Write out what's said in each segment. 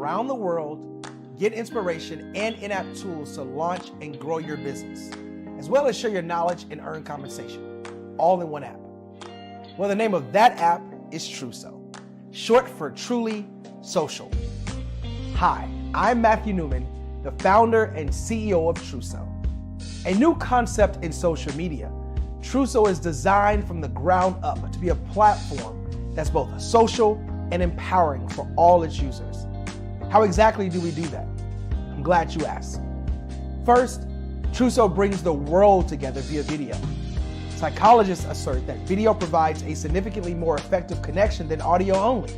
around the world, get inspiration and in-app tools to launch and grow your business, as well as share your knowledge and earn compensation, all in one app. Well, the name of that app is Truso, short for Truly Social. Hi, I'm Matthew Newman, the founder and CEO of Truso. A new concept in social media, Truso is designed from the ground up to be a platform that's both social and empowering for all its users. How exactly do we do that? I'm glad you asked. First, Truso brings the world together via video. Psychologists assert that video provides a significantly more effective connection than audio only.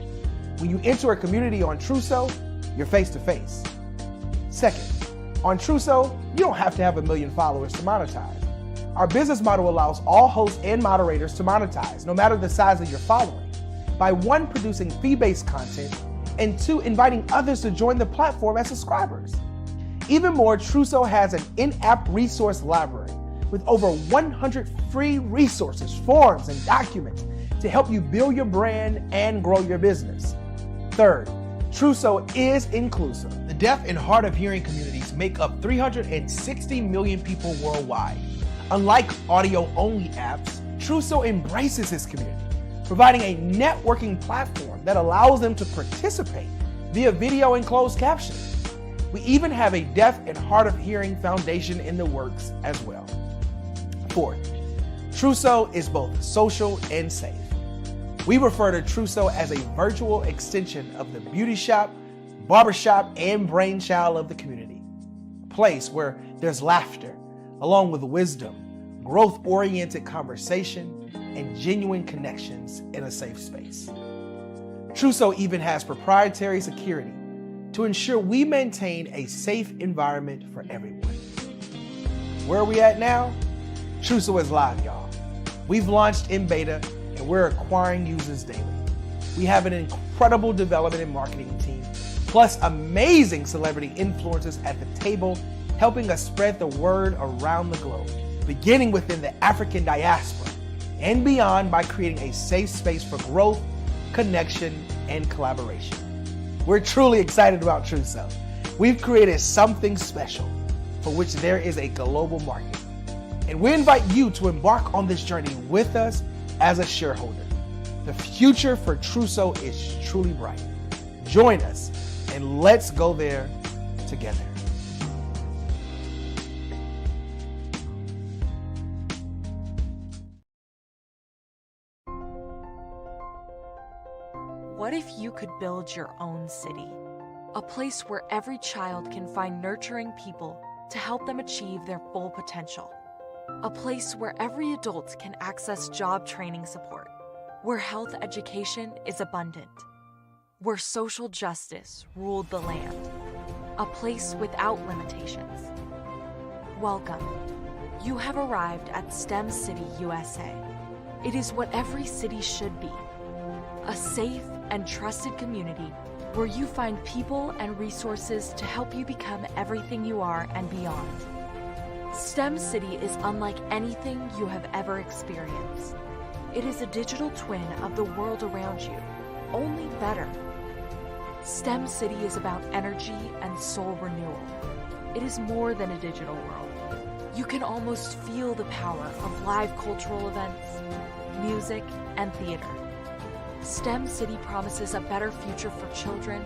When you enter a community on Truso, you're face-to-face. Second, on Truso, you don't have to have 1 million followers to monetize. Our business model allows all hosts and moderators to monetize, no matter the size of your following, by 1, producing fee-based content, and 2, inviting others to join the platform as subscribers. Even more, Truso has an in-app resource library with over 100 free resources, forms, and documents to help you build your brand and grow your business. Third, Truso is inclusive. The deaf and hard of hearing communities make up 360 million people worldwide. Unlike audio-only apps, Truso embraces this community, providing a networking platform that allows them to participate via video and closed captioning. We even have a deaf and hard of hearing foundation in the works as well. Fourth, Truso is both social and safe. We refer to Truso as a virtual extension of the beauty shop, barbershop, and brainchild of the community. A place where there's laughter, along with wisdom, growth-oriented conversation, and genuine connections in a safe space. Truso even has proprietary security to ensure we maintain a safe environment for everyone. Where are we at now? Truso is live, y'all. We've launched in beta and we're acquiring users daily. We have an incredible development and marketing team, plus amazing celebrity influencers at the table, helping us spread the word around the globe, beginning within the African diaspora and beyond by creating a safe space for growth, connection, and collaboration. We're truly excited about Truso. We've created something special for which there is a global market. And we invite you to embark on this journey with us as a shareholder. The future for Truso is truly bright. Join us and let's go there together. What if you could build your own city? A place where every child can find nurturing people to help them achieve their full potential. A place where every adult can access job training support. Where health education is abundant. Where social justice ruled the land. A place without limitations. Welcome. You have arrived at STEM City, USA. It is what every city should be. A safe and trusted community where you find people and resources to help you become everything you are and beyond. STEM City is unlike anything you have ever experienced. It is a digital twin of the world around you, only better. STEM City is about energy and soul renewal. It is more than a digital world. You can almost feel the power of live cultural events, music, and theater. STEM City promises a better future for children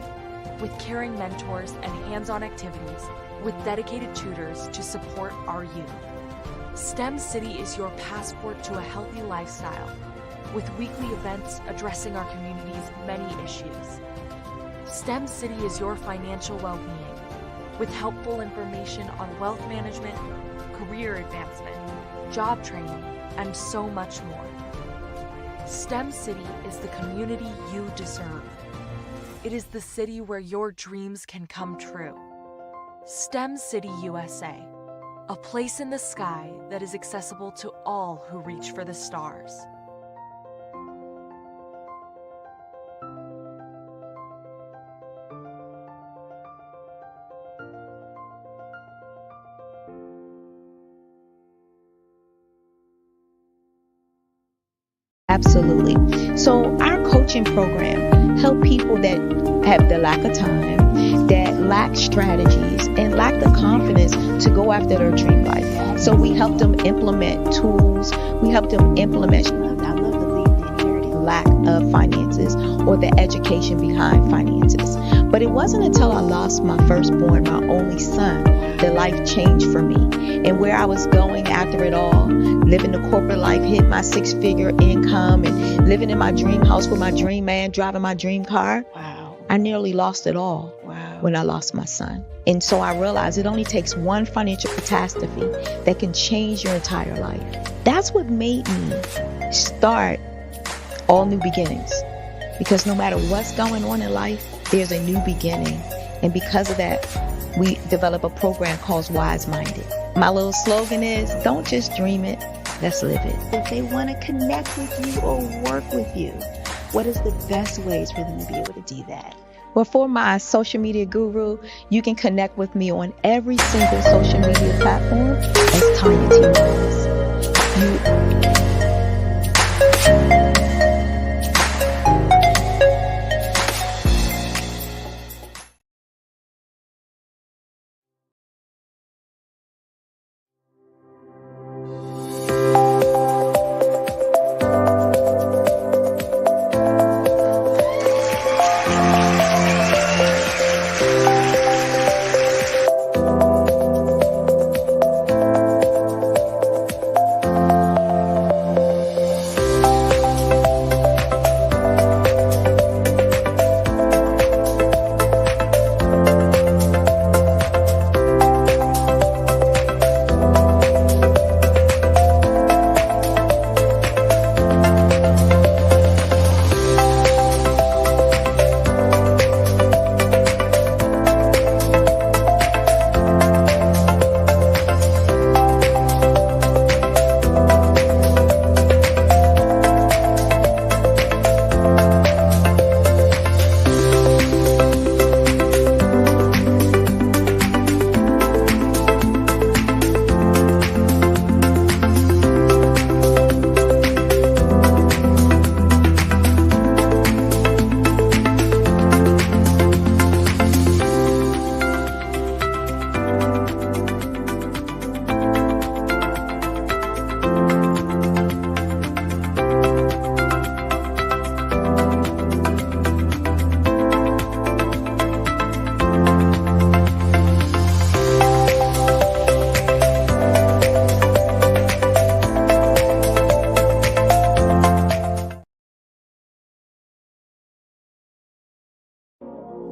with caring mentors and hands-on activities with dedicated tutors to support our youth. STEM City is your passport to a healthy lifestyle with weekly events addressing our community's many issues. STEM City is your financial well-being with helpful information on wealth management, career advancement, job training, and so much more. STEM City is the community you deserve. It is the city where your dreams can come true. STEM City USA, a place in the sky that is accessible to all who reach for the stars. Absolutely. So our coaching program help people that have the lack of time lacked strategies and lacked the confidence to go after their dream life. So we helped them implement tools. We helped them implement, I love to leave the inherited lack of finances or the education behind finances. But it wasn't until I lost my firstborn, my only son, that life changed for me. And where I was going after it all, living the corporate life, hit my 6-figure income and living in my dream house with my dream man, driving my dream car. Wow. I nearly lost it all. Wow. When I lost my son. And so I realized it only takes one financial catastrophe that can change your entire life. That's what made me start All New Beginnings. Because no matter what's going on in life, there's a new beginning. And because of that, we develop a program called Wise Minded. My little slogan is, don't just dream it, let's live it. If they want to connect with you or work with you, what is the best ways for them to be able to do that? Well, for my social media guru, you can connect with me on every single social media platform as Tanya T. Rose.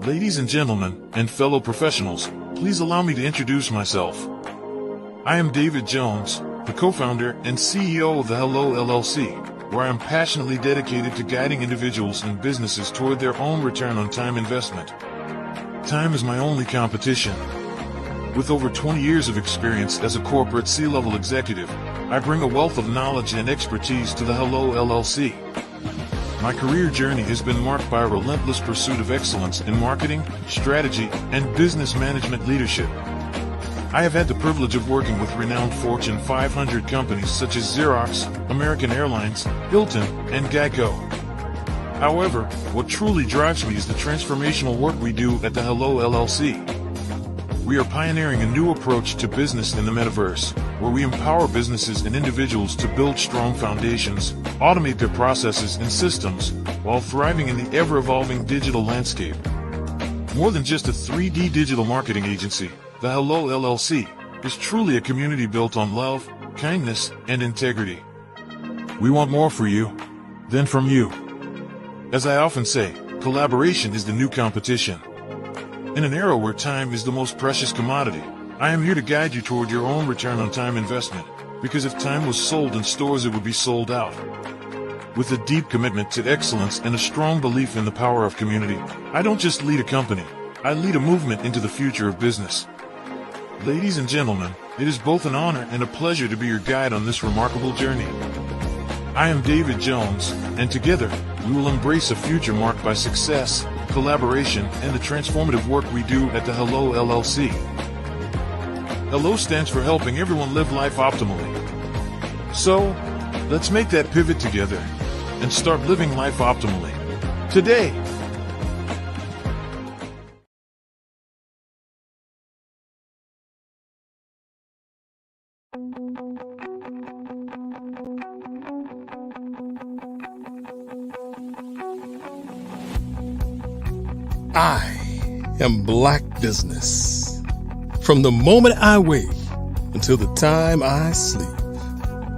Ladies and gentlemen, and fellow professionals, please allow me to introduce myself. I am David Jones, the co-founder and CEO of the Hello LLC, where I am passionately dedicated to guiding individuals and businesses toward their own return on time investment. Time is my only competition. With over 20 years of experience as a corporate C-level executive, I bring a wealth of knowledge and expertise to the Hello LLC. My career journey has been marked by a relentless pursuit of excellence in marketing, strategy, and business management leadership. I have had the privilege of working with renowned Fortune 500 companies such as Xerox, American Airlines, Hilton, and Geico. However, what truly drives me is the transformational work we do at the Hello LLC. We are pioneering a new approach to business in the Metaverse, where we empower businesses and individuals to build strong foundations, automate their processes and systems, while thriving in the ever-evolving digital landscape. More than just a 3D digital marketing agency, the Hello LLC is truly a community built on love, kindness, and integrity. We want more for you than from you. As I often say, collaboration is the new competition. In an era where time is the most precious commodity, I am here to guide you toward your own return on time investment, because if time was sold in stores, it would be sold out. With a deep commitment to excellence and a strong belief in the power of community, I don't just lead a company, I lead a movement into the future of business. Ladies and gentlemen, it is both an honor and a pleasure to be your guide on this remarkable journey. I am David Jones, and together, we will embrace a future marked by success, collaboration, and the transformative work we do at the Hello LLC. Hello stands for helping everyone live life optimally. So, let's make that pivot together and start living life optimally today. I am Black Business. From the moment I wake until the time I sleep.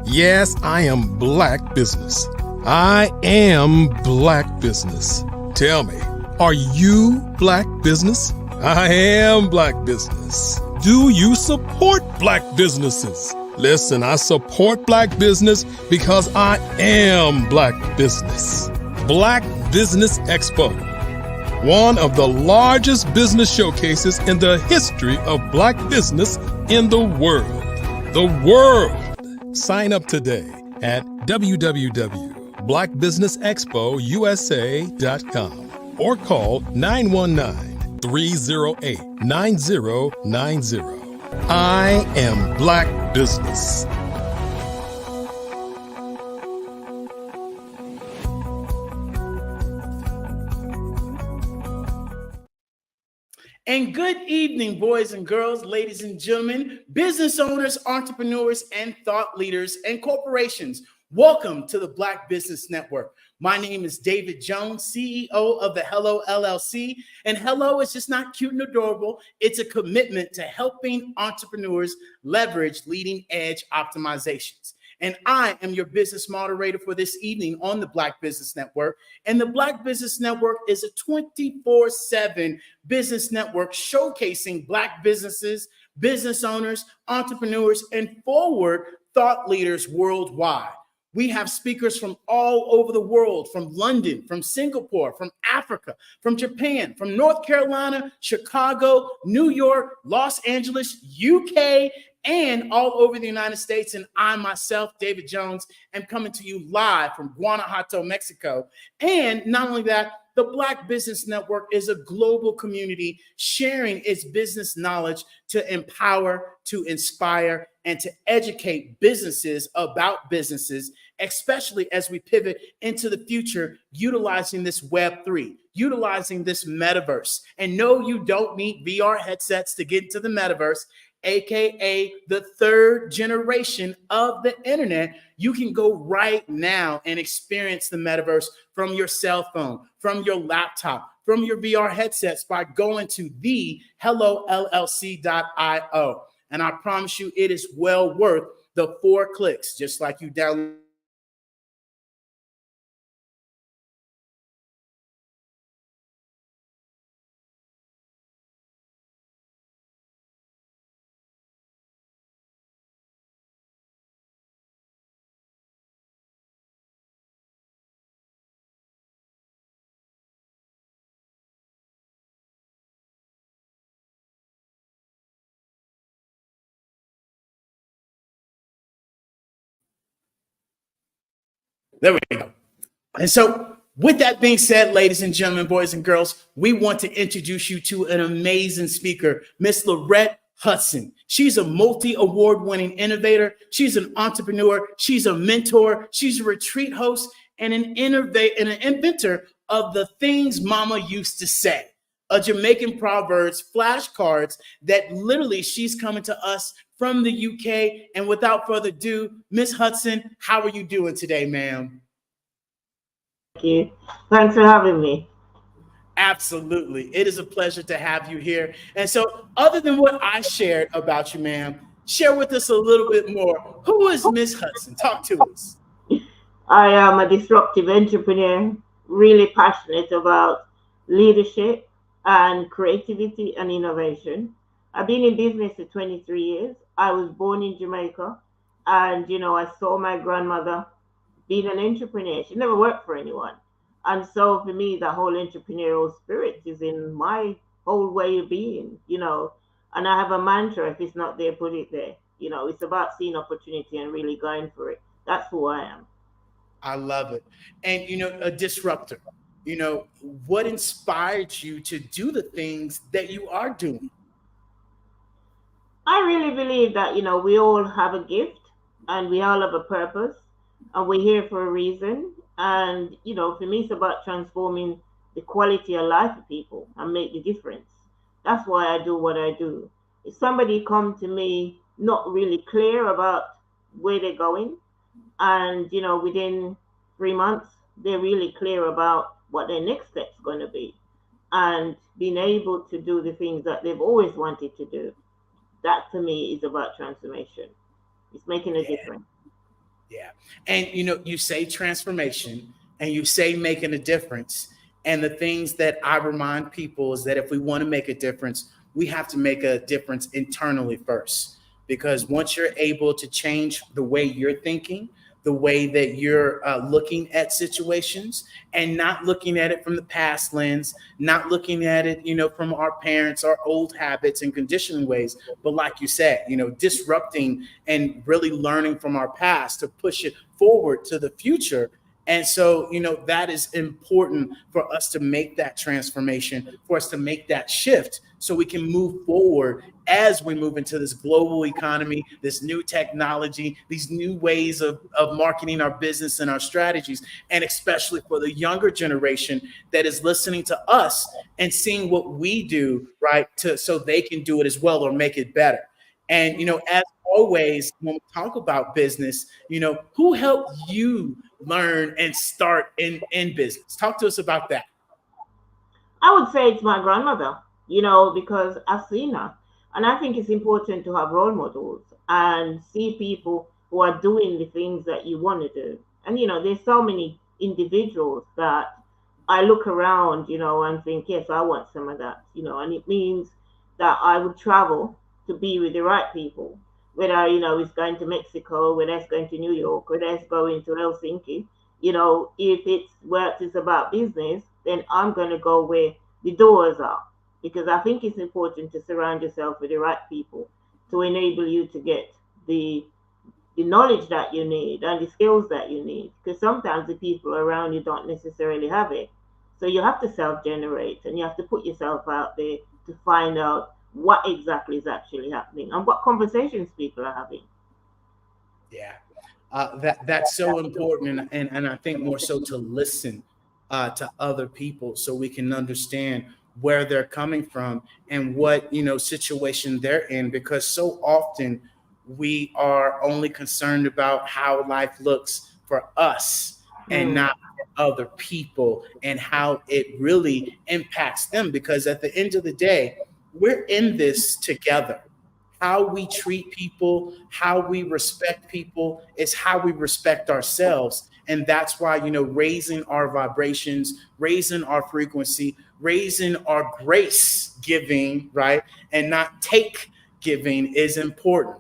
Yes, I am Black Business. I am Black Business. Tell me, are you Black Business? I am Black Business. Do you support Black businesses? Listen, I support Black business because I am Black Business. Black Business Expo, one of the largest business showcases in the history of Black business in the world. The world! Sign up today at www.blackbusinessexpousa.com or call 919-308-9090. I am Black Business. And good evening, boys and girls, ladies and gentlemen, business owners, entrepreneurs, and thought leaders and corporations. Welcome to the Black Business Network. My name is David Jones, CEO of the Hello LLC. And Hello is just not cute and adorable. It's a commitment to helping entrepreneurs leverage leading edge optimizations. And I am your business moderator for this evening on the Black Business Network. And the Black Business Network is a 24/7 business network showcasing Black businesses, business owners, entrepreneurs, and forward thought leaders worldwide. We have speakers from all over the world, from London, from Singapore, from Africa, from Japan, from North Carolina, Chicago, New York, Los Angeles, UK, and all over the United States. And I myself, David Jones, am coming to you live from Guanajuato, Mexico. And not only that, the Black Business Network is a global community sharing its business knowledge to empower, to inspire, and to educate businesses about businesses, especially as we pivot into the future, utilizing this Web3, utilizing this Metaverse. And no, you don't need VR headsets to get into the Metaverse, aka the third generation of the internet. You can go right now and experience the Metaverse from your cell phone, from your laptop, from your VR headsets by going to the hellollc.io. And I promise you, it is well worth the 4 clicks, just like you download. There we go. And so, with that being said, ladies and gentlemen, boys and girls, we want to introduce you to an amazing speaker, Miss Lorette Hudson. She's a multi-award-winning innovator. She's an entrepreneur. She's a mentor. She's a retreat host and an inventor of the things Mama used to say, a Jamaican proverbs flashcards that literally she's coming to us from the UK. And without further ado, Miss Hudson, how are you doing today, ma'am? Thank you. Thanks for having me. Absolutely. It is a pleasure to have you here. And so, other than what I shared about you, ma'am, share with us a little bit more. Who is Miss Hudson? Talk to us. I am a disruptive entrepreneur, really passionate about leadership and creativity and innovation. I've been in business for 23 years. I was born in Jamaica, and I saw my grandmother being an entrepreneur. She never worked for anyone. And so for me, the whole entrepreneurial spirit is in my whole way of being, and I have a mantra: if it's not there, put it there. It's about seeing opportunity and really going for it. That's who I am. I love it. And, a disruptor, what inspired you to do the things that you are doing? I really believe that, we all have a gift and we all have a purpose and we're here for a reason. And, for me, it's about transforming the quality of life of people and make the difference. That's why I do what I do. If somebody come to me not really clear about where they're going. And, within 3 months, they're really clear about what their next step's going to be and being able to do the things that they've always wanted to do. That to me is about transformation. It's making a Yeah. difference. Yeah. And you say transformation and you say making a difference. And the things that I remind people is that if we want to make a difference, we have to make a difference internally first. Because once you're able to change the way you're thinking, the way that you're looking at situations, and not looking at it from the past lens, not looking at it, from our parents, our old habits and conditioning ways, but like you said, disrupting and really learning from our past to push it forward to the future. And so, that is important for us to make that transformation, for us to make that shift so we can move forward as we move into this global economy, this new technology, these new ways of marketing our business and our strategies, and especially for the younger generation that is listening to us and seeing what we do, right, so they can do it as well or make it better. And, as always, when we talk about business, who helped you learn and start in business? Talk to us about that. I would say it's my grandmother, because I've seen her. And I think it's important to have role models and see people who are doing the things that you want to do. And, there's so many individuals that I look around, and think, yes, I want some of that, and it means that I would travel to be with the right people, whether, it's going to Mexico, whether it's going to New York, whether it's going to Helsinki, if it's where it's about business, then I'm going to go where the doors are, because I think it's important to surround yourself with the right people to enable you to get the knowledge that you need and the skills that you need. Because sometimes the people around you don't necessarily have it. So you have to self generate and you have to put yourself out there to find out what exactly is actually happening and what conversations people are having. Yeah, that's so important, and I think more so to listen to other people so we can understand where they're coming from and what situation they're in, because so often we are only concerned about how life looks for us and Hmm. not for other people and how it really impacts them, because at the end of the day, we're in this together. How we treat people, how we respect people is how we respect ourselves. And that's why, raising our vibrations, raising our frequency, raising our grace giving, right? And not take giving is important.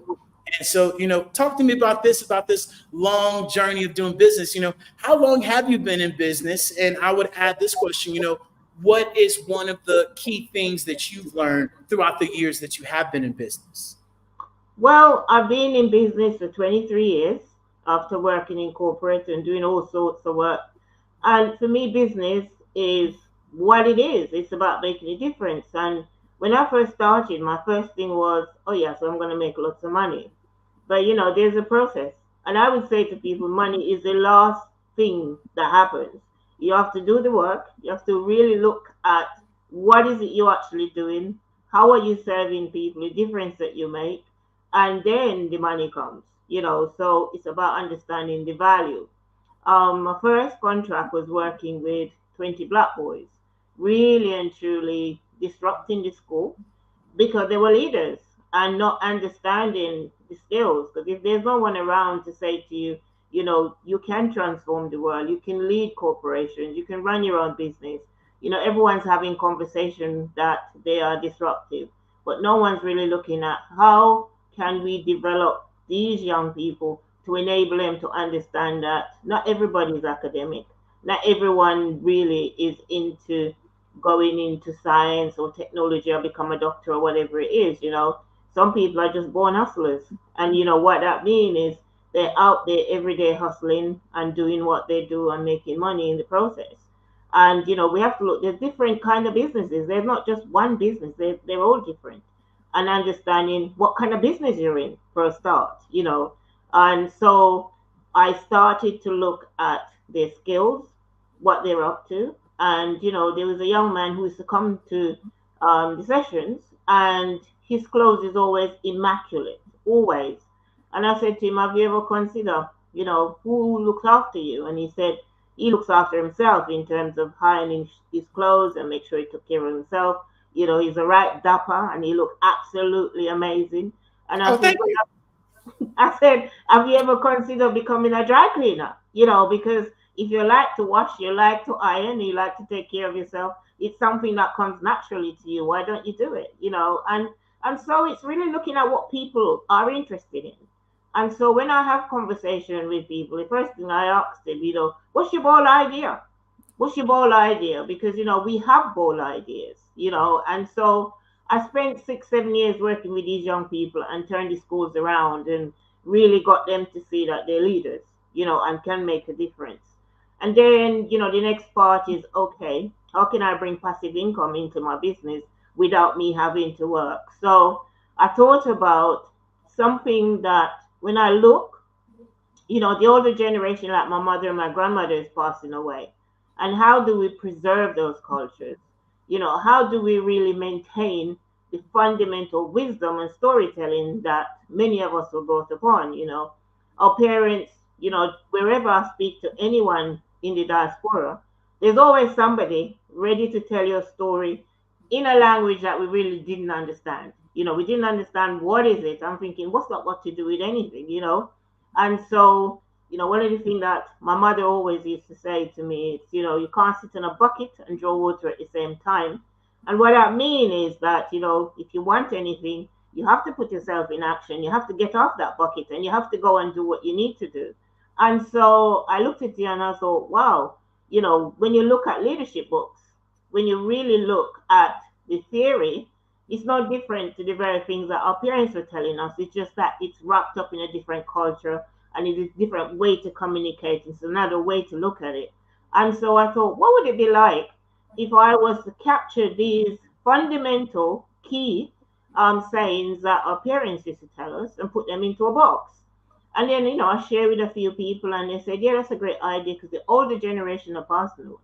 And so, talk to me about this long journey of doing business. How long have you been in business? And I would add this question, what is one of the key things that you've learned throughout the years that you have been in business? Well, I've been in business for 23 years after working in corporate and doing all sorts of work. And for me, business is what it is. It's about making a difference. And when I first started, my first thing was, oh, yeah, so I'm going to make lots of money. But there's a process. And I would say to people, money is the last thing that happens. You have to do the work. You have to really look at what is it you're actually doing, how are you serving people, the difference that you make, and then the money comes. So it's about understanding the value. My first contract was working with 20 black boys, really and truly disrupting the school because they were leaders and not understanding the skills. Because if there's no one around to say to you, you can transform the world, you can lead corporations, you can run your own business. Everyone's having conversations that they are disruptive, but no one's really looking at how can we develop these young people to enable them to understand that not everybody is academic, not everyone really is into going into science or technology or become a doctor or whatever it is. Some people are just born hustlers, and what that means is they're out there every day hustling and doing what they do and making money in the process. And we have to look, there's different kind of businesses. There's not just one business, they're all different. And understanding what kind of business you're in for a start. And so I started to look at their skills, what they're up to. And there was a young man who used to come to the sessions, and his clothes is always immaculate, always. And I said to him, "Have you ever considered, who looks after you?" And he said he looks after himself in terms of ironing his clothes and make sure he took care of himself. He's a right dapper and he looked absolutely amazing. And I Oh, said, thank you. I said, have you ever considered becoming a dry cleaner? Because if you like to wash, you like to iron, you like to take care of yourself, it's something that comes naturally to you. Why don't you do it? And so it's really looking at what people are interested in. And so when I have conversation with people, the first thing I ask them, what's your bold idea? What's your bold idea? Because we have bold ideas, and so I spent 6 7 years working with these young people and turned the schools around and really got them to see that they're leaders, and can make a difference. And then the next part is, okay, how can I bring passive income into my business without me having to work? So I thought about something that when I look, the older generation, like my mother and my grandmother, is passing away. And how do we preserve those cultures? How do we really maintain the fundamental wisdom and storytelling that many of us were brought upon? Our parents, wherever I speak to anyone in the diaspora, there's always somebody ready to tell you a story in a language that we really didn't understand. We didn't understand what is it. I'm thinking, what's that got to do with anything? And so, one of the things that my mother always used to say to me is, you can't sit in a bucket and draw water at the same time. And what I mean is that, if you want anything, you have to put yourself in action. You have to get off that bucket and you have to go and do what you need to do. And so I looked at you and I thought, wow, when you look at leadership books, when you really look at the theory, it's not different to the very things that our parents were telling us. It's just that it's wrapped up in a different culture and it's a different way to communicate. It's another way to look at it. And so I thought, what would it be like if I was to capture these fundamental key sayings that our parents used to tell us and put them into a box? And then, I share with a few people and they said, yeah, that's a great idea because the older generation are passing away.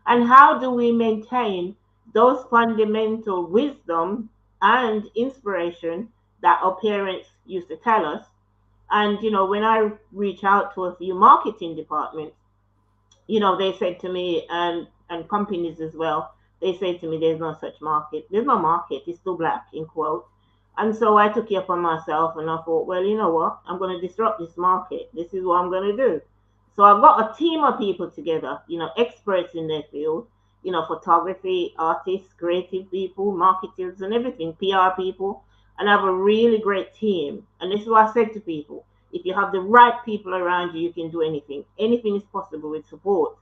And how do we maintain those fundamental wisdom and inspiration that our parents used to tell us? And when I reach out to a few marketing departments, they said to me, and companies as well, they say to me, there's no such market. There's no market. It's still black, in quote. And so I took it upon myself and I thought, well, you know what? I'm going to disrupt this market. This is what I'm going to do. So I've got a team of people together, experts in their field, photography, artists, creative people, marketers and everything, PR people. And I have a really great team. And this is what I said to people. If you have the right people around you, you can do anything. Anything is possible with support.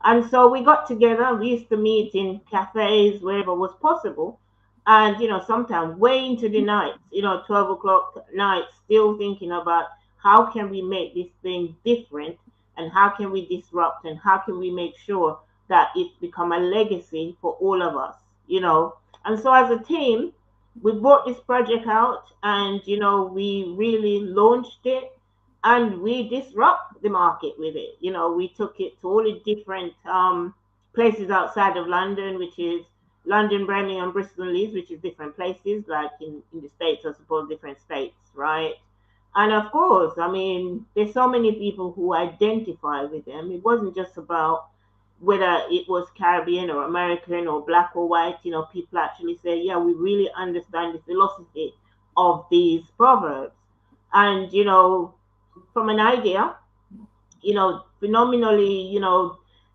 And so we got together. We used to meet in cafes, wherever was possible. And, sometimes way into the night, 12 o'clock at night, still thinking about how can we make this thing different and how can we disrupt and how can we make sure that it's become a legacy for all of us. And so as a team, we brought this project out and, we really launched it and we disrupt the market with it. We took it to all the different places outside of London, which is London, Birmingham, Bristol, and Leeds, which is different places, like in the States, I suppose, different states, right? And of course, I mean, there's so many people who identify with them. It wasn't just about whether it was Caribbean or American or black or white. People actually say, yeah, we really understand the philosophy of these proverbs. And, from an idea, phenomenally,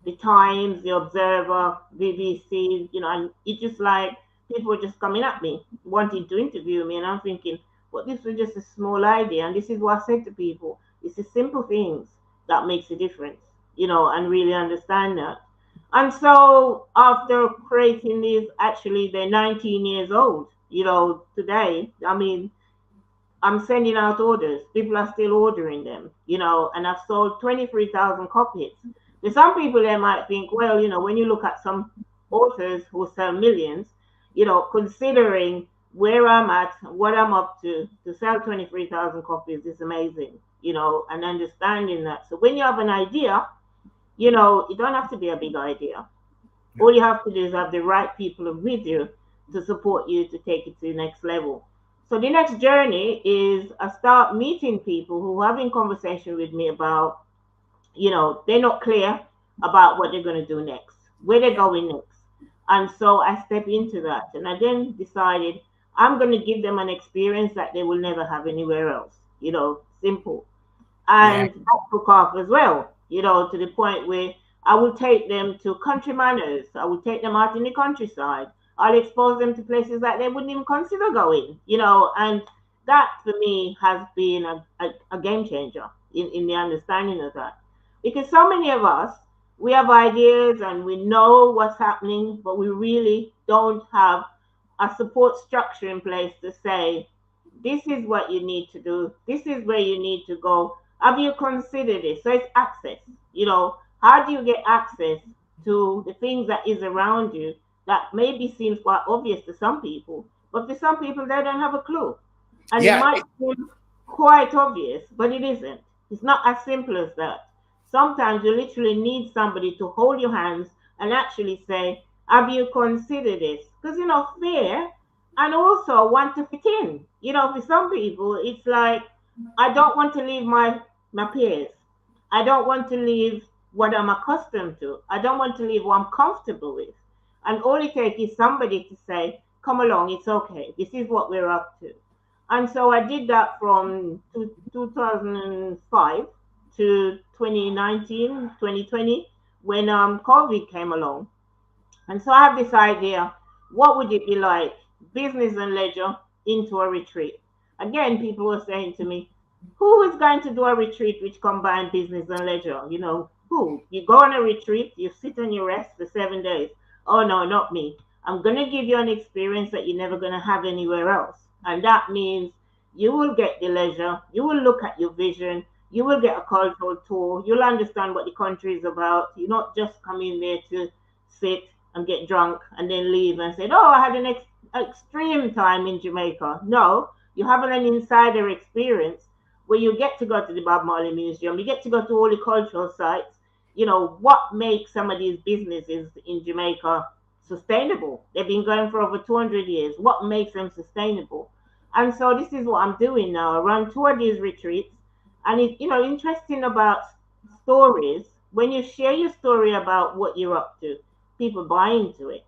the Times, the Observer, BBC, and it's just like people were just coming at me, wanting to interview me, and I'm thinking, well, this was just a small idea, and this is what I said to people: it's the simple things that makes a difference, and really understand that. And so after creating these, actually they're 19 years old, today. I mean, I'm sending out orders. People are still ordering them, and I've sold 23,000 copies. There's some people that might think, well, when you look at some authors who sell millions, considering where I'm at, what I'm up to sell 23,000 copies is amazing, and understanding that. So when you have an idea, it don't have to be a big idea. All you have to do is have the right people with you to support you to take it to the next level. So the next journey is I start meeting people who are having conversation with me about, they're not clear about what they're going to do next, where they're going next. And so I step into that. And I then decided I'm going to give them an experience that they will never have anywhere else. Simple. Yeah. And that took off as well, to the point where I will take them to country manners. I will take them out in the countryside. I'll expose them to places that they wouldn't even consider going, and that for me has been a game changer in the understanding of that. Because so many of us, we have ideas and we know what's happening, but we really don't have a support structure in place to say, this is what you need to do. This is where you need to go. Have you considered it? So it's access. How do you get access to the things that is around you that maybe seems quite obvious to some people, but for some people, they don't have a clue. And it Yeah. might seem quite obvious, but it isn't. It's not as simple as that. Sometimes you literally need somebody to hold your hands and actually say, have you considered this? Because, fear and also want to fit in. For some people, it's like, I don't want to leave my peers. I don't want to leave what I'm accustomed to. I don't want to leave what I'm comfortable with. And all it takes is somebody to say, come along, it's okay. This is what we're up to. And so I did that from 2005 to 2019, 2020, when COVID came along. And so I have this idea, what would it be like, business and leisure into a retreat? Again, people were saying to me, who is going to do a retreat which combine business and leisure? Who? You go on a retreat, you sit and you rest for 7 days. Oh no, not me. I'm going to give you an experience that you're never going to have anywhere else. And that means you will get the leisure, you will look at your vision, you will get a cultural tour, you'll understand what the country is about. You're not just coming there to sit and get drunk and then leave and say, oh, I had an extreme time in Jamaica. No, you have an insider experience where you get to go to the Bob Marley Museum, you get to go to all the cultural sites. What makes some of these businesses in Jamaica sustainable? They've been going for over 200 years. What makes them sustainable? And so this is what I'm doing now. I run 2 of these retreats. And it's, interesting about stories. When you share your story about what you're up to, people buy into it.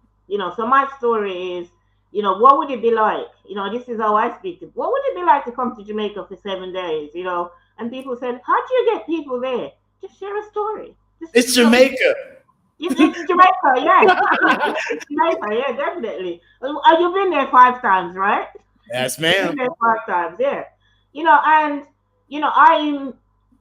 So my story is, what would it be like? This is how I speak to. What would it be like to come to Jamaica for 7 days? And people said, how do you get people there? Just share a story. It's Jamaica. It's Jamaica, yeah. It's Jamaica, yeah, definitely. You've been there 5 times, right? Yes, You've ma'am. been there 5 times, yeah. And I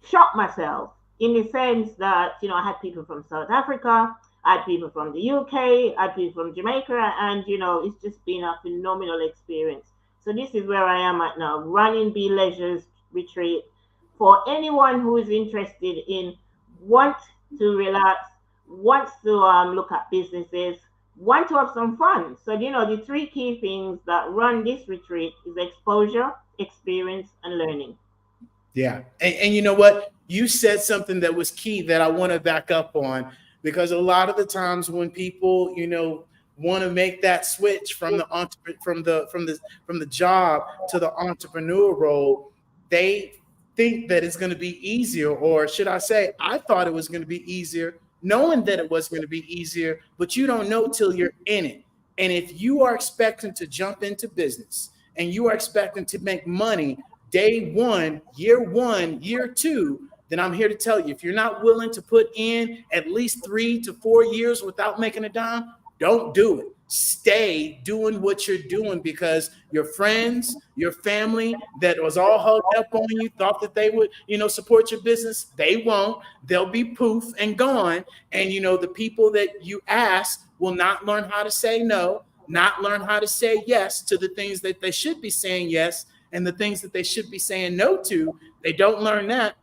shocked myself in the sense that I had people from South Africa, I had people from the UK, I had people from Jamaica, and it's just been a phenomenal experience. So this is where I am at now, running Be Leisure's retreat for anyone who is interested in want to relax, wants to look at businesses, want to have some fun. So the 3 key things that run this retreat is exposure, experience, and learning. Yeah. And you know what? You said something that was key that I want to back up on, because a lot of the times when people, want to make that switch from the job to the entrepreneur role, they think that it's going to be easier, or should I say, I thought it was going to be easier, knowing that it was going to be easier, but you don't know till you're in it. And if you are expecting to jump into business and you are expecting to make money day 1, year 2, then I'm here to tell you, if you're not willing to put in at least 3 to 4 years without making a dime, don't do it. Stay doing what you're doing, because your friends, your family that was all hugged up on you, thought that they would, support your business. They won't. They'll be poof and gone. And, the people that you ask will not learn how to say no, not learn how to say yes to the things that they should be saying yes, and the things that they should be saying no to. They don't learn that.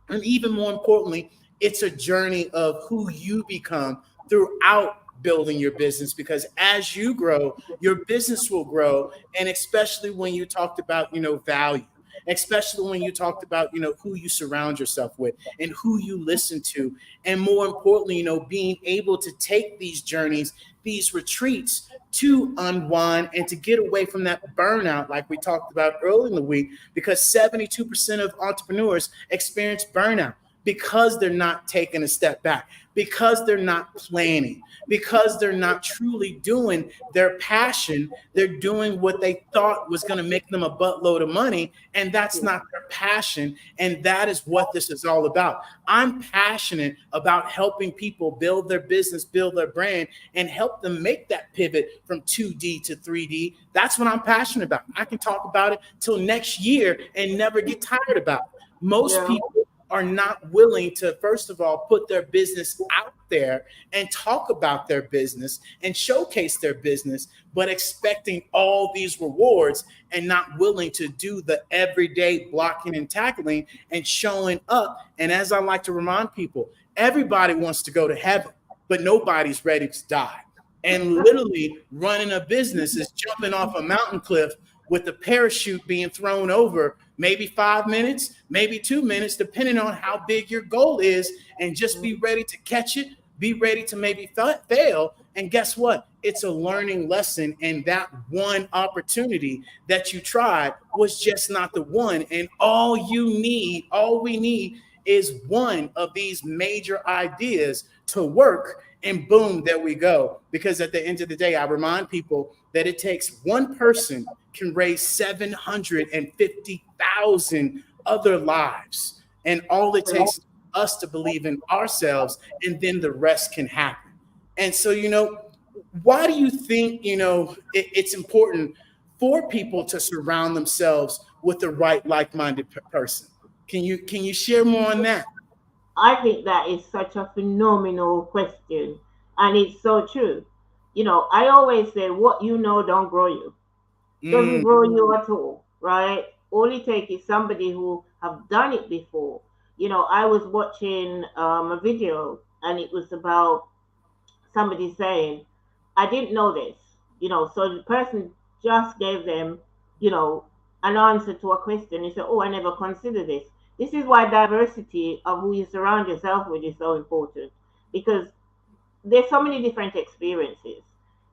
And even more importantly, it's a journey of who you become throughout building your business, because as you grow, your business will grow. And especially when you talked about, value, especially when you talked about, who you surround yourself with and who you listen to. And more importantly, being able to take these journeys, these retreats to unwind and to get away from that burnout, like we talked about earlier in the week, because 72% of entrepreneurs experience burnout because they're not taking a step back, because they're not planning, because they're not truly doing their passion. They're doing what they thought was going to make them a buttload of money, and that's not their passion. And that is what this is all about. I'm passionate about helping people build their business, build their brand, and help them make that pivot from 2D to 3D. That's what I'm passionate about. I can talk about it till next year and never get tired about it. Most people are not willing to, first of all, put their business out there and talk about their business and showcase their business, but expecting all these rewards and not willing to do the everyday blocking and tackling and showing up. And as I like to remind people, everybody wants to go to heaven, but nobody's ready to die. And literally running a business is jumping off a mountain cliff with the parachute being thrown over, maybe 5 minutes, maybe 2 minutes, depending on how big your goal is, and just be ready to catch it, be ready to maybe fail. And guess what? It's a learning lesson. And that one opportunity that you tried was just not the one. And all we need is one of these major ideas to work, and boom, there we go. Because at the end of the day, I remind people that it takes one person can raise 750,000 other lives. And all it takes is us to believe in ourselves, and then the rest can happen. And so, why do you think, it's important for people to surround themselves with the right like-minded person? Can you share more on that? I think that is such a phenomenal question, and it's so true. I always say, what you know don't grow you. Doesn't grow you at all, right? All it takes is somebody who have done it before. I was watching a video, and it was about somebody saying, I didn't know this, so the person just gave them, an answer to a question. He said, oh, I never considered this. This is why diversity of who you surround yourself with is so important, because there's so many different experiences.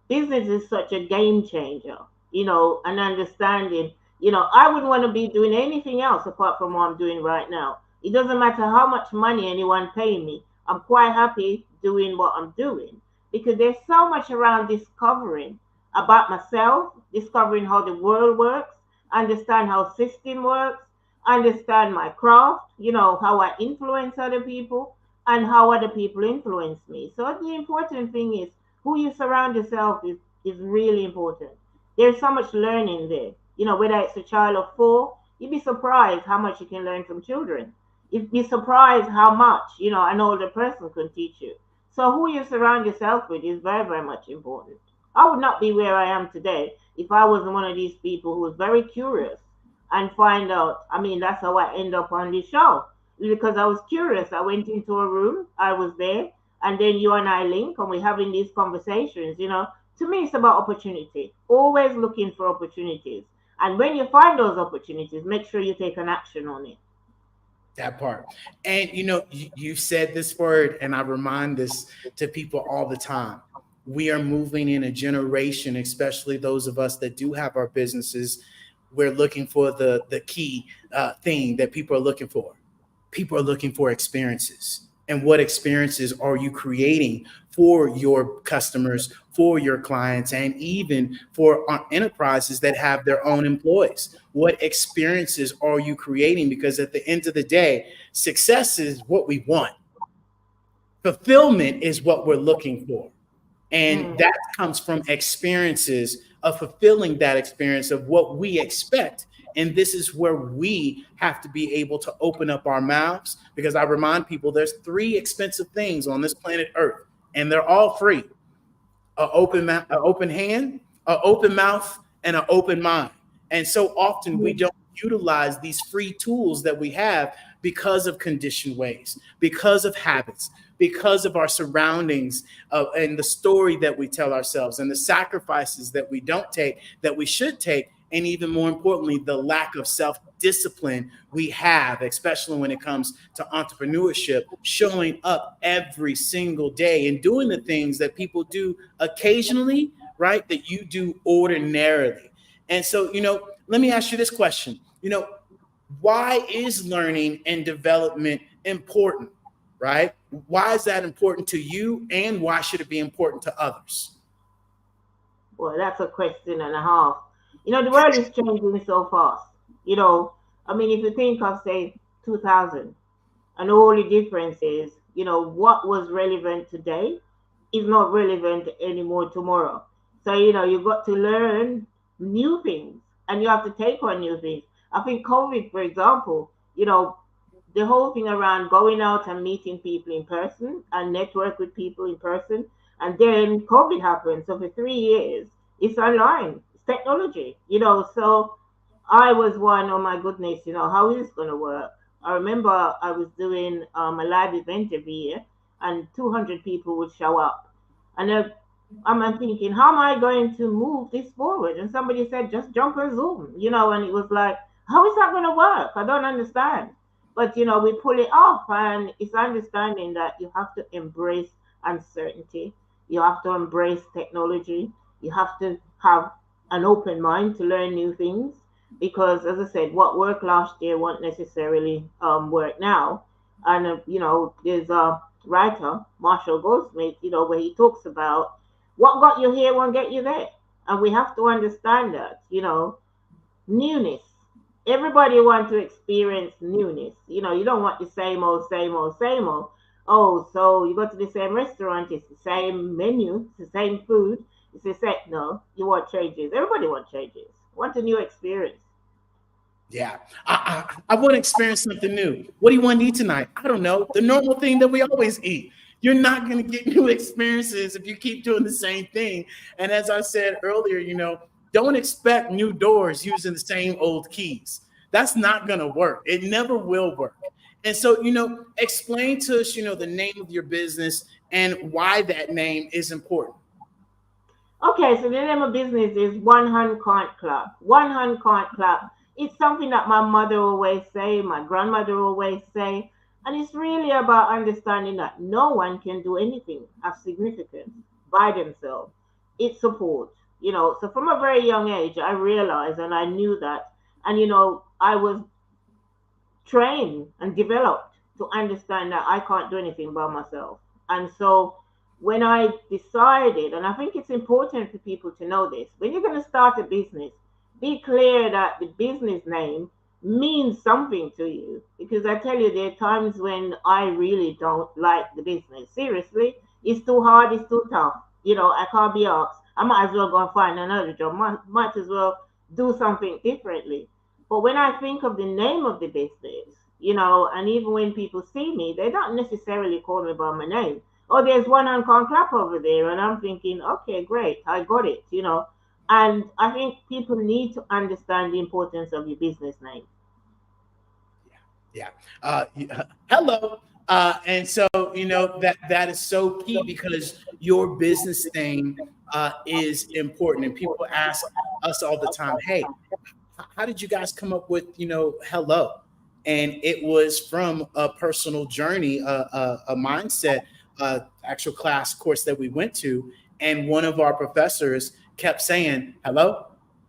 Business is such a game changer, and understanding, I wouldn't want to be doing anything else apart from what I'm doing right now. It doesn't matter how much money anyone paying me. I'm quite happy doing what I'm doing, because there's so much around discovering about myself, discovering how the world works, understand how system works, understand my craft, how I influence other people and how other people influence me. So the important thing is who you surround yourself is really important. There's so much learning there. Whether it's a child of 4, you'd be surprised how much you can learn from children. You'd be surprised how much, an older person can teach you. So who you surround yourself with is very, very much important. I would not be where I am today if I wasn't one of these people who was very curious and find out. That's how I end up on this show, because I was curious. I went into a room, I was there, and then you and I link, and we're having these conversations. To me, it's about opportunity, always looking for opportunities. And when you find those opportunities, make sure you take an action on it. That part. And you said this word, and I remind this to people all the time. We are moving in a generation, especially those of us that do have our businesses. We're looking for the key thing that people are looking for. People are looking for experiences. And what experiences are you creating for your customers, for your clients, and even for enterprises that have their own employees? What experiences are you creating? Because at the end of the day, success is what we want. Fulfillment is what we're looking for. And that comes from experiences of fulfilling that experience of what we expect. And this is where we have to be able to open up our mouths, because I remind people there's 3 expensive things on this planet Earth, and they're all free: an open hand, an open mouth, and an open mind. And so often we don't utilize these free tools that we have because of conditioned ways, because of habits, because of our surroundings, and the story that we tell ourselves, and the sacrifices that we don't take, that we should take. And even more importantly, the lack of discipline we have, especially when it comes to entrepreneurship, showing up every single day and doing the things that people do occasionally, right? That you do ordinarily. And so, let me ask you this question. Why is learning and development important, right? Why is that important to you, and why should it be important to others? Well, that's a question and a half. The world is changing so fast. I mean, if you think of, say, 2000, and all the difference is, what was relevant today is not relevant anymore tomorrow. So, you've got to learn new things and you have to take on new things. I think COVID, for example, the whole thing around going out and meeting people in person and network with people in person. And then COVID happened. So for 3 years, it's online, it's technology, So I was one, oh my goodness, how is this going to work? I remember I was doing a live event every year and 200 people would show up. And I'm thinking, how am I going to move this forward? And somebody said, just jump on Zoom, and it was like, how is that going to work? I don't understand. But, we pull it off, and it's understanding that you have to embrace uncertainty. You have to embrace technology. You have to have an open mind to learn new things. Because, as I said, what worked last year won't necessarily work now. And, there's a writer, Marshall Goldsmith, where he talks about what got you here won't get you there. And we have to understand that, newness. Everybody wants to experience newness. You don't want the same old, same old, same old. Oh, so you go to the same restaurant, it's the same menu, it's the same food, it's the same. No, you want changes. Everybody wants changes. Want a new experience. Yeah, I want to experience something new. What do you want to eat tonight? I don't know. The normal thing that we always eat. You're not going to get new experiences if you keep doing the same thing. And as I said earlier, don't expect new doors using the same old keys. That's not going to work. It never will work. And so, explain to us, the name of your business and why that name is important. Okay, so the name of business is One Hand Can't Clap. One Hand Can't Clap. It's something that my mother always say, my grandmother always say, and it's really about understanding that no one can do anything of significance by themselves. It's support. So from a very young age, I realized and I knew that. And, I was trained and developed to understand that I can't do anything by myself. And so when I decided, and I think it's important for people to know this, when you're going to start a business, be clear that the business name means something to you. Because I tell you, there are times when I really don't like the business. Seriously, it's too hard, it's too tough. I can't be asked. I might as well go and find another job. Might as well do something differently. But when I think of the name of the business, and even when people see me, they don't necessarily call me by my name. Oh, there's One Hand Can't Clap over there. And I'm thinking, okay, great, I got it, And I think people need to understand the importance of your business name. Yeah. Hello. And so, that is so key because your business name is important. And people ask us all the time, hey, how did you guys come up with, hello? And it was from a personal journey, a mindset, actual class course that we went to. And one of our professors kept saying, hello,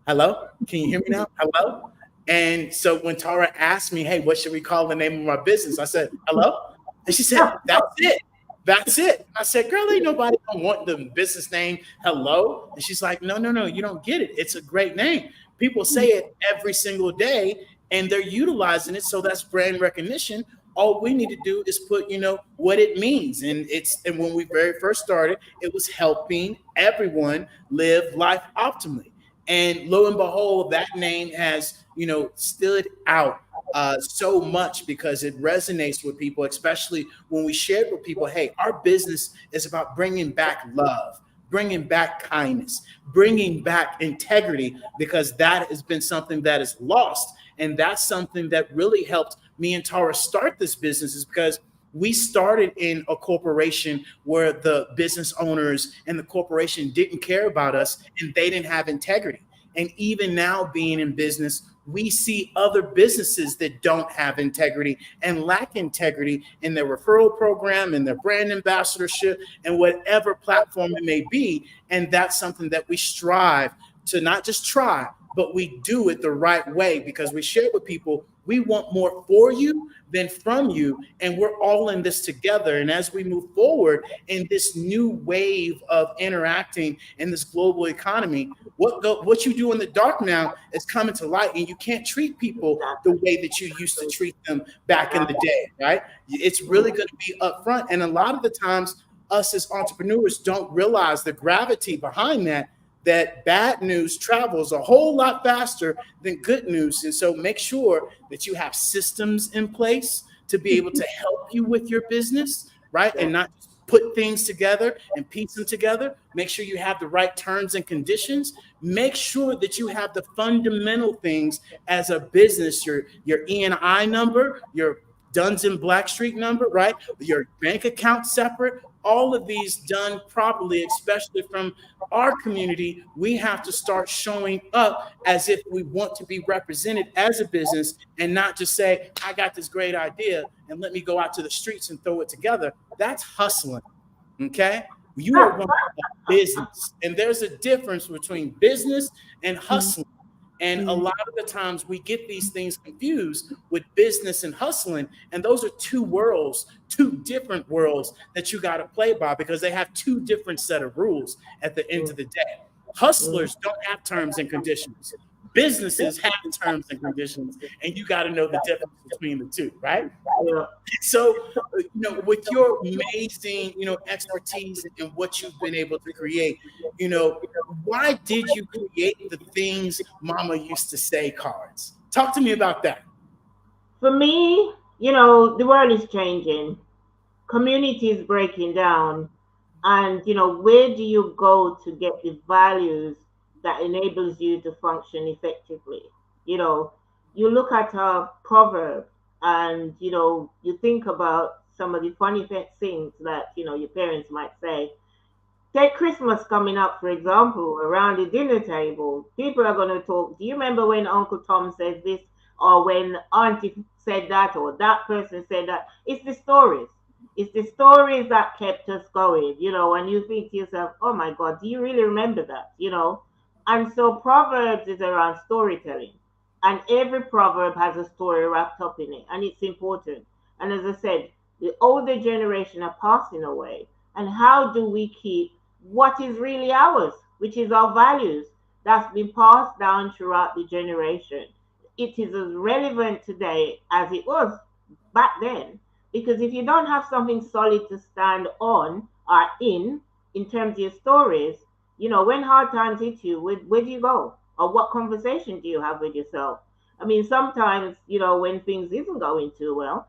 hello, can you hear me now? Hello. And so when Tara asked me, hey, what should we call the name of our business? I said, hello. And she said, that's it. That's it. I said, girl, ain't nobody don't want the business name hello. And she's like, no, you don't get it. It's a great name. People say it every single day and they're utilizing it. So that's brand recognition. All we need to do is put, what it means. And when we very first started, it was helping everyone live life optimally. And lo and behold, that name has, stood out so much because it resonates with people, especially when we shared with people, hey, our business is about bringing back love, bringing back kindness, bringing back integrity, because that has been something that is lost. And that's something that really helped me and Tara start this business, is because we started in a corporation where the business owners and the corporation didn't care about us and they didn't have integrity. And even now being in business, we see other businesses that don't have integrity and lack integrity in their referral program, in their brand ambassadorship, and whatever platform it may be. And that's something that we strive to not just try, but we do it the right way, because we share with people we want more for you than from you, and we're all in this together. And as we move forward in this new wave of interacting in this global economy, what you do in the dark now is coming to light, and you can't treat people the way that you used to treat them back in the day, right? It's really going to be upfront, and a lot of the times us as entrepreneurs don't realize the gravity behind that bad news travels a whole lot faster than good news. And so make sure that you have systems in place to be able to help you with your business, right? And not put things together and piece them together. Make sure you have the right terms and conditions. Make sure that you have the fundamental things as a business, your E&I number, your Duns and Blackstreet number, right? Your bank account separate, all of these done properly, especially from our community. We have to start showing up as if we want to be represented as a business, and not just say, I got this great idea and let me go out to the streets and throw it together. That's hustling. Okay. You are running a business, and there's a difference between business and hustling. And a lot of the times we get these things confused with business and hustling. And those are two worlds, two different worlds that you got to play by, because they have two different set of rules at the end of the day. Hustlers don't have terms and conditions. Businesses have terms and conditions, and you got to know the difference between the two, right? So, with your amazing, expertise and what you've been able to create, why did you create the Things Mama Used to Say cards? Talk to me about that. For me, the world is changing. Community is breaking down. And, where do you go to get the values that enables you to function effectively? You look at a proverb, and, you think about some of the funny things that, your parents might say. Take Christmas coming up, for example, around the dinner table. People are going to talk. Do you remember when Uncle Tom says this, or when Auntie said that, or that person said that? It's the stories. It's the stories that kept us going, and you think to yourself, oh my God, do you really remember that? And so Proverbs is around storytelling. And every proverb has a story wrapped up in it, and it's important. And as I said, the older generation are passing away. And how do we keep what is really ours, which is our values, that's been passed down throughout the generation? It is as relevant today as it was back then. Because if you don't have something solid to stand on or in terms of your stories, when hard times hit you, where do you go? Or what conversation do you have with yourself? I mean, sometimes, when things isn't going too well,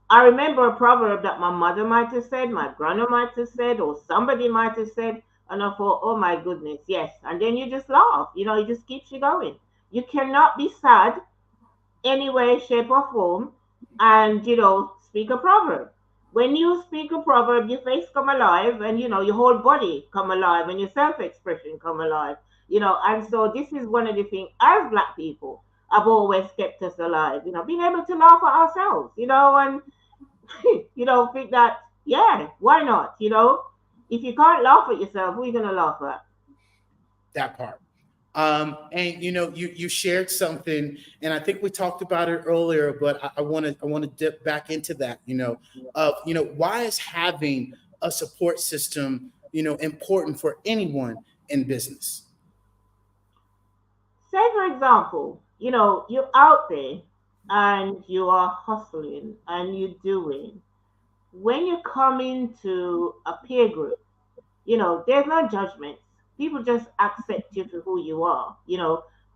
I remember a proverb that my mother might have said, my grandma might have said, or somebody might have said, and I thought, oh my goodness, yes. And then you just laugh, it just keeps you going. You cannot be sad any way, shape, or form and, speak a proverb. When you speak a proverb, your face come alive, and, your whole body come alive, and your self-expression come alive. And so this is one of the things as Black people have always kept us alive, being able to laugh at ourselves, and, think that, yeah, why not? If you can't laugh at yourself, who are you going to laugh at? That part. And you shared something, and I think we talked about it earlier, but I want to dip back into that, why is having a support system, important for anyone in business? Say, for example, you're out there and you are hustling and you're doing. When you come into a peer group, there's no judgment. People just accept you for who you are,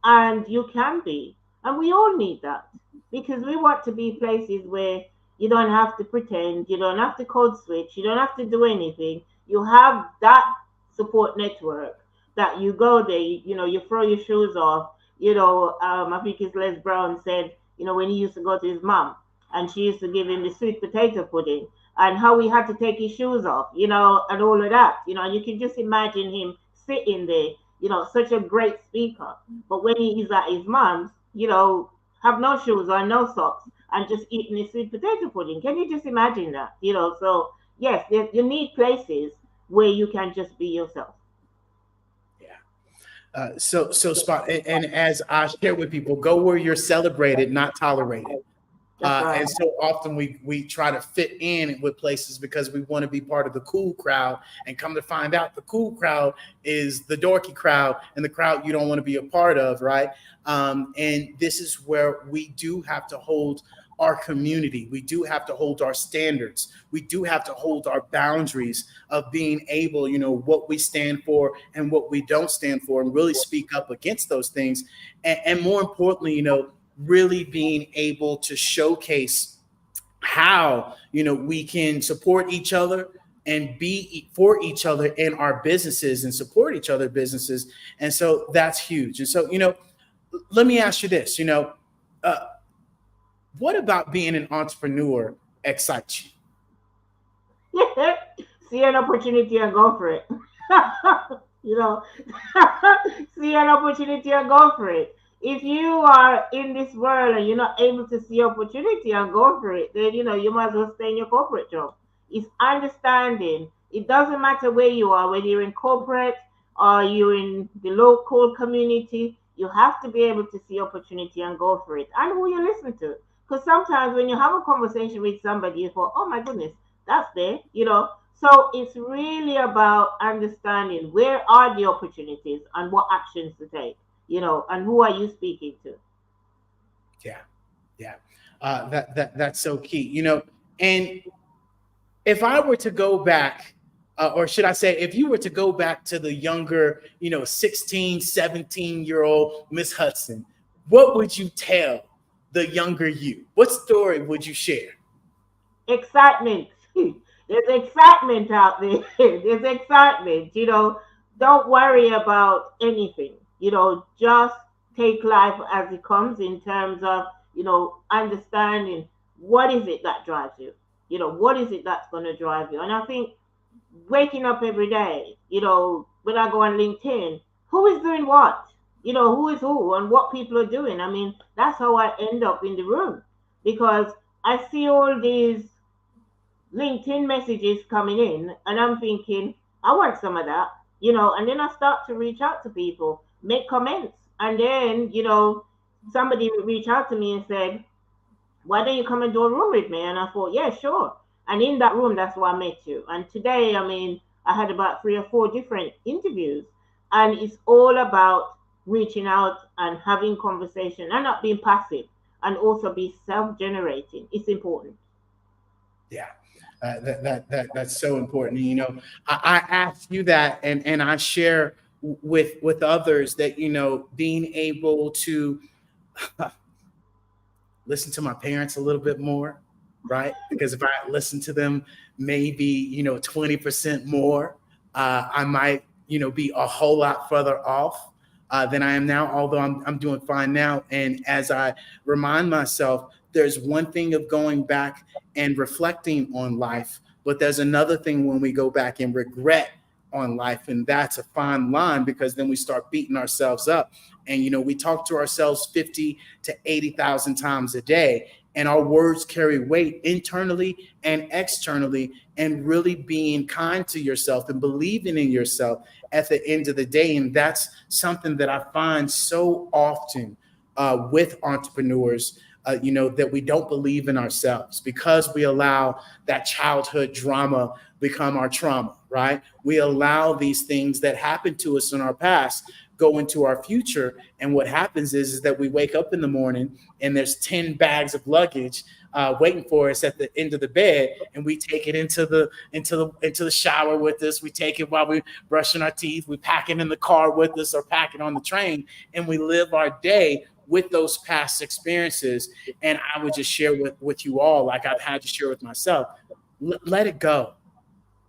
and you can be. And we all need that, because we want to be places where you don't have to pretend, you don't have to code switch, you don't have to do anything. You have that support network that you go there, you throw your shoes off. I think it's Les Brown said, when he used to go to his mom and she used to give him the sweet potato pudding, and how he had to take his shoes off, and all of that, and you can just imagine him sitting there, such a great speaker. But when he's at his mom's, have no shoes or no socks and just eating a sweet potato pudding. Can you just imagine that? So yes, you need places where you can just be yourself. Yeah. So spot, and as I share with people, go where you're celebrated, not tolerated. That's right. And so often we try to fit in with places because we want to be part of the cool crowd, and come to find out the cool crowd is the dorky crowd and the crowd you don't want to be a part of, right? And this is where we do have to hold our community. We do have to hold our standards. We do have to hold our boundaries of being able, what we stand for and what we don't stand for, and really speak up against those things. And more importantly, really being able to showcase how we can support each other and be for each other in our businesses and support each other businesses. And so that's huge. And so let me ask you this, what about being an entrepreneur excites you? See an opportunity and go for it. you know, see an opportunity and go for it. If you are in this world and you're not able to see opportunity and go for it, then you might as well stay in your corporate job. It's understanding. It doesn't matter where you are, whether you're in corporate or you're in the local community. You have to be able to see opportunity and go for it. And who you listen to. Because sometimes when you have a conversation with somebody, you thought, oh my goodness, that's there. So it's really about understanding where are the opportunities and what actions to take, and who are you speaking to? Yeah, yeah. That's so key. And if I were to go back, or should I say, if you were to go back to the younger, 16, 17-year-old Miss Hudson, what would you tell the younger you? What story would you share? Excitement. There's excitement out there. There's excitement. Don't worry about anything. Just take life as it comes in terms of, understanding what is it that drives you. What is it that's going to drive you? And I think waking up every day, when I go on LinkedIn, who is doing what? Who is who and what people are doing. I mean, that's how I end up in the room because I see all these LinkedIn messages coming in, and I'm thinking, I want some of that, and then I start to reach out to people, make comments, and then, somebody would reach out to me and said, why don't you come and do a room with me? And I thought, yeah, sure. And in that room, that's where I met you. And today, I mean, I had about 3 or 4 different interviews, and it's all about reaching out and having conversation and not being passive and also be self-generating. It's important. Yeah. That's so important. I ask you that, and I share with others that being able to listen to my parents a little bit more, right? Because if I listen to them maybe 20% more, I might be a whole lot further off than I am now. Although I'm doing fine now, and as I remind myself, there's one thing of going back and reflecting on life, but there's another thing when we go back and regret on life, and that's a fine line because then we start beating ourselves up. And we talk to ourselves 50 to 80,000 times a day, and our words carry weight internally and externally. And really being kind to yourself and believing in yourself at the end of the day, and that's something that I find so often with entrepreneurs. That we don't believe in ourselves because we allow that childhood drama become our trauma, right? We allow these things that happened to us in our past go into our future. And what happens is that we wake up in the morning and there's 10 bags of luggage waiting for us at the end of the bed, and we take it into the shower with us. We take it while we're brushing our teeth. We pack it in the car with us or pack it on the train, and we live our day with those past experiences. And I would just share with you all, like I've had to share with myself, let it go,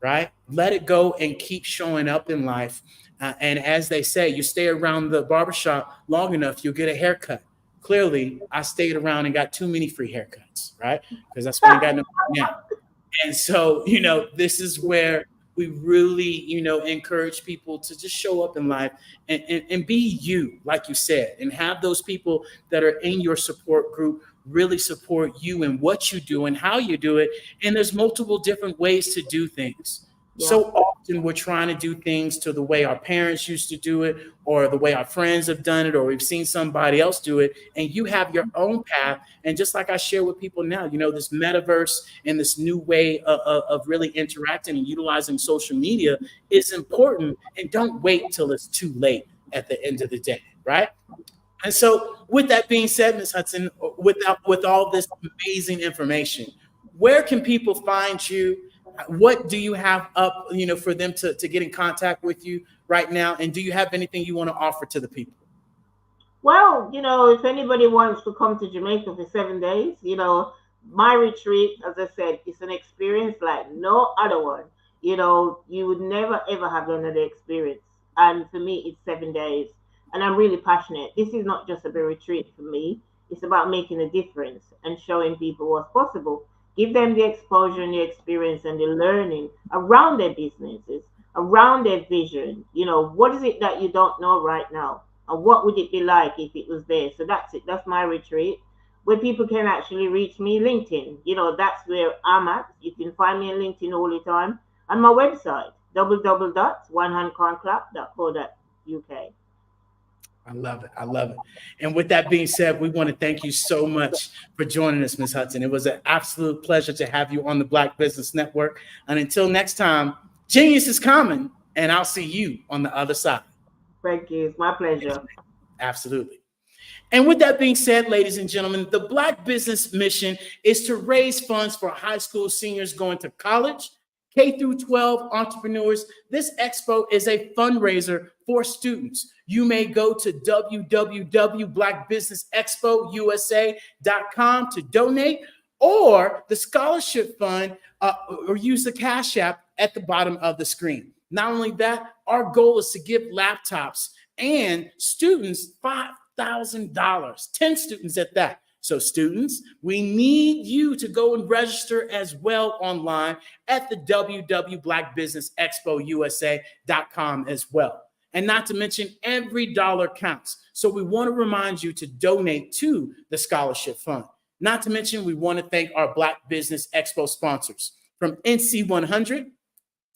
right? Let it go and keep showing up in life. And as they say, you stay around the barbershop long enough, you'll get a haircut. Clearly, I stayed around and got too many free haircuts, right? Because that's why I got no now. And so, this is where we really, encourage people to just show up in life and be you, like you said, and have those people that are in your support group really support you and what you do and how you do it. And there's multiple different ways to do things. Yeah. So often we're trying to do things to the way our parents used to do it, or the way our friends have done it, or we've seen somebody else do it, and you have your own path. And just like I share with people now, this metaverse and this new way of really interacting and utilizing social media is important. And don't wait till it's too late at the end of the day, right? And so with that being said, Ms. Hudson, with all this amazing information, where can people find you? What do you have up, for them to get in contact with you right now? And do you have anything you want to offer to the people? Well, if anybody wants to come to Jamaica for 7 days, my retreat, as I said, is an experience like no other one. You would never, ever have another experience. And for me, it's 7 days. And I'm really passionate. This is not just a retreat for me. It's about making a difference and showing people what's possible. Give them the exposure and the experience and the learning around their businesses, around their vision. What is it that you don't know right now? And what would it be like if it was there? So that's it. That's my retreat, where people can actually reach me. LinkedIn, that's where I'm at. You can find me on LinkedIn all the time. And my website, www.onehandcronclap.co.uk. I love it. I love it. And with that being said, we want to thank you so much for joining us, Ms. Hudson. It was an absolute pleasure to have you on the Black Business Network. And until next time, genius is common, and I'll see you on the other side. Thank you. It's my pleasure. Absolutely. And with that being said, ladies and gentlemen, the Black Business mission is to raise funds for high school seniors going to college, K through 12 entrepreneurs. This expo is a fundraiser for students. You may go to www.blackbusinessexpousa.com to donate, or the scholarship fund, or use the Cash App at the bottom of the screen. Not only that, our goal is to give laptops and students $5,000, 10 students at that. So students, we need you to go and register as well online at the www.blackbusinessexpousa.com as well. And not to mention, every dollar counts. So we want to remind you to donate to the scholarship fund. Not to mention, we want to thank our Black Business Expo sponsors, from NC 100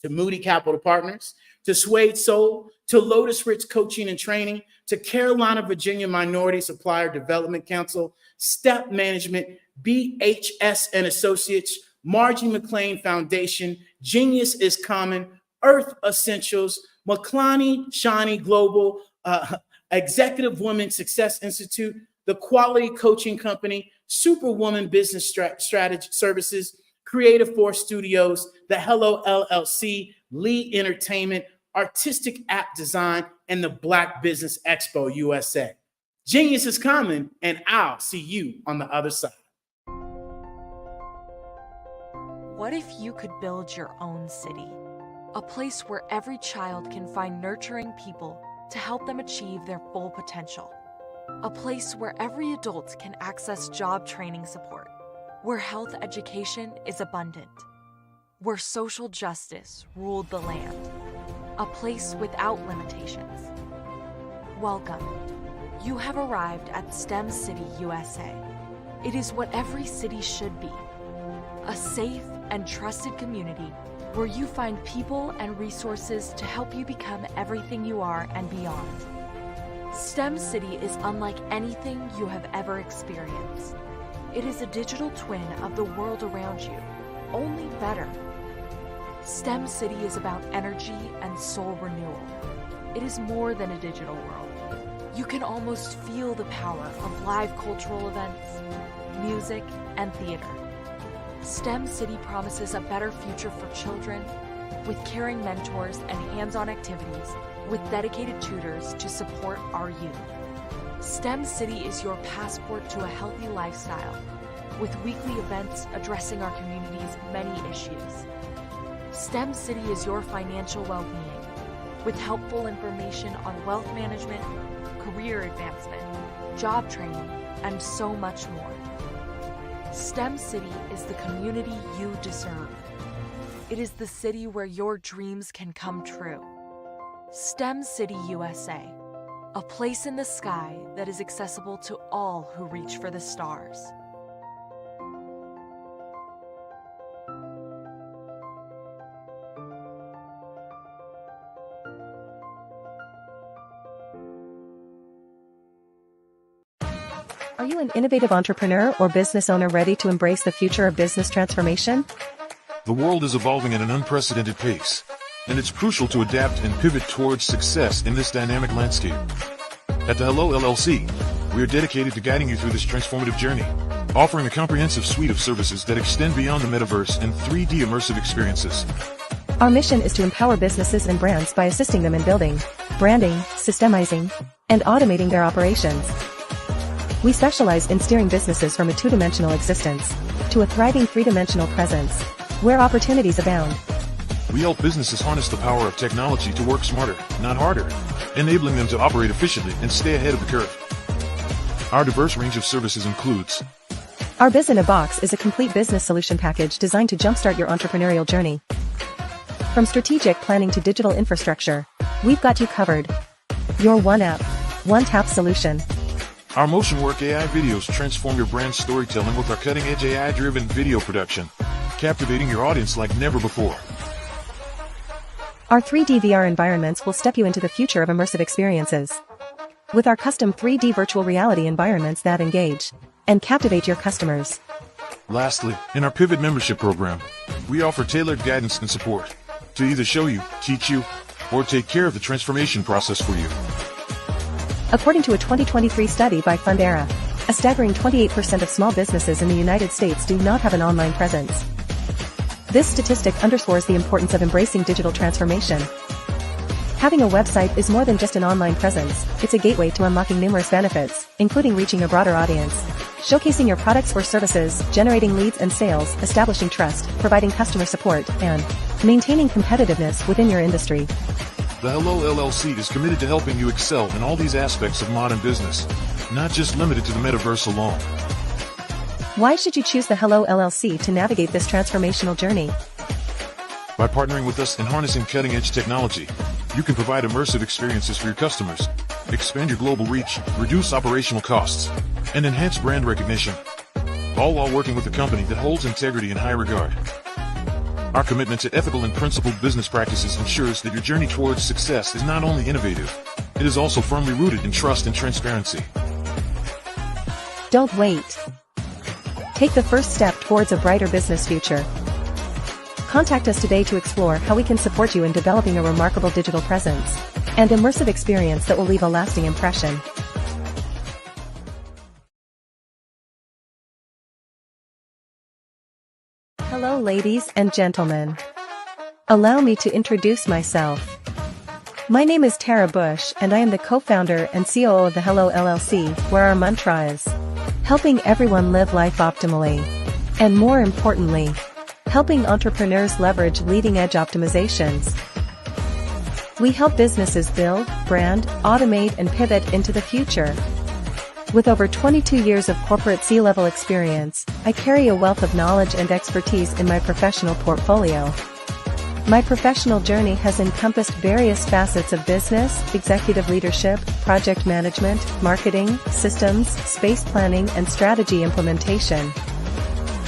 to Moody Capital Partners, to Suede Soul, to Lotus Rich Coaching and Training, to Carolina, Virginia Minority Supplier Development Council, Step Management, BHS and Associates, Margie McLean Foundation, Genius is Common, Earth Essentials, McClany Shani Global, Executive Women Success Institute, the Quality Coaching Company, Superwoman Business Strategy Services, Creative Force Studios, the Hello LLC, Lee Entertainment, Artistic App Design, and the Black Business Expo USA. Genius is common, and I'll see you on the other side. What if you could build your own city? A place where every child can find nurturing people to help them achieve their full potential. A place where every adult can access job training support. Where health education is abundant. Where social justice ruled the land. A place without limitations. Welcome. You have arrived at STEM City USA. It is what every city should be. A safe and trusted community where you find people and resources to help you become everything you are and beyond. STEM City is unlike anything you have ever experienced. It is a digital twin of the world around you, only better. STEM City is about energy and soul renewal. It is more than a digital world. You can almost feel the power of live cultural events, music, and theater. STEM City promises a better future for children, with caring mentors and hands-on activities, with dedicated tutors to support our youth. STEM City is your passport to a healthy lifestyle, with weekly events addressing our community's many issues. STEM City is your financial well-being, with helpful information on wealth management, career advancement, job training, and so much more. STEM City is the community you deserve. It is the city where your dreams can come true. STEM City USA, a place in the sky that is accessible to all who reach for the stars. Are you an innovative entrepreneur or business owner ready to embrace the future of business transformation? The world is evolving at an unprecedented pace, and it's crucial to adapt and pivot towards success in this dynamic landscape. At the Hello LLC, we are dedicated to guiding you through this transformative journey, offering a comprehensive suite of services that extend beyond the metaverse and 3D immersive experiences. Our mission is to empower businesses and brands by assisting them in building, branding, systemizing, and automating their operations. We specialize in steering businesses from a two-dimensional existence to a thriving three-dimensional presence, where opportunities abound. We help businesses harness the power of technology to work smarter, not harder, enabling them to operate efficiently and stay ahead of the curve. Our diverse range of services includes: Our Biz in a Box is a complete business solution package designed to jumpstart your entrepreneurial journey. From strategic planning to digital infrastructure, we've got you covered. Your one app, one tap solution. Our Motion Work AI videos transform your brand storytelling with our cutting-edge AI-driven video production, captivating your audience like never before. Our 3D VR environments will step you into the future of immersive experiences. With our custom 3D virtual reality environments that engage and captivate your customers. Lastly, in our Pivot membership program, we offer tailored guidance and support to either show you, teach you, or take care of the transformation process for you. According to a 2023 study by Fundera, a staggering 28% of small businesses in the United States do not have an online presence. This statistic underscores the importance of embracing digital transformation. Having a website is more than just an online presence, it's a gateway to unlocking numerous benefits, including reaching a broader audience, showcasing your products or services, generating leads and sales, establishing trust, providing customer support, and maintaining competitiveness within your industry. The Hello LLC is committed to helping you excel in all these aspects of modern business, not just limited to the metaverse alone. Why should you choose the Hello LLC to navigate this transformational journey? By partnering with us and harnessing cutting-edge technology, you can provide immersive experiences for your customers, expand your global reach, reduce operational costs, and enhance brand recognition, all while working with a company that holds integrity in high regard. Our commitment to ethical and principled business practices ensures that your journey towards success is not only innovative, it is also firmly rooted in trust and transparency. Don't wait. Take the first step towards a brighter business future. Contact us today to explore how we can support you in developing a remarkable digital presence and immersive experience that will leave a lasting impression. Hello, ladies and gentlemen. Allow me to introduce myself. My name is Tara Bush, and I am the co-founder and COO of the Hello LLC, where our mantra is helping everyone live life optimally. And more importantly, helping entrepreneurs leverage leading-edge optimizations. We help businesses build, brand, automate, and pivot into the future. With over 22 years of corporate C-level experience, I carry a wealth of knowledge and expertise in my professional portfolio. My professional journey has encompassed various facets of business, executive leadership, project management, marketing, systems, space planning, and strategy implementation.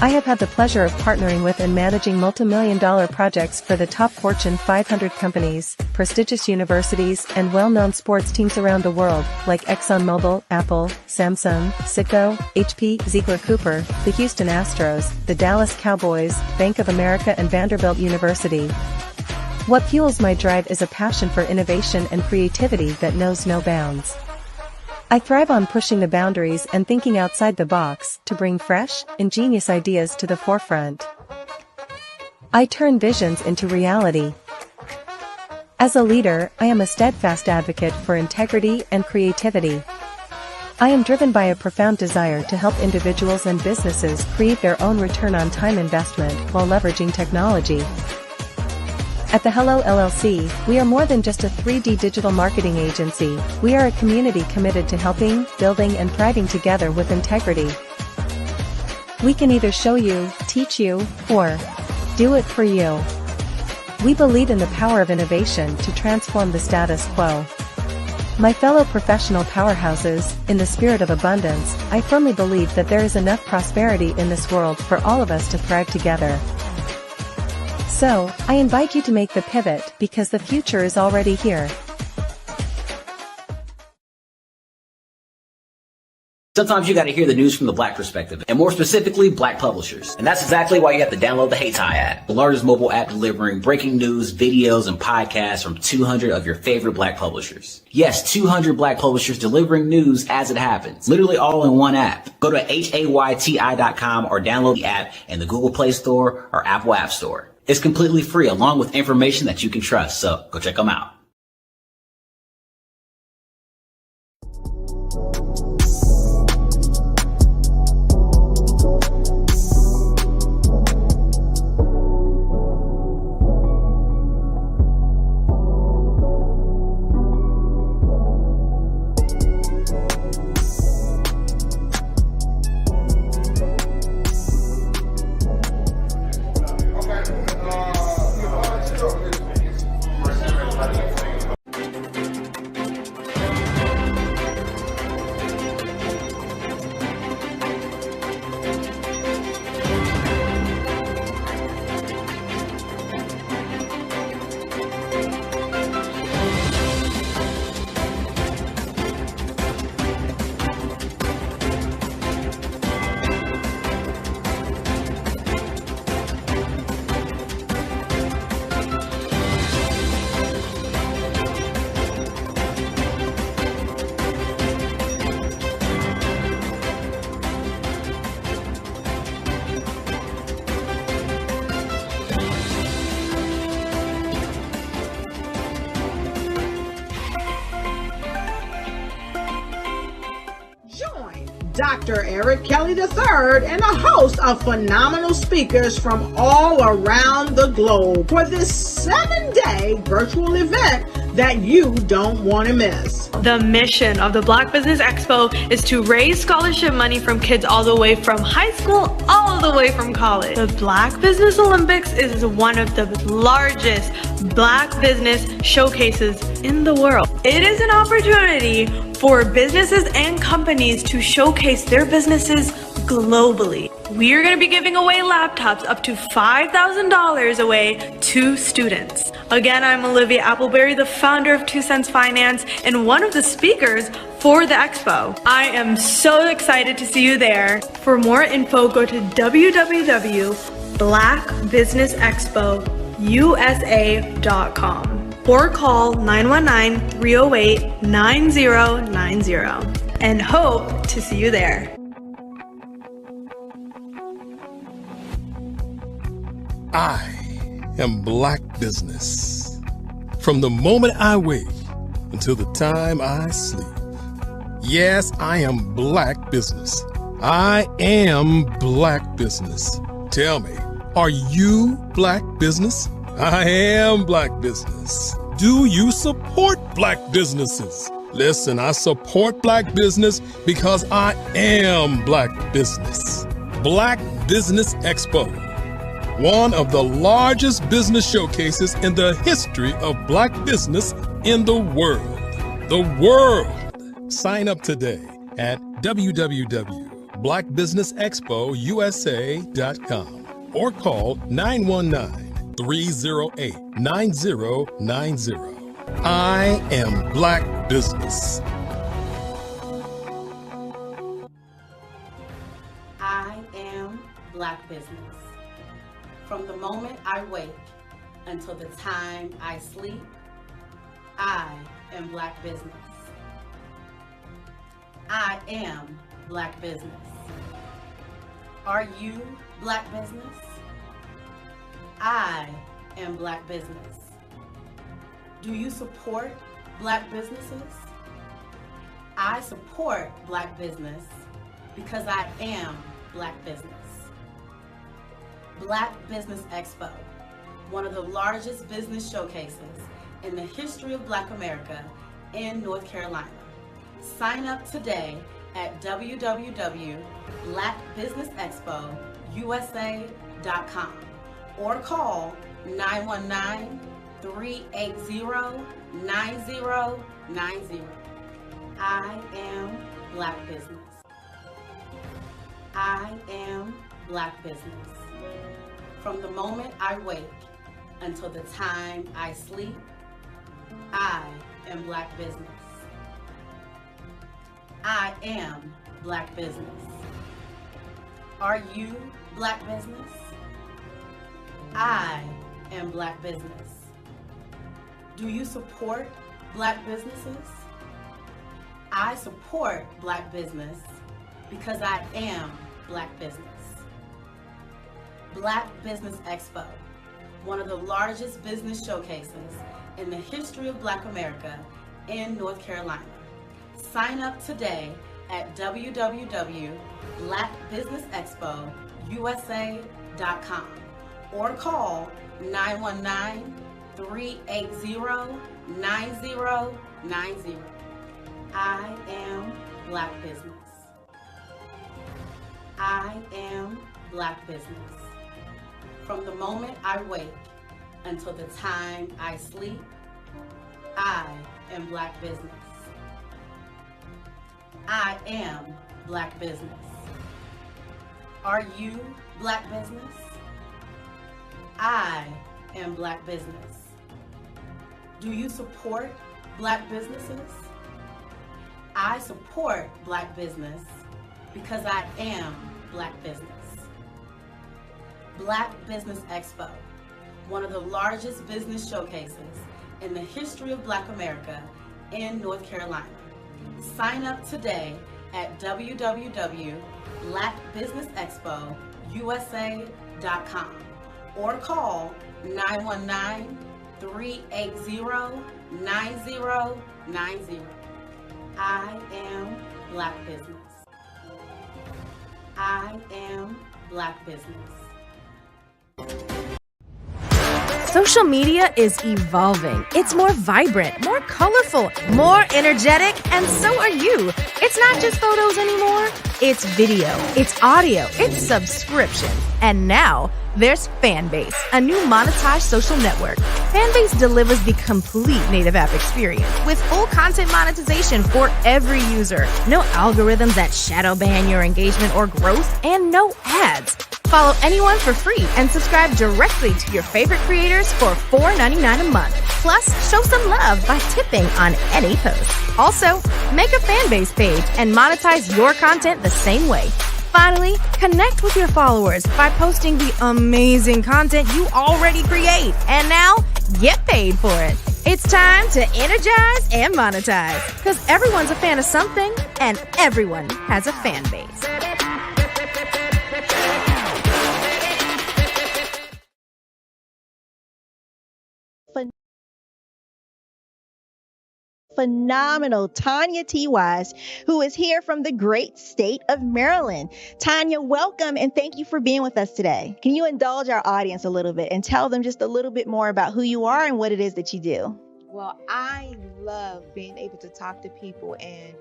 I have had the pleasure of partnering with and managing multi-million-dollar projects for the top Fortune 500 companies, prestigious universities, and well-known sports teams around the world, like ExxonMobil, Apple, Samsung, Citgo, HP, Ziegler Cooper, the Houston Astros, the Dallas Cowboys, Bank of America, and Vanderbilt University. What fuels my drive is a passion for innovation and creativity that knows no bounds. I thrive on pushing the boundaries and thinking outside the box to bring fresh, ingenious ideas to the forefront. I turn visions into reality. As a leader, I am a steadfast advocate for integrity and creativity. I am driven by a profound desire to help individuals and businesses create their own return on time investment while leveraging technology. At the Hello LLC, we are more than just a 3D digital marketing agency. We are a community committed to helping, building, and thriving together with integrity. We can either show you, teach you, or do it for you. We believe in the power of innovation to transform the status quo. My fellow professional powerhouses, in the spirit of abundance, I firmly believe that there is enough prosperity in this world for all of us to thrive together. So, I invite you to make the pivot because the future is already here. Sometimes you got to hear the news from the Black perspective, and more specifically, Black publishers. And that's exactly why you have to download the HeyTie app, the largest mobile app delivering breaking news, videos, and podcasts from 200 of your favorite Black publishers. Yes, 200 Black publishers delivering news as it happens, literally all in one app. Go to HAYTI.com or download the app in the Google Play Store or Apple App Store. It's completely free, along with information that you can trust, so go check them out. Dr. Eric Kelly III and a host of phenomenal speakers from all around the globe for this 7-day virtual event that you don't want to miss. The mission of the Black Business Expo is to raise scholarship money from kids all the way from high school, all the way from college. The Black Business Olympics is one of the largest Black business showcases in the world. It is an opportunity for businesses and companies to showcase their businesses globally. We are going to be giving away laptops up to $5,000 away to students. Again, I'm Olivia Appleberry, the founder of 2 Cents Finance and one of the speakers for the expo. I am so excited to see you there. For more info, go to www.blackbusinessexpousa.com or call 919-308-9090 and hope to see you there. I am Black Business. From the moment I wake until the time I sleep. Yes, I am Black Business. I am Black Business. Tell me, are you Black Business? I am Black Business. Do you support Black businesses? Listen, I support Black business because I am Black Business. Black Business Expo, one of the largest business showcases in the history of Black business in the world. The world! Sign up today at www.blackbusinessexpousa.com or call 919-308-9090. I am Black Business. I am Black Business. From the moment I wake until the time I sleep, I am Black Business. I am Black Business. Are you Black Business? I am Black Business. Do you support Black businesses? I support Black business because I am Black business. Black Business Expo, one of the largest business showcases in the history of Black America in North Carolina. Sign up today at www.blackbusinessexpousa.com or call 919-380-9090. I am Black Business. I am Black Business. From the moment I wake until the time I sleep, I am Black Business. I am Black Business. Are you Black Business? I am Black Business. Do you support Black businesses? I support Black business because I am Black business. Black Business Expo, one of the largest business showcases in the history of Black America in North Carolina. Sign up today at www.blackbusinessexpousa.com or call 919-380-9090. I am Black Business. I am Black Business. From the moment I wake until the time I sleep, I am Black Business. I am Black Business. Are you Black Business? I am Black Business. Do you support Black businesses? I support Black business because I am Black business. Black Business Expo, one of the largest business showcases in the history of Black America in North Carolina. Sign up today at www.blackbusinessexpousa.com or call 919-380-9090. I am Black Business. I am Black Business. Social media is evolving. It's more vibrant, more colorful, more energetic, and so are you. It's not just photos anymore. It's video, it's audio, it's subscription. And now there's Fanbase, a new monetized social network. Fanbase delivers the complete native app experience with full content monetization for every user. No algorithms that shadow ban your engagement or growth, and no ads. Follow anyone for free and subscribe directly to your favorite creators for $4.99 a month. Plus, show some love by tipping on any post. Also, make a Fanbase page and monetize your content the same way. Finally, connect with your followers by posting the amazing content you already create. And now, get paid for it. It's time to energize and monetize, because everyone's a fan of something and everyone has a fan base. Phenomenal Tanya T. Wise, who is here from the great state of Maryland. Tanya, welcome and thank you for being with us today. Can you indulge our audience a little bit and tell them just a little bit more about who you are and what it is that you do? Well, I love being able to talk to people and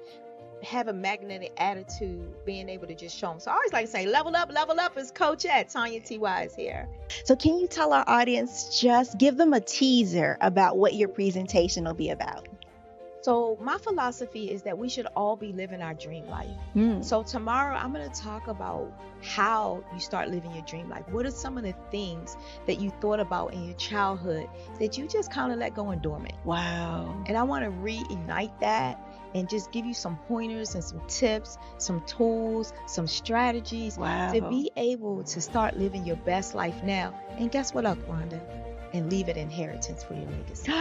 have a magnetic attitude, being able to just show them. So I always like to say, level up is Coach at Tanya T. Wise here. So can you tell our audience, just give them a teaser about what your presentation will be about? So my philosophy is that we should all be living our dream life. So tomorrow I'm going to talk about how you start living your dream life. What are some of the things that you thought about in your childhood that you just kind of let go and dormant? Wow. And I want to reignite that and just give you some pointers and some tips, some tools, some strategies to be able to start living your best life now. And guess what, Rhonda? And leave an inheritance for your legacy.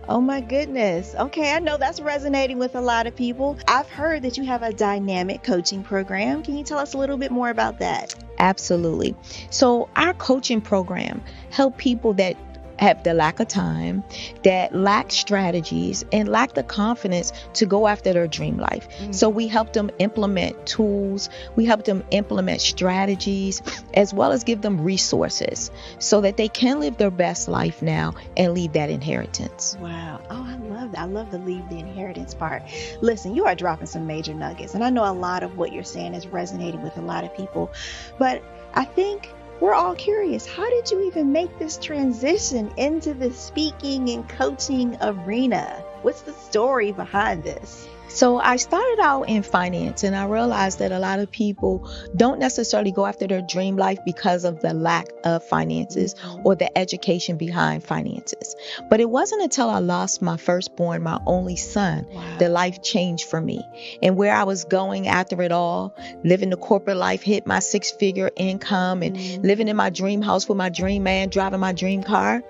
Oh my goodness. Okay, I know that's resonating with a lot of people. I've heard that you have a dynamic coaching program. Can you tell us a little bit more about that? Absolutely. So our coaching program help people that have the lack of time, that lack strategies, and lack the confidence to go after their dream life. So we help them implement tools, we help them implement strategies, as well as give them resources so that they can live their best life now and leave that inheritance. Wow. Oh, I love that. I love the leave the inheritance part. Listen, you are dropping some major nuggets, and I know a lot of what you're saying is resonating with a lot of people, but I think we're all curious. How did you even make this transition into the speaking and coaching arena? What's the story behind this? So I started out in finance, and I realized that a lot of people don't necessarily go after their dream life because of the lack of finances or the education behind finances. But it wasn't until I lost my firstborn, my only son, that life changed for me. And where I was going after it all, living the corporate life, hit my 6-figure income, and living in my dream house with my dream man, driving my dream car.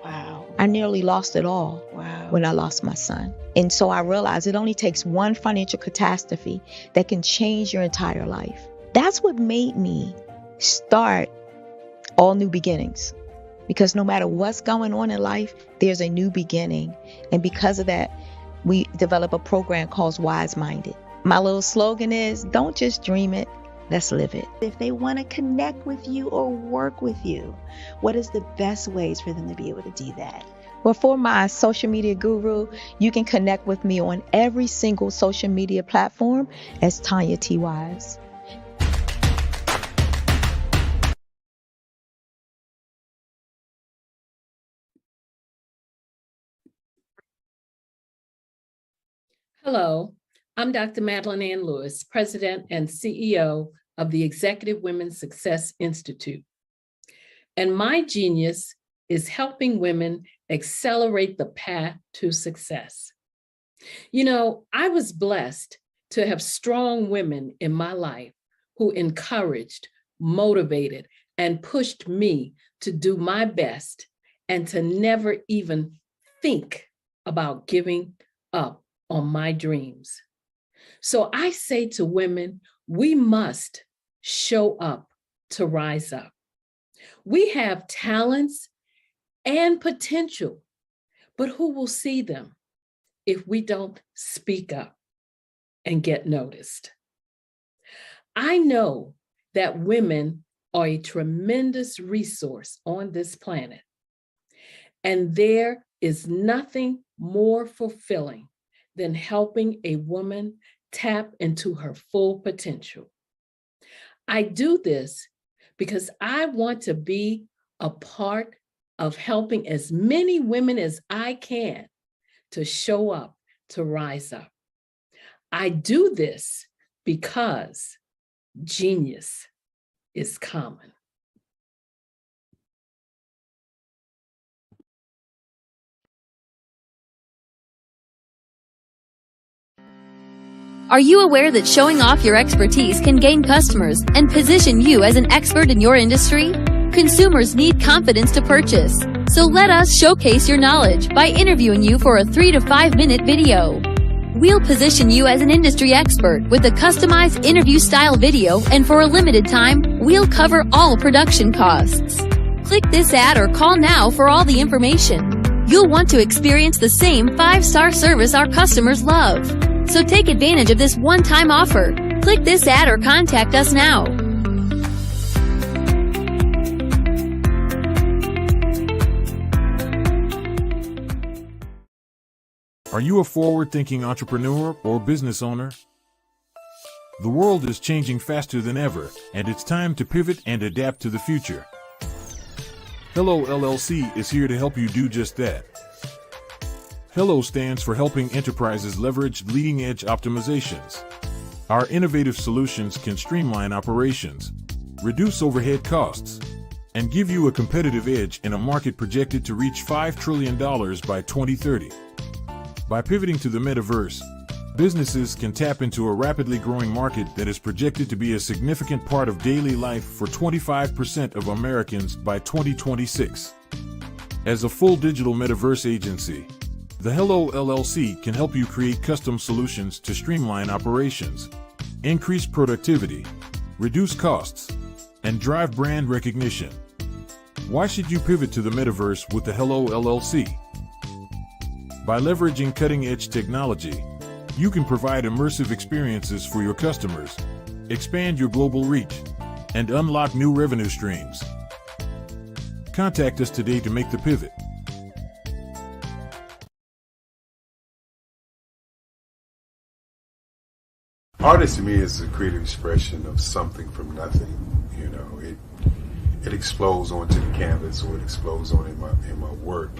I nearly lost it all when I lost my son. And so I realized it only takes one financial catastrophe that can change your entire life. That's what made me start All New Beginnings. Because no matter what's going on in life, there's a new beginning. And because of that, we develop a program called Wise Minded. My little slogan is, don't just dream it, let's live it. If they want to connect with you or work with you, what is the best ways for them to be able to do that? Well, for my social media guru, you can connect with me on every single social media platform as Tanya T. Wise. Hello, I'm Dr. Madeline Ann Lewis, President and CEO of the Executive Women's Success Institute. And my genius is helping women accelerate the path to success. You know, I was blessed to have strong women in my life who encouraged, motivated, and pushed me to do my best and to never even think about giving up on my dreams. So I say to women, we must show up to rise up. We have talents and potential, but who will see them if we don't speak up and get noticed? I know that women are a tremendous resource on this planet, and there is nothing more fulfilling than helping a woman tap into her full potential. I do this because I want to be a part of helping as many women as I can to show up, to rise up. I do this because genius is common. Are you aware that showing off your expertise can gain customers and position you as an expert in your industry? Consumers need confidence to purchase, so let us showcase your knowledge by interviewing you for a 3 to 5 minute video. We'll position you as an industry expert with a customized interview style video, and for a limited time, we'll cover all production costs. Click this ad or call now for all the information. You'll want to experience the same 5-star service our customers love. So take advantage of this one-time offer. Click this ad or contact us now. Are you a forward-thinking entrepreneur or business owner? The world is changing faster than ever, and it's time to pivot and adapt to the future. Hello LLC is here to help you do just that. Hello stands for helping enterprises leverage leading-edge optimizations. Our innovative solutions can streamline operations, reduce overhead costs, and give you a competitive edge in a market projected to reach $5 trillion by 2030. By pivoting to the metaverse, businesses can tap into a rapidly growing market that is projected to be a significant part of daily life for 25% of Americans by 2026. As a full digital metaverse agency, the Hello LLC can help you create custom solutions to streamline operations, increase productivity, reduce costs, and drive brand recognition. Why should you pivot to the metaverse with the Hello LLC? By leveraging cutting-edge technology, you can provide immersive experiences for your customers, expand your global reach, and unlock new revenue streams. Contact us today to make the pivot. Artist to me is a creative expression of something from nothing. You know, it explodes onto the canvas, or it explodes on in my work.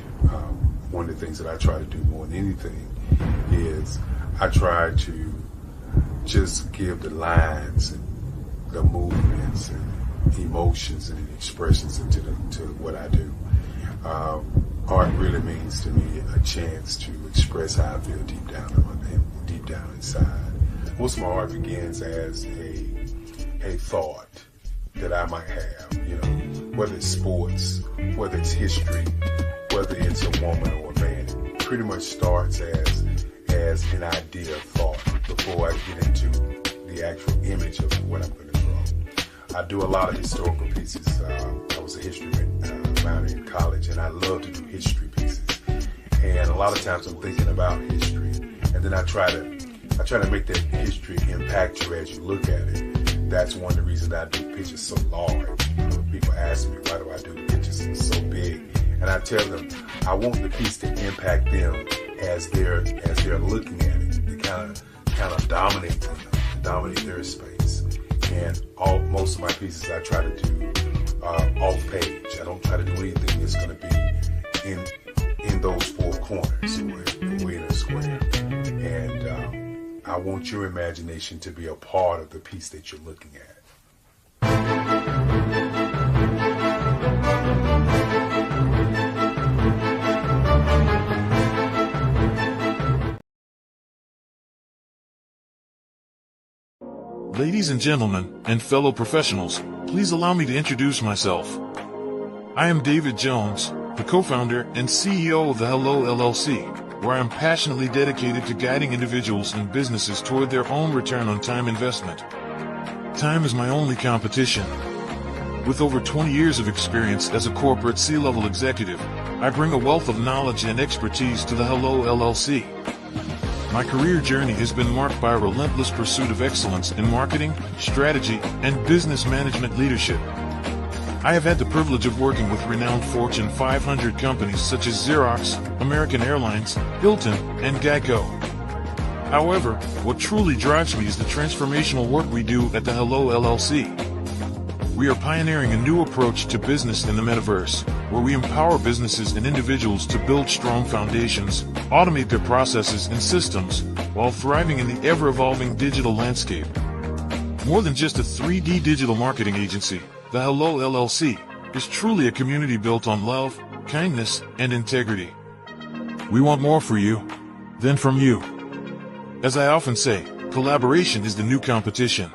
One of the things that I try to do more than anything is I try to just give the lines and the movements and emotions and expressions into what I do. Art really means to me a chance to express how I feel deep down inside. Most of my art begins as a thought that I might have, you know, whether it's sports, whether it's history, whether it's a woman or a man. It pretty much starts as an idea of thought before I get into the actual image of what I'm going to draw. I do a lot of historical pieces. I was a history minor in college, and I love to do history pieces. And a lot of times I'm thinking about history, and then I try to make that history impact you as you look at it. That's one of the reasons I do pictures so large. People ask me, why do I do the pictures so big? And I tell them, I want the piece to impact them as they're looking at it. To kind of dominate them, dominate their space. And most of my pieces I try to do off page. I don't try to do anything that's going to be in those four corners or in a square. And I want your imagination to be a part of the piece that you're looking at. Ladies and gentlemen, and fellow professionals, please allow me to introduce myself. I am David Jones, the co-founder and CEO of the Hello LLC, where I'm passionately dedicated to guiding individuals and businesses toward their own return on time investment. Time is my only competition. With over 20 years of experience as a corporate C-level executive, I bring a wealth of knowledge and expertise to the Hello LLC. My career journey has been marked by a relentless pursuit of excellence in marketing, strategy, and business management leadership. I have had the privilege of working with renowned Fortune 500 companies such as Xerox, American Airlines, Hilton, and Geico. However, what truly drives me is the transformational work we do at the Hello LLC. We are pioneering a new approach to business in the Metaverse, where we empower businesses and individuals to build strong foundations, automate their processes and systems, while thriving in the ever-evolving digital landscape. More than just a 3D digital marketing agency, the Hello LLC is truly a community built on love, kindness, and integrity. We want more for you than from you. As I often say, collaboration is the new competition.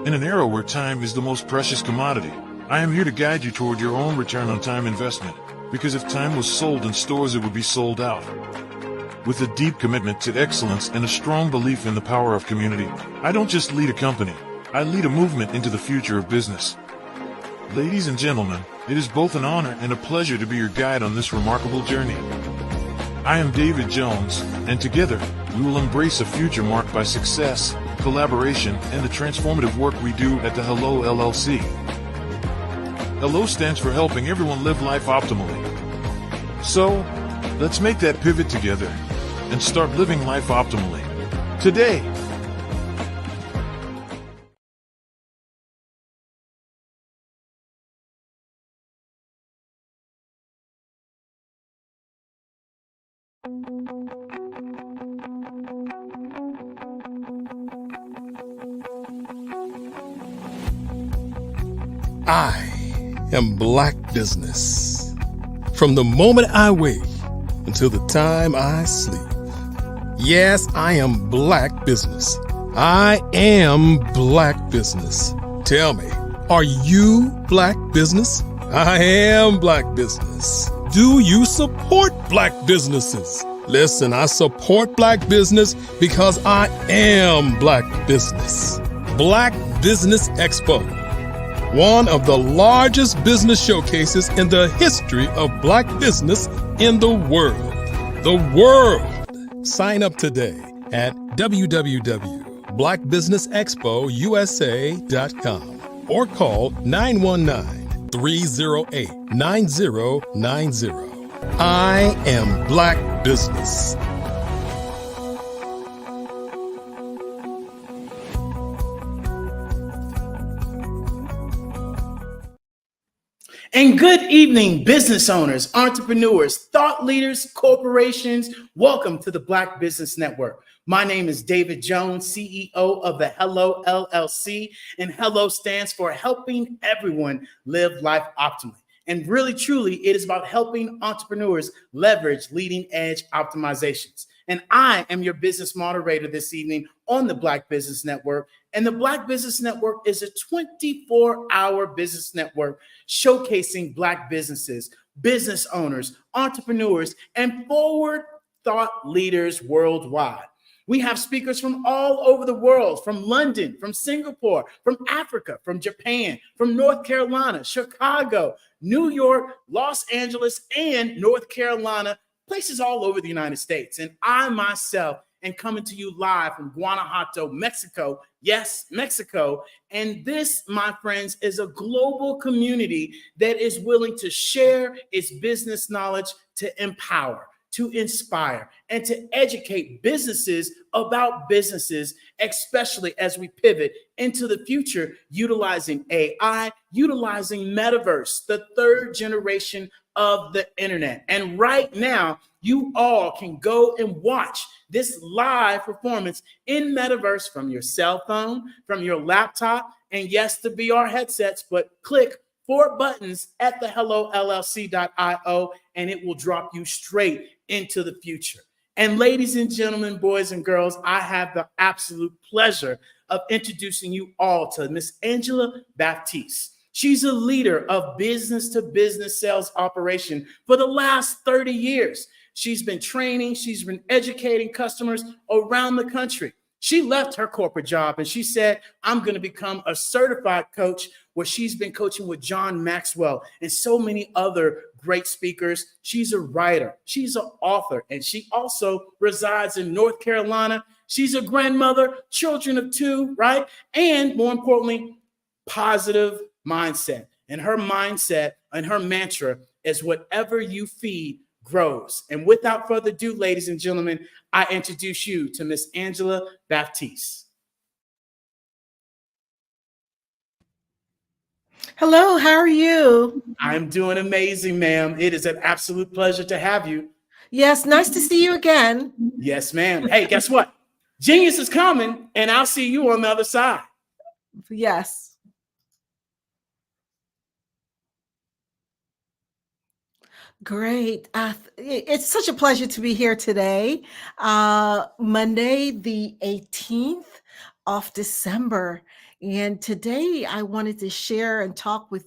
In an era where time is the most precious commodity, I am here to guide you toward your own return on time investment, because if time was sold in stores, it would be sold out. With a deep commitment to excellence and a strong belief in the power of community, I don't just lead a company, I lead a movement into the future of business. Ladies and gentlemen, it is both an honor and a pleasure to be your guide on this remarkable journey. I am David Jones, and together, we will embrace a future marked by success, collaboration, and the transformative work we do at the Hello LLC. Hello stands for helping everyone live life optimally. So, let's make that pivot together and start living life optimally today. I am Black Business. From the moment I wake until the time I sleep. Yes, I am Black Business. I am Black Business. Tell me, are you Black Business? I am Black Business. Do you support Black businesses? Listen, I support Black business because I am Black Business. Black Business Expo, one of the largest business showcases in the history of Black business in the world. The world! Sign up today at www.blackbusinessexpousa.com or call 919-308-9090. I am Black Business. And good evening, business owners, entrepreneurs, thought leaders, corporations. Welcome to the Black Business Network. My name is David Jones, CEO of the Hello LLC, and Hello stands for Helping Everyone Live Life Optimally. And really, truly, it is about helping entrepreneurs leverage leading edge optimizations. And I am your business moderator this evening on the Black Business Network. And the Black Business Network is a 24-hour business network showcasing Black businesses, business owners, entrepreneurs, and forward thought leaders worldwide. We have speakers from all over the world, from London, from Singapore, from Africa, from Japan, from North Carolina, Chicago, New York, Los Angeles, and North Carolina, places all over the United States. And I myself am coming to you live from Guanajuato, Mexico. Yes, Mexico. And this, my friends, is a global community that is willing to share its business knowledge to empower, to inspire, and to educate businesses about businesses, especially as we pivot into the future, utilizing AI, utilizing Metaverse, the third generation of the internet. And right now, you all can go and watch this live performance in Metaverse from your cell phone, from your laptop, and yes, the VR headsets, but click 4 buttons at the HelloLLC.io, and it will drop you straight into the future. And ladies and gentlemen, boys and girls, I have the absolute pleasure of introducing you all to Miss Angela Baptiste. She's a leader of business-to-business sales operation for the last 30 years. She's been training, she's been educating customers around the country. She left her corporate job and she said, I'm going to become a certified coach, where she's been coaching with John Maxwell and so many other great speakers. She's a writer, she's an author, and she also resides in North Carolina. She's a grandmother, children of 2, right? And more importantly, positive mindset. And her mindset and her mantra is whatever you feed grows. And without further ado, ladies and gentlemen, I introduce you to Miss Angela Baptiste. Hello, how are you? I'm doing amazing, ma'am. It is an absolute pleasure to have you. Yes, nice to see you again. Yes, ma'am. Hey, guess what? Genius is coming, and I'll see you on the other side. Yes. Great. It's such a pleasure to be here today, Monday, the 18th of December. And today I wanted to share and talk with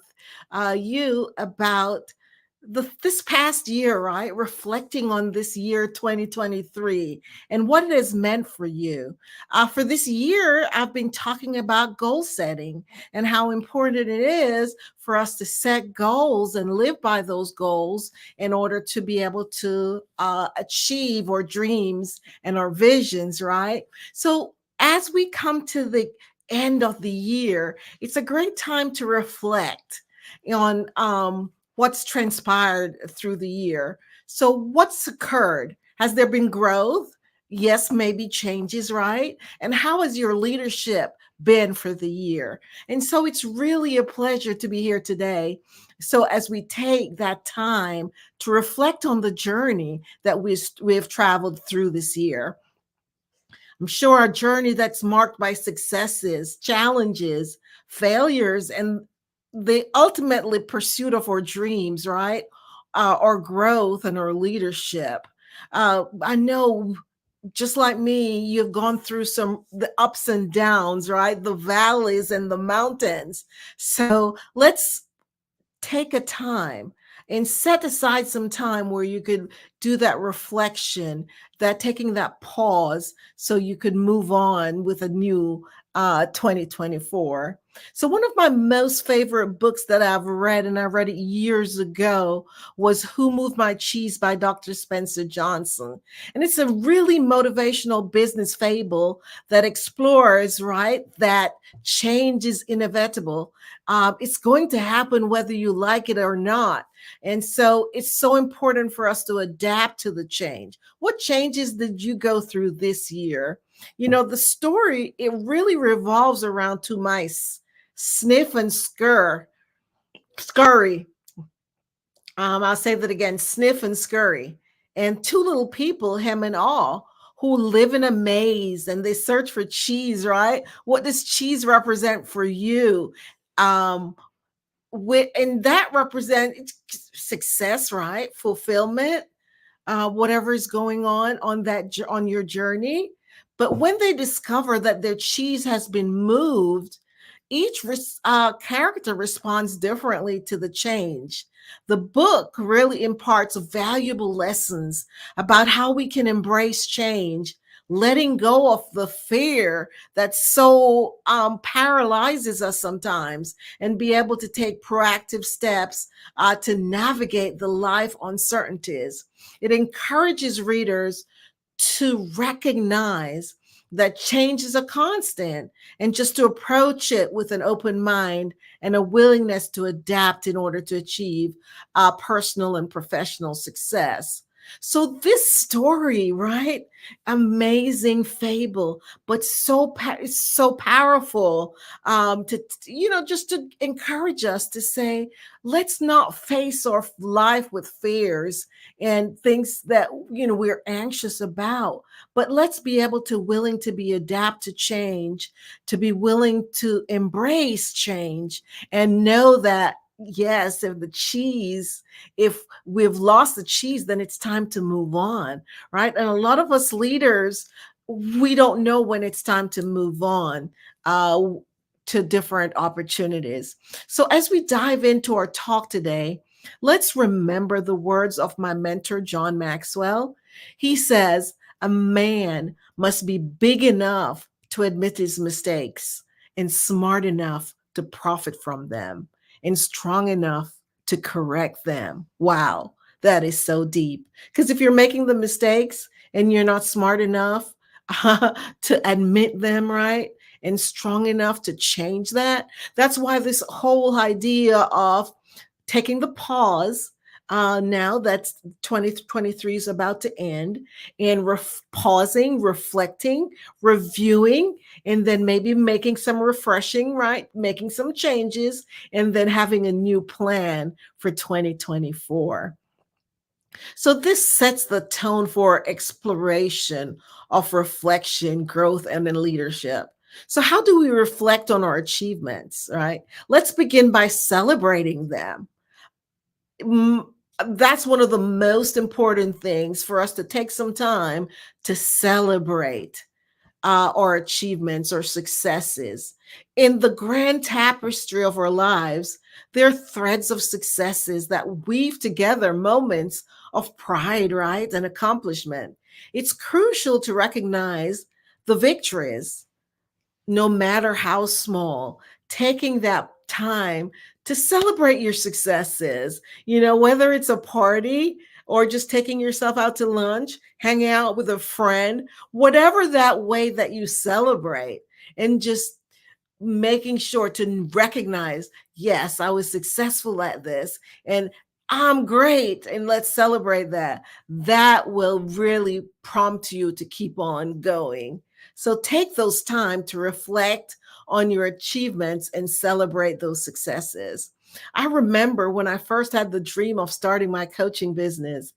you about this past year, right? Reflecting on this year 2023 and what it has meant for you. For this year, I've been talking about goal setting and how important it is for us to set goals and live by those goals in order to be able to achieve our dreams and our visions, right? So as we come to the end of the year, it's a great time to reflect on what's transpired through the year. So what's occurred? Has there been growth? Yes, maybe changes, right? And how has your leadership been for the year? And so it's really a pleasure to be here today. So as we take that time to reflect on the journey that we've traveled through this year, I'm sure a journey that's marked by successes, challenges, failures, and the ultimately pursuit of our dreams, right? Our growth and our leadership. I know, just like me, you've gone through the ups and downs, right? The valleys and the mountains. So let's take a time and set aside some time where you could do that reflection, that taking that pause so you could move on with a new 2024. So one of my most favorite books that I've read, and I read it years ago, was Who Moved My Cheese by Dr. Spencer Johnson. And it's a really motivational business fable that explores, right, that change is inevitable. It's going to happen whether you like it or not. And so it's so important for us to adapt to the change. What changes did you go through this year? You know, the story, it really revolves around 2 mice, Sniff and Scurry. I'll say that again, sniff and scurry. And two little people, hem and all, who live in a maze and they search for cheese, right? What does cheese represent for you? Um, and that represents success, right? Fulfillment, whatever is going on on your journey. But when they discover that their cheese has been moved, each character responds differently to the change. The book really imparts valuable lessons about how we can embrace change, letting go of the fear that so paralyzes us sometimes, and be able to take proactive steps to navigate the life uncertainties. It encourages readers to recognize that change is a constant and just to approach it with an open mind and a willingness to adapt in order to achieve personal and professional success. So this story, right? Amazing fable, but so powerful, to just to encourage us to say, let's not face our life with fears and things that we're anxious about, but let's be able to willing to be adapt to change, to be willing to embrace change, and know that yes, if we've lost the cheese, then it's time to move on, right? And a lot of us leaders, we don't know when it's time to move on to different opportunities. So as we dive into our talk today, let's remember the words of my mentor, John Maxwell. He says, a man must be big enough to admit his mistakes and smart enough to profit from them and strong enough to correct them. Wow, that is so deep. Because if you're making the mistakes and you're not smart enough to admit them, right? And strong enough to change that. That's why this whole idea of taking the pause, now that 2023 is about to end, and pausing, reflecting, reviewing, and then maybe making some refreshing, right? Making some changes, and then having a new plan for 2024. So this sets the tone for exploration of reflection, growth, and then leadership. So how do we reflect on our achievements, right? Let's begin by celebrating them. That's one of the most important things, for us to take some time to celebrate our achievements or successes. In the grand tapestry of our lives, there are threads of successes that weave together moments of pride, right, and accomplishment. It's crucial to recognize the victories, no matter how small, taking that time to celebrate your successes, whether it's a party or just taking yourself out to lunch, hanging out with a friend, whatever that way that you celebrate, and just making sure to recognize, yes, I was successful at this and I'm great, and let's celebrate that. That will really prompt you to keep on going. So take those time to reflect on your achievements and celebrate those successes. I remember when I first had the dream of starting my coaching business,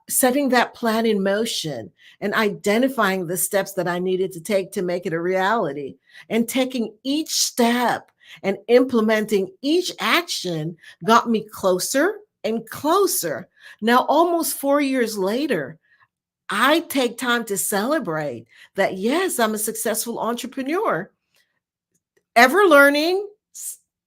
setting that plan in motion and identifying the steps that I needed to take to make it a reality, and taking each step and implementing each action got me closer and closer. Now, almost 4 years later, I take time to celebrate that, yes, I'm a successful entrepreneur, ever learning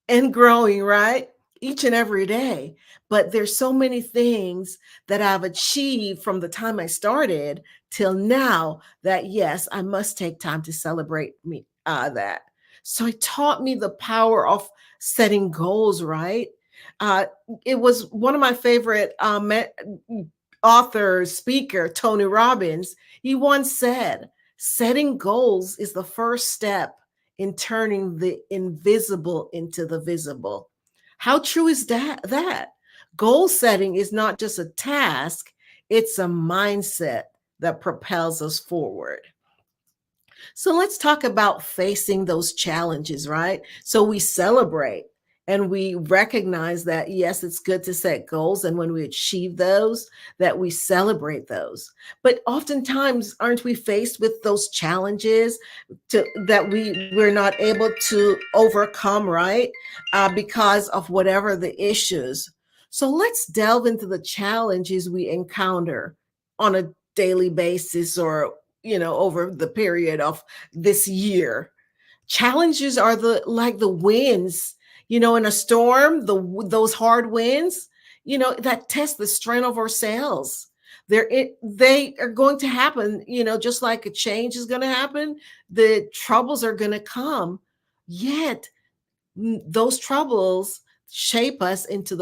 and growing, right? Each and every day. But there's so many things that I've achieved from the time I started till now that, yes, I must take time to celebrate that. So it taught me the power of setting goals, right? It was one of my favorite author, speaker, Tony Robbins. He once said, setting goals is the first step in turning the invisible into the visible. How true is that? Goal setting is not just a task, it's a mindset that propels us forward. So let's talk about facing those challenges, right? So we celebrate and we recognize that, yes, it's good to set goals. And when we achieve those, that we celebrate those. But oftentimes, aren't we faced with those challenges that we're not able to overcome, right? Because of whatever the issues. So let's delve into the challenges we encounter on a daily basis, or over the period of this year. Challenges are the winds, in a storm, those hard winds, that test the strength of our sails. They are going to happen, just like a change is going to happen. The troubles are going to come. Yet those troubles shape us into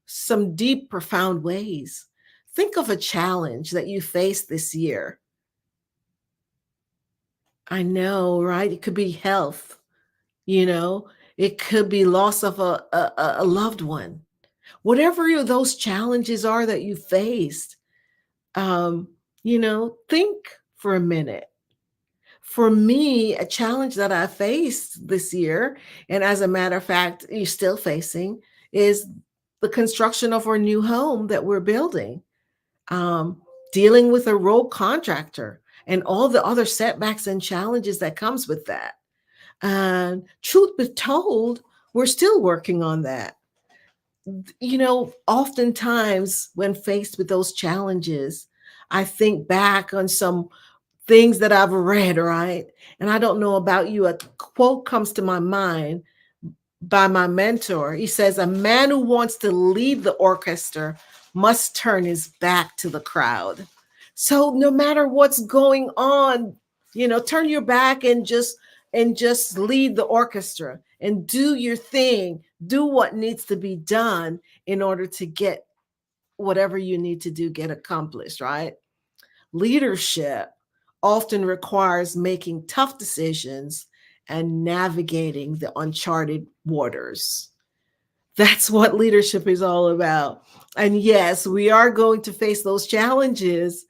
some deep, profound ways. Think of a challenge that you faced this year. I know, right? It could be health, it could be loss of a loved one. Whatever those challenges are that you faced, think for a minute. For me, a challenge that I faced this year, and as a matter of fact, you're still facing, is the construction of our new home that we're building. Dealing with a rogue contractor and all the other setbacks and challenges that comes with that. And truth be told, we're still working on that. Oftentimes when faced with those challenges, I think back on some things that I've read, right? And I don't know about you, a quote comes to my mind by my mentor. He says, "A man who wants to lead the orchestra must turn his back to the crowd." So no matter what's going on, turn your back and just lead the orchestra and do your thing. Do what needs to be done in order to get whatever you need to do get accomplished, right? Leadership often requires making tough decisions and navigating the uncharted waters. That's what leadership is all about. And yes, we are going to face those challenges.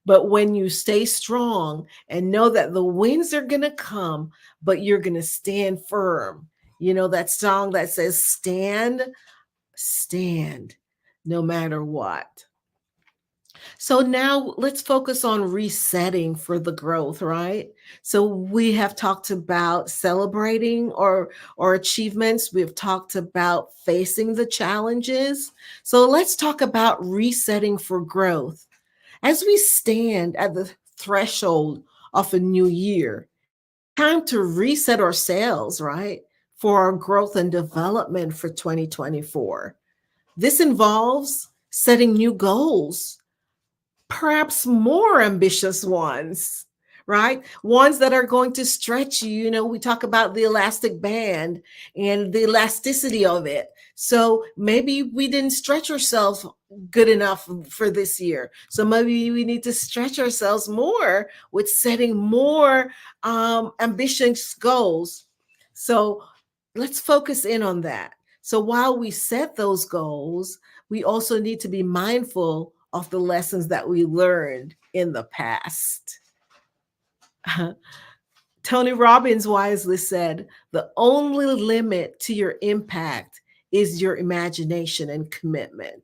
But when you stay strong and know that the winds are going to come, but you're going to stand firm. That song that says, stand, no matter what. So now let's focus on resetting for the growth, right? So we have talked about celebrating our achievements. We've talked about facing the challenges. So let's talk about resetting for growth. As we stand at the threshold of a new year, time to reset ourselves, right? For our growth and development for 2024. This involves setting new goals, perhaps more ambitious ones, right? Ones that are going to stretch you. We talk about the elastic band and the elasticity of it. So maybe we didn't stretch ourselves good enough for this year. So maybe we need to stretch ourselves more with setting more ambitious goals. So let's focus in on that. So while we set those goals, we also need to be mindful of the lessons that we learned in the past. Tony Robbins wisely said, "The only limit to your impact is your imagination and commitment."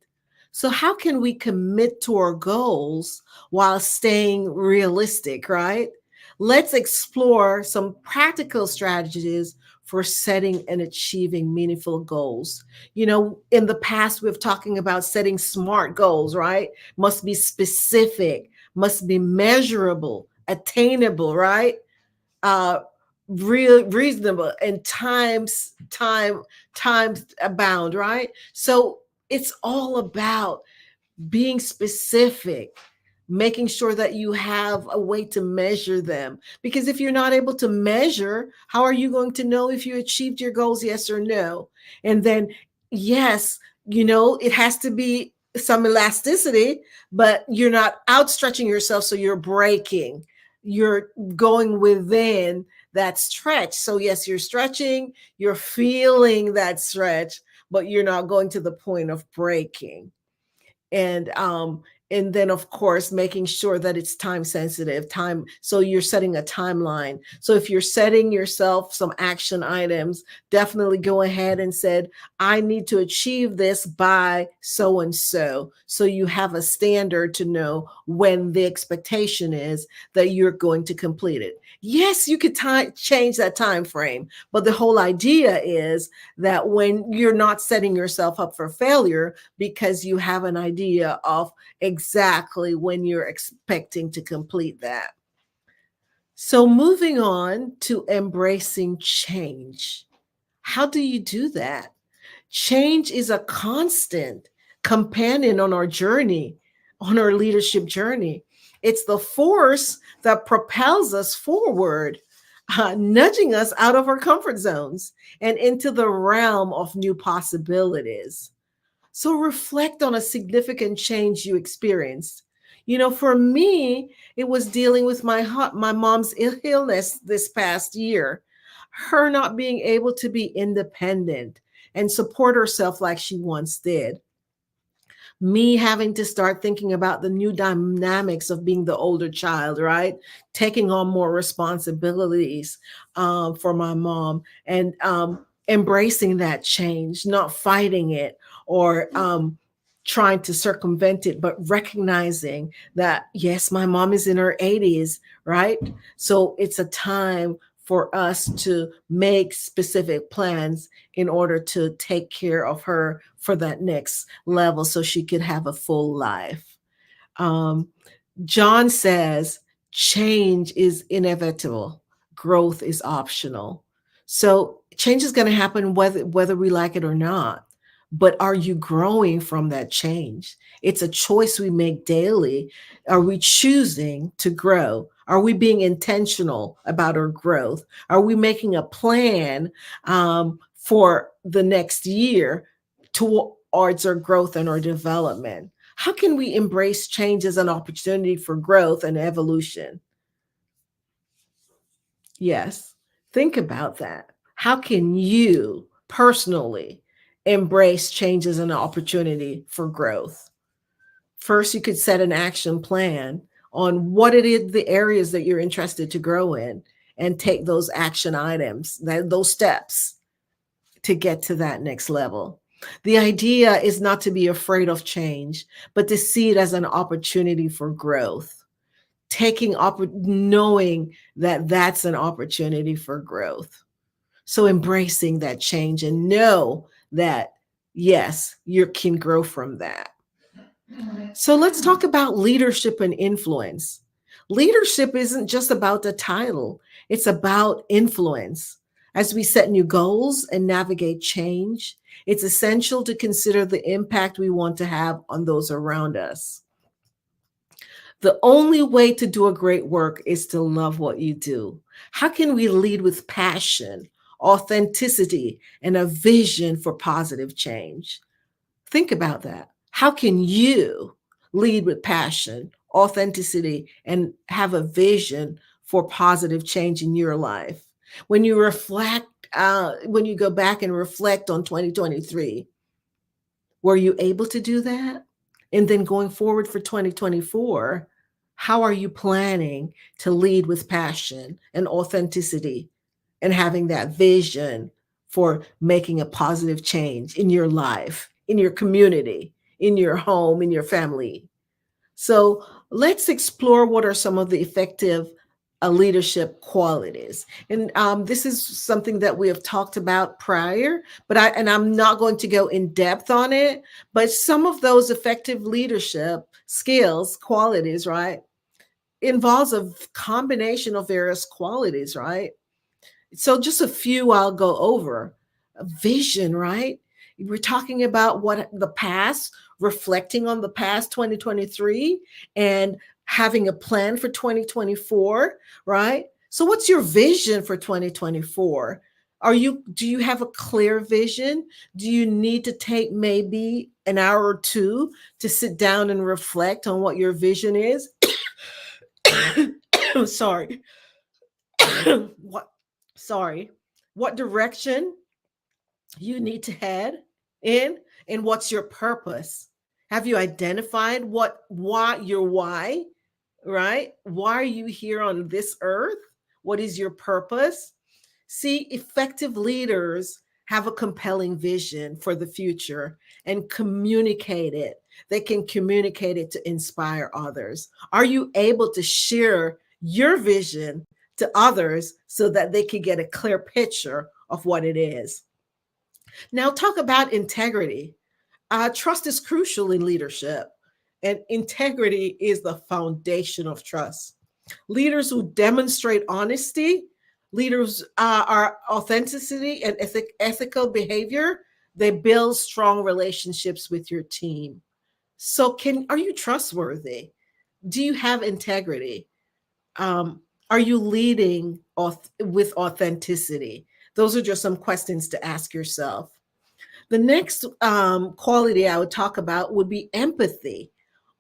So how can we commit to our goals while staying realistic, right? Let's explore some practical strategies for setting and achieving meaningful goals. In the past, we've talking about setting SMART goals, right? Must be specific, must be measurable, attainable, right? Reasonable, and time bound, right? So it's all about being specific, making sure that you have a way to measure them. Because if you're not able to measure, how are you going to know if you achieved your goals, yes or no? And then, yes, it has to be some elasticity, but you're not outstretching yourself, so you're breaking. You're going within that stretch. So yes, you're stretching, you're feeling that stretch, but you're not going to the point of breaking. And And then, of course, making sure that it's time sensitive time. So you're setting a timeline. So if you're setting yourself some action items, definitely go ahead and said, I need to achieve this by so and so. So you have a standard to know when the expectation is that you're going to complete it. Yes, you could change that time frame, but the whole idea is that when you're not setting yourself up for failure because you have an idea of exactly when you're expecting to complete that. So moving on to embracing change. How do you do that? Change is a constant companion on our journey, on our leadership journey. It's the force that propels us forward, nudging us out of our comfort zones and into the realm of new possibilities. So reflect on a significant change you experienced. For me, it was dealing with my mom's illness this past year, her not being able to be independent and support herself like she once did. Me having to start thinking about the new dynamics of being the older child, right? Taking on more responsibilities for my mom and embracing that change, not fighting it or trying to circumvent it, but recognizing that, yes, my mom is in her 80s, right? So it's a time for us to make specific plans in order to take care of her for that next level so she could have a full life. John says, change is inevitable, growth is optional. So change is going to happen whether we like it or not. But are you growing from that change? It's a choice we make daily. Are we choosing to grow? Are we being intentional about our growth? Are we making a plan for the next year towards our growth and our development? How can we embrace change as an opportunity for growth and evolution? Yes, think about that. How can you personally embrace change as an opportunity for growth? First, you could set an action plan on what it is, the areas that you're interested to grow in, and take those action items, those steps to get to that next level. The idea is not to be afraid of change, but to see it as an opportunity for growth. Knowing that that's an opportunity for growth. So embracing that change and know that, yes, you can grow from that. So let's talk about leadership and influence. Leadership isn't just about the title, it's about influence. As we set new goals and navigate change, it's essential to consider the impact we want to have on those around us. The only way to do a great work is to love what you do. How can we lead with passion, authenticity, and a vision for positive change? Think about that. How can you lead with passion, authenticity, and have a vision for positive change in your life? When you reflect, when you go back and reflect on 2023, were you able to do that? And then going forward for 2024, how are you planning to lead with passion and authenticity and having that vision for making a positive change in your life, in your community, in your home, in your family? So let's explore what are some of the effective leadership qualities. And this is something that we have talked about prior, but I'm not going to go in depth on it, but some of those effective leadership skills, qualities, right, involves a combination of various qualities, right? So just a few I'll go over. A vision, right? We're talking about what the past, reflecting on the past 2023 and having a plan for 2024, right? So what's your vision for 2024? Do you have a clear vision? Do you need to take maybe an hour or two to sit down and reflect on what your vision is? Sorry. What direction you need to head in, and what's your purpose? Have you identified why your why, right? Why are you here on this earth? What is your purpose? See, effective leaders have a compelling vision for the future and communicate it. They can communicate it to inspire others. Are you able to share your vision to others so that they can get a clear picture of what it is? Now, talk about integrity. Trust is crucial in leadership, and integrity is the foundation of trust. Leaders who demonstrate honesty, leaders are authenticity and ethical behavior. They build strong relationships with your team. So, are you trustworthy? Do you have integrity? Are you leading with authenticity? Those are just some questions to ask yourself. The next quality I would talk about would be empathy.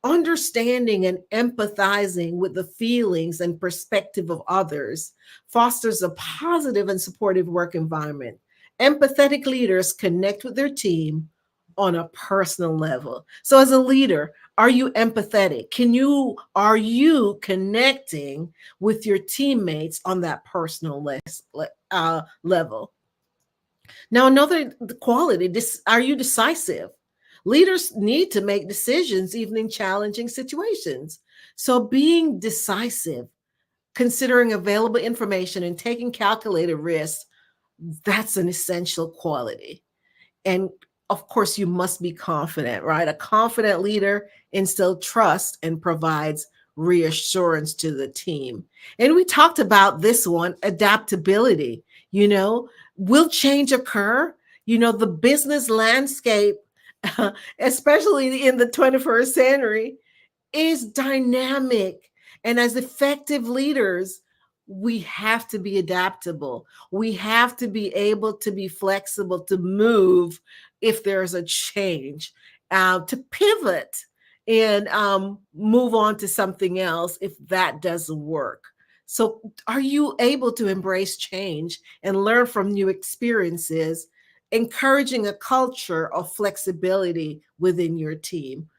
Understanding and empathizing with the feelings and perspective of others fosters a positive and supportive work environment. Empathetic leaders connect with their team on a personal level. So as a leader, are you empathetic? Are you connecting with your teammates on that personal level? Now, another quality, are you decisive? Leaders need to make decisions even in challenging situations. So being decisive, considering available information and taking calculated risks, that's an essential quality. And of course, you must be confident, right? A confident leader instills trust and provides reassurance to the team. And we talked about this one, adaptability. Will change occur? The business landscape, especially in the 21st century, is dynamic. And as effective leaders, we have to be adaptable. We have to be able to be flexible, to move if there's a change, to pivot and move on to something else if that doesn't work. So, are you able to embrace change and learn from new experiences, encouraging a culture of flexibility within your team?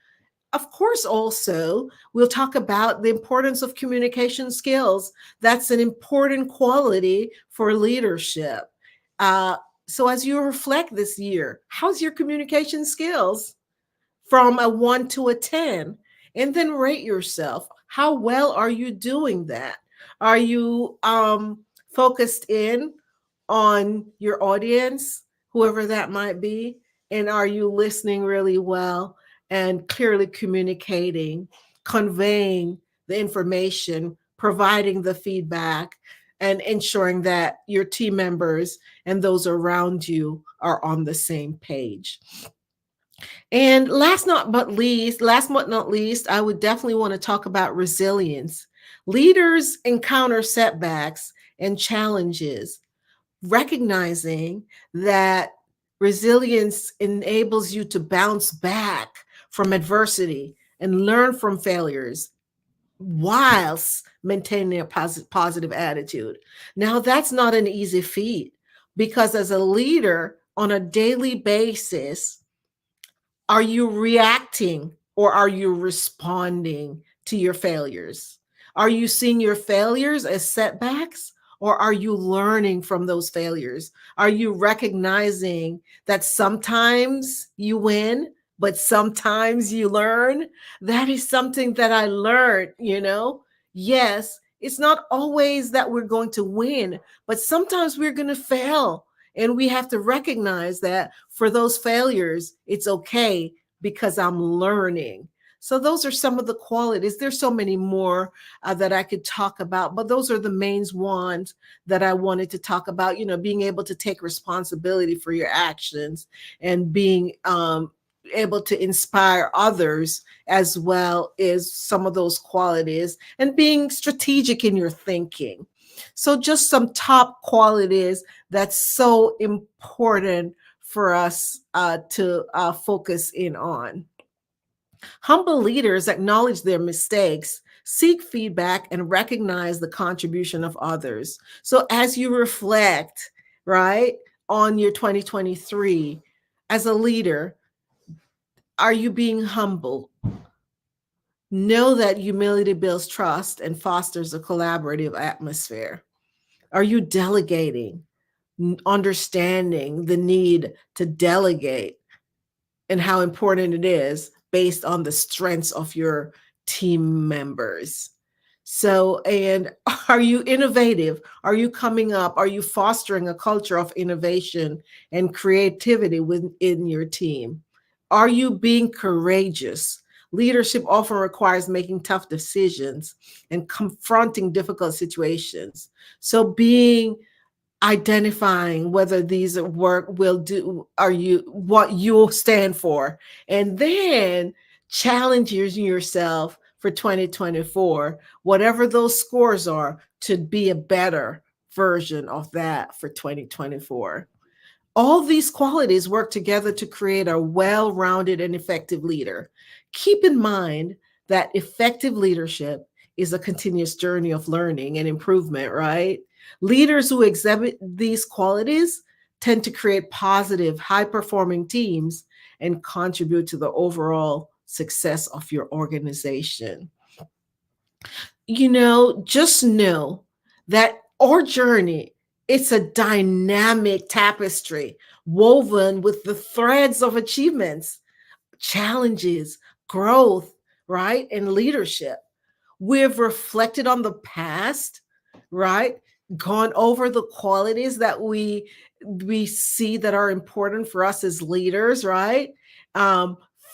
Of course, also, we'll talk about the importance of communication skills. That's an important quality for leadership. So, as you reflect this year, how's your communication skills from a 1 to a 10? And then rate yourself. How well are you doing that? Are you focused in on your audience, whoever that might be? And are you listening really well and clearly communicating, conveying the information, providing the feedback, and ensuring that your team members and those around you are on the same page? And last but not least, I would definitely want to talk about resilience. Leaders encounter setbacks and challenges, recognizing that resilience enables you to bounce back from adversity and learn from failures whilst maintaining a positive attitude. Now, that's not an easy feat, because as a leader on a daily basis, are you reacting or are you responding to your failures? Are you seeing your failures as setbacks, or are you learning from those failures? Are you recognizing that sometimes you win, but sometimes you learn? That is something that I learned, Yes, it's not always that we're going to win, but sometimes we're going to fail. And we have to recognize that for those failures, it's okay because I'm learning. So those are some of the qualities. There's so many more that I could talk about, but those are the main ones that I wanted to talk about. Being able to take responsibility for your actions and being able to inspire others, as well as some of those qualities, and being strategic in your thinking. So just some top qualities that's so important for us to focus in on. Humble leaders acknowledge their mistakes, seek feedback, and recognize the contribution of others. So as you reflect, right, on your 2023 as a leader, Are you being humble? Know that humility builds trust and fosters a collaborative atmosphere. Are you delegating? Understanding the need to delegate and how important it is based on the strengths of your team members. So, and are you innovative? Are you coming up? Are you fostering a culture of innovation and creativity within your team? Are you being courageous? Leadership often requires making tough decisions and confronting difficult situations. So, identifying whether these work will do, are you what you'll stand for, and then challenging yourself for 2024, whatever those scores are, to be a better version of that for 2024. All these qualities work together to create a well-rounded and effective leader. Keep in mind that effective leadership is a continuous journey of learning and improvement, right? Leaders who exhibit these qualities tend to create positive, high-performing teams and contribute to the overall success of your organization. Just know that our journey, it's a dynamic tapestry woven with the threads of achievements, challenges, growth, right? And leadership. We've reflected on the past, right? Gone over the qualities that we see that are important for us as leaders, right?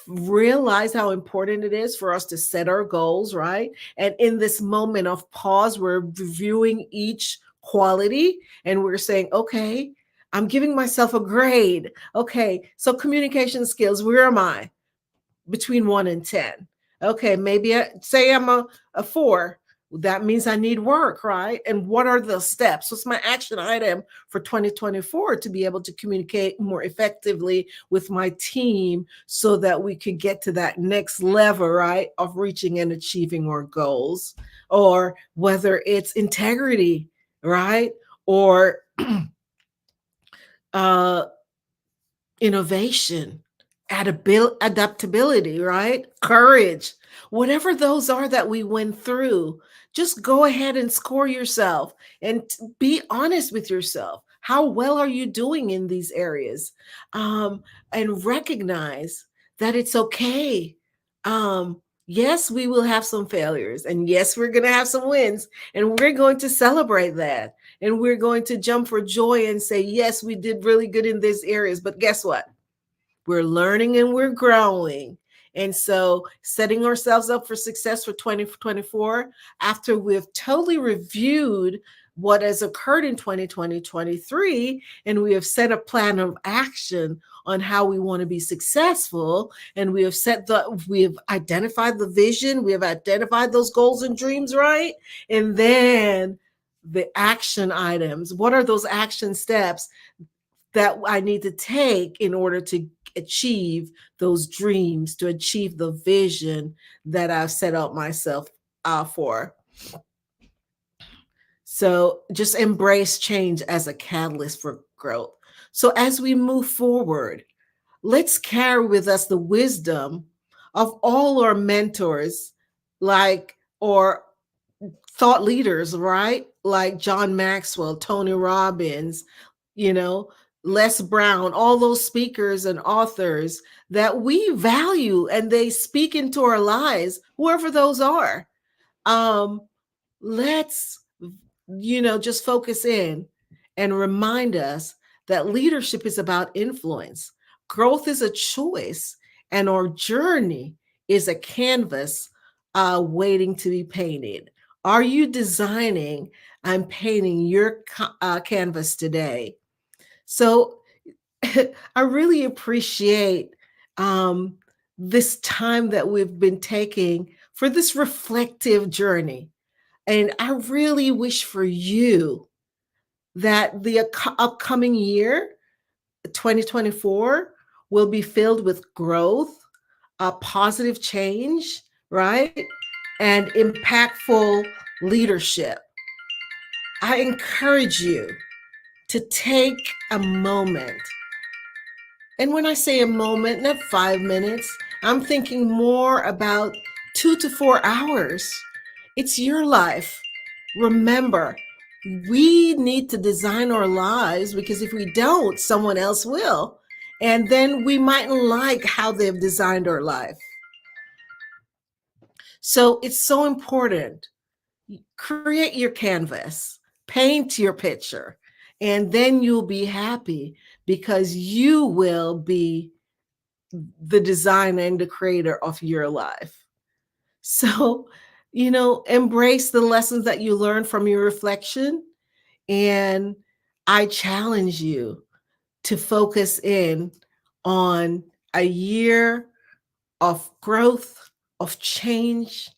Realize how important it is for us to set our goals, right? And in this moment of pause, we're reviewing each quality and we're saying, okay, I'm giving myself a grade. Okay, so communication skills, where am I? Between 1 and 10. Okay, maybe say I'm a 4. That means I need work, right? And what are the steps? What's my action item for 2024 to be able to communicate more effectively with my team so that we could get to that next level, right, of reaching and achieving our goals? Or whether it's integrity, right? Or innovation, adaptability, right? Courage, whatever those are that we went through, just go ahead and score yourself and be honest with yourself. How well are you doing in these areas? And recognize that it's okay. Yes, we will have some failures, and yes, we're going to have some wins, and we're going to celebrate that. And we're going to jump for joy and say, yes, we did really good in these areas. But guess what? We're learning and we're growing. And so setting ourselves up for success for 2024, after we've totally reviewed what has occurred in 2023, and we have set a plan of action on how we want to be successful, and we have identified the vision, we have identified those goals and dreams, right? And then the action items, what are those action steps that I need to take in order to achieve those dreams, to achieve the vision that I've set out myself for? So just embrace change as a catalyst for growth. So as we move forward, let's carry with us the wisdom of all our mentors, or thought leaders, right? Like John Maxwell, Tony Robbins, Les Brown, all those speakers and authors that we value, and they speak into our lives, whoever those are. Let's, just focus in and remind us that leadership is about influence. Growth is a choice, and our journey is a canvas waiting to be painted. Are you designing and painting your canvas today? So I really appreciate this time that we've been taking for this reflective journey. And I really wish for you that the upcoming year, 2024, will be filled with growth, positive change, right? And impactful leadership. I encourage you to take a moment. And when I say a moment, not 5 minutes, I'm thinking more about 2 to 4 hours. It's your life. Remember, we need to design our lives because if we don't, someone else will. And then we mightn't like how they've designed our life. So it's so important. Create your canvas, paint your picture, and then you'll be happy because you will be the designer and the creator of your life. So, embrace the lessons that you learned from your reflection. And I challenge you to focus in on a year of growth, of change,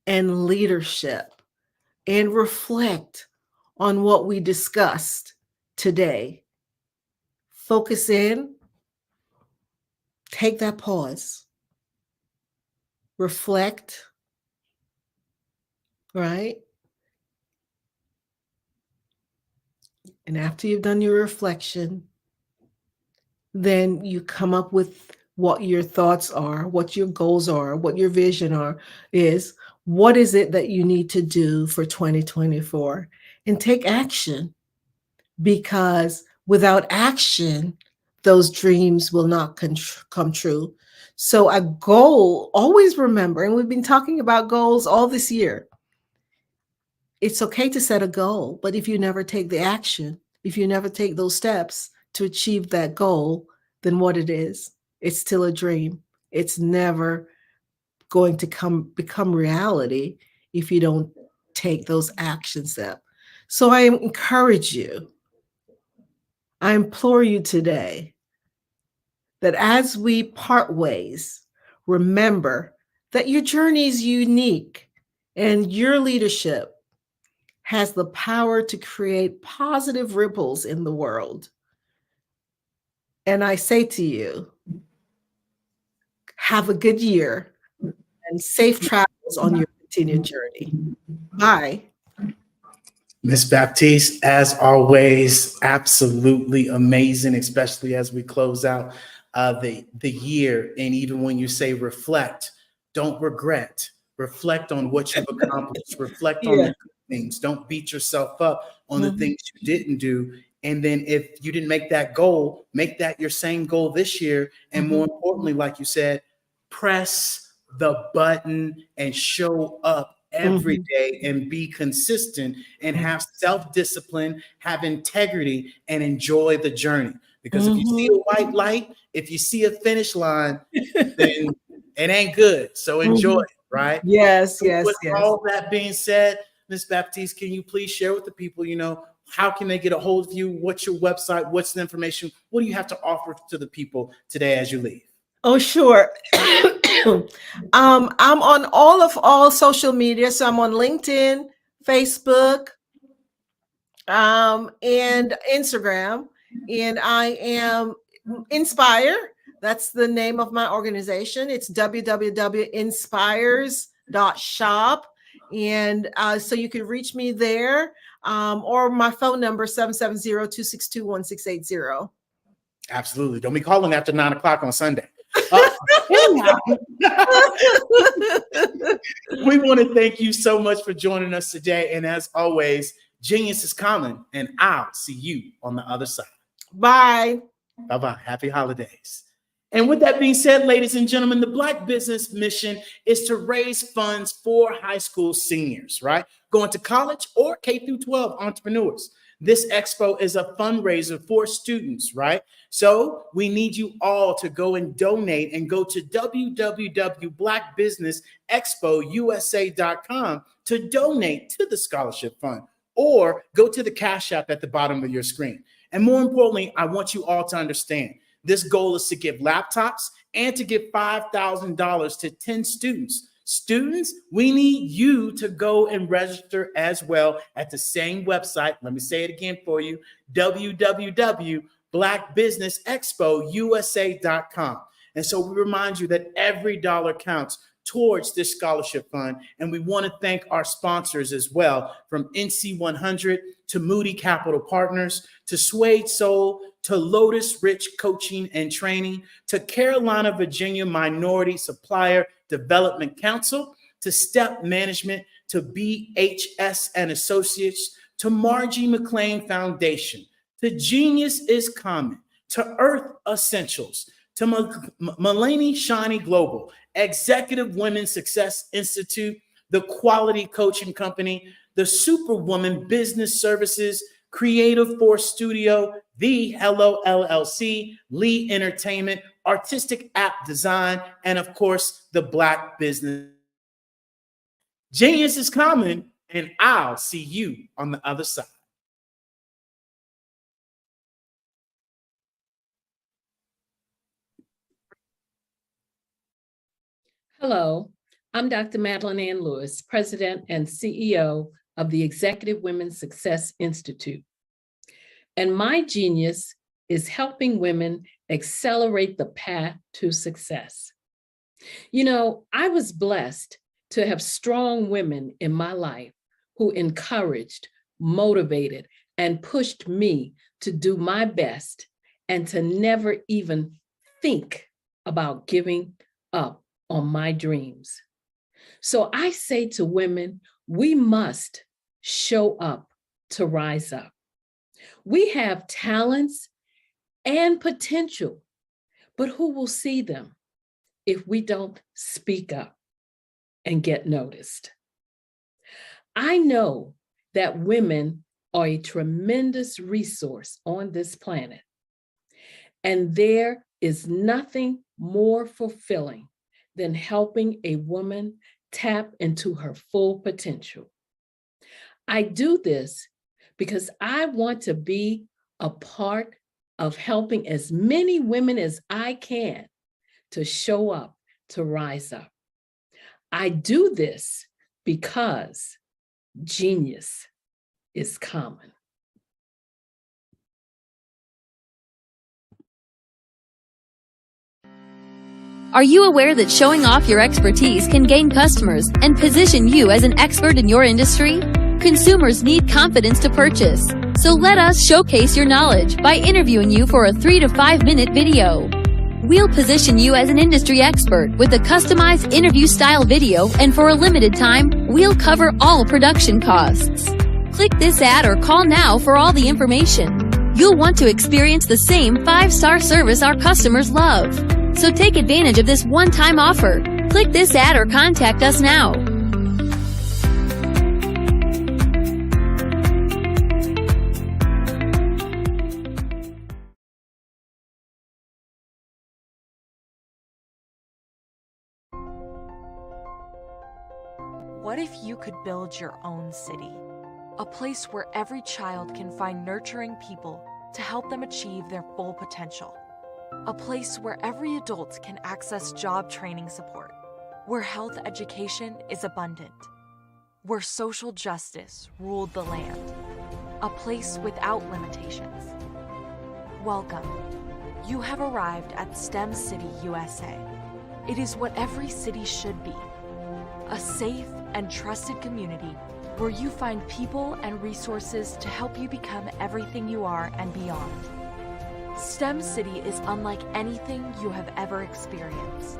and leadership, and reflect on what we discussed today. Focus in, take that pause, reflect, right? And after you've done your reflection, then you come up with what your thoughts are, what your goals are, what your vision is. What is it that you need to do for 2024? And take action, because without action, those dreams will not come true. So a goal, always remember, and we've been talking about goals all this year. It's okay to set a goal, but if you never take the action, if you never take those steps to achieve that goal, then what it is, it's still a dream. It's never going to become reality if you don't take those action steps. So I encourage you, I implore you today that as we part ways, remember that your journey is unique and your leadership has the power to create positive ripples in the world. And I say to you, have a good year and safe travels on your continued journey. Bye. Miss Baptiste, as always, absolutely amazing, especially as we close out the year. And even when you say reflect, don't regret. Reflect on what you've accomplished. Reflect on the good things. Don't beat yourself up on the things you didn't do. And then if you didn't make that goal, make that your same goal this year. And more importantly, like you said, press the button and show up every day and be consistent and have self-discipline, have integrity, and enjoy the journey. Because if you see a white light, if you see a finish line, then it ain't good. So enjoy it, right? Yes, yes, With yes. all that being said, Miss Baptiste, can you please share with the people, how can they get a hold of you? What's your website? What's the information? What do you have to offer to the people today as you leave? Oh, sure. I'm on all social media. So I'm on LinkedIn, Facebook, and Instagram. And I am Inspire. That's the name of my organization. It's www.inspires.shop. And so you can reach me there, or my phone number, 770-262-1680. Absolutely. Don't be calling after 9:00 on Sunday. We want to thank you so much for joining us today. And as always, genius is common, and I'll see you on the other side. Bye. Bye-bye. Happy holidays. And with that being said, ladies and gentlemen, the Black Business mission is to raise funds for high school seniors, right? Going to college or K-12 entrepreneurs. This expo is a fundraiser for students, right? So we need you all to go and donate and go to www.blackbusinessexpousa.com to donate to the scholarship fund, or go to the Cash App at the bottom of your screen. And more importantly, I want you all to understand this goal is to give laptops and to give $5,000 to 10 students. Students, we need you to go and register as well at the same website. Let me say it again for you, www.blackbusinessexpousa.com. And so we remind you that every dollar counts towards this scholarship fund. And we want to thank our sponsors as well, from NC 100 to Moody Capital Partners, to Suede Soul, to Lotus Rich Coaching and Training, to Carolina, Virginia Minority Supplier Development Council, to Step Management, to BHS and Associates, to Margie McLean Foundation, to Genius is Common, to Earth Essentials, to Mulaney Shiny Global, Executive Women's Success Institute, the Quality Coaching Company, the Superwoman Business Services, Creative Force Studio, The Hello LLC, Lee Entertainment, Artistic App Design, and of course, the Black Business. Genius is Common, and I'll see you on the other side. Hello, I'm Dr. Madeline Ann Lewis, President and CEO of the Executive Women's Success Institute. And my genius is helping women accelerate the path to success. You know, I was blessed to have strong women in my life who encouraged, motivated, and pushed me to do my best and to never even think about giving up on my dreams. So I say to women, we must show up to rise up. We have talents and potential, but who will see them if we don't speak up and get noticed? I know that women are a tremendous resource on this planet, and there is nothing more fulfilling than helping a woman tap into her full potential. I do this because I want to be a part of helping as many women as I can to show up, to rise up. I do this because genius is common. Are you aware that showing off your expertise can gain customers and position you as an expert in your industry? Consumers need confidence to purchase, so let us showcase your knowledge by interviewing you for a 3 to 5 minute video. We'll position you as an industry expert with a customized interview style video, and for a limited time, we'll cover all production costs. Click this ad or call now for all the information. You'll want to experience the same 5-star service our customers love. So take advantage of this one-time offer. Click this ad or contact us now. What if you could build your own city? A place where every child can find nurturing people to help them achieve their full potential. A place where every adult can access job training support, where health education is abundant, where social justice ruled the land. A place without limitations. Welcome. You have arrived at STEM City, USA. It is what every city should be. A safe and trusted community where you find people and resources to help you become everything you are and beyond. STEM City is unlike anything you have ever experienced.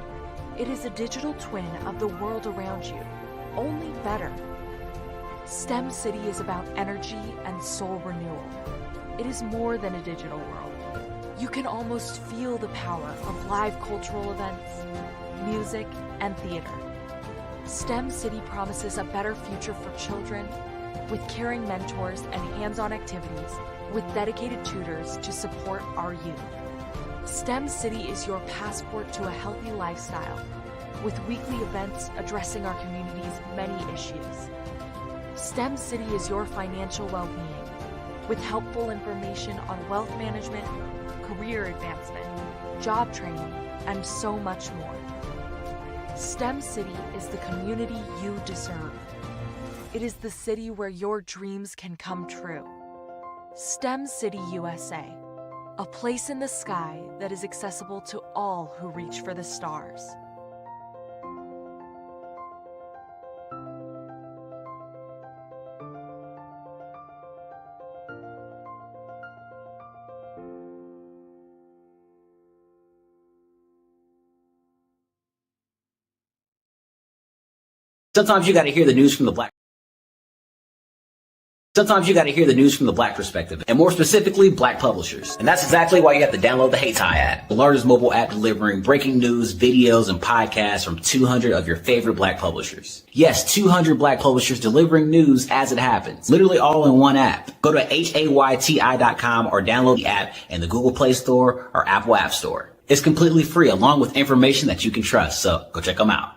It is a digital twin of the world around you, only better. STEM City is about energy and soul renewal. It is more than a digital world. You can almost feel the power of live cultural events, music, and theater. STEM City promises a better future for children with caring mentors and hands-on activities with dedicated tutors to support our youth. STEM City is your passport to a healthy lifestyle with weekly events addressing our community's many issues. STEM City is your financial well-being with helpful information on wealth management, career advancement, job training, and so much more. STEM City is the community you deserve. It is the city where your dreams can come true. STEM City USA, a place in the sky that is accessible to all who reach for the stars. Sometimes you got to hear the news from the black. Sometimes you got to hear the news from the black perspective, and more specifically, black publishers. And that's exactly why you have to download the Hey Tie app, the largest mobile app delivering breaking news, videos, and podcasts from 200 of your favorite black publishers. Yes, 200 black publishers delivering news as it happens, literally all in one app. Go to hayti.com or download the app in the Google Play Store or Apple App Store. It's completely free, along with information that you can trust, so go check them out.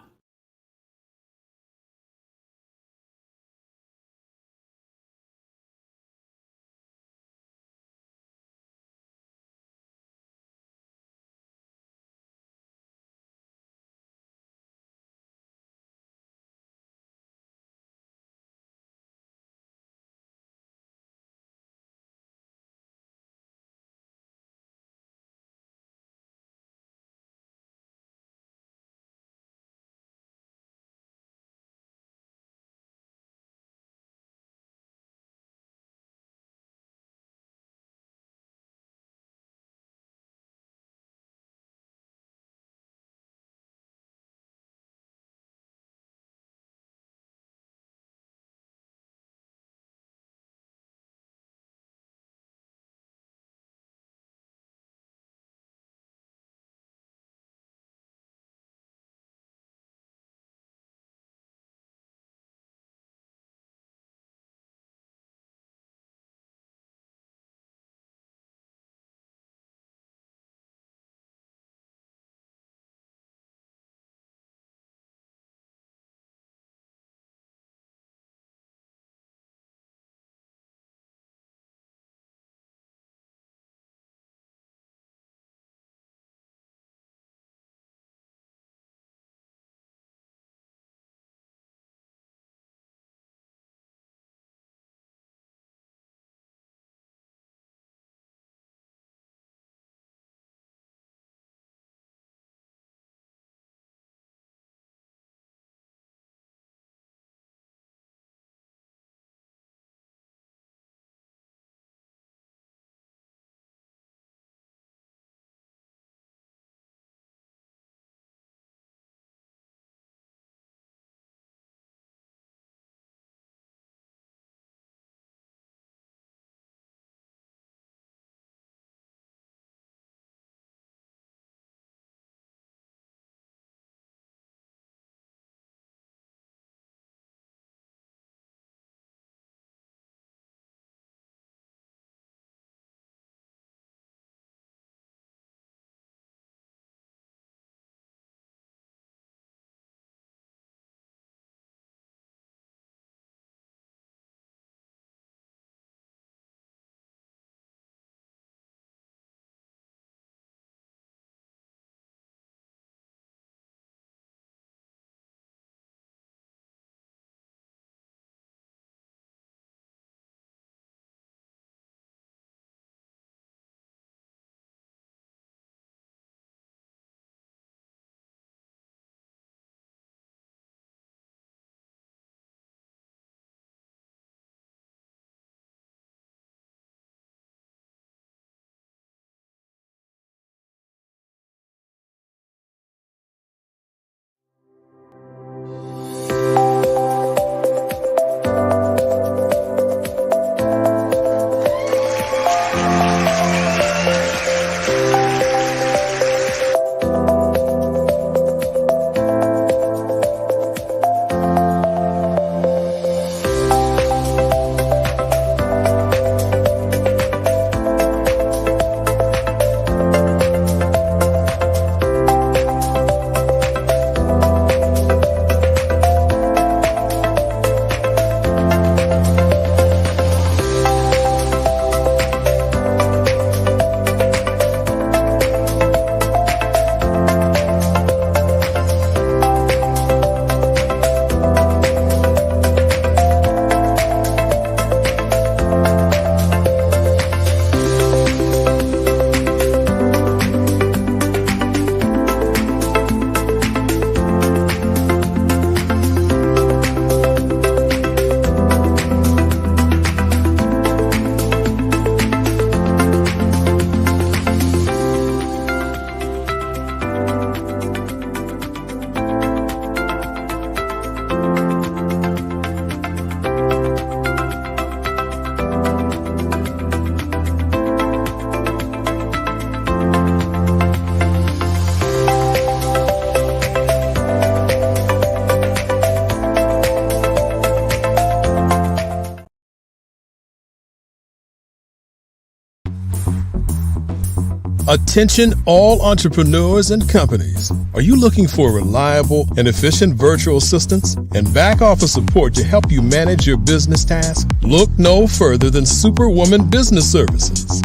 Attention all entrepreneurs and companies. Are you looking for reliable and efficient virtual assistants and back office support to help you manage your business tasks? Look no further than Superwoman Business Services.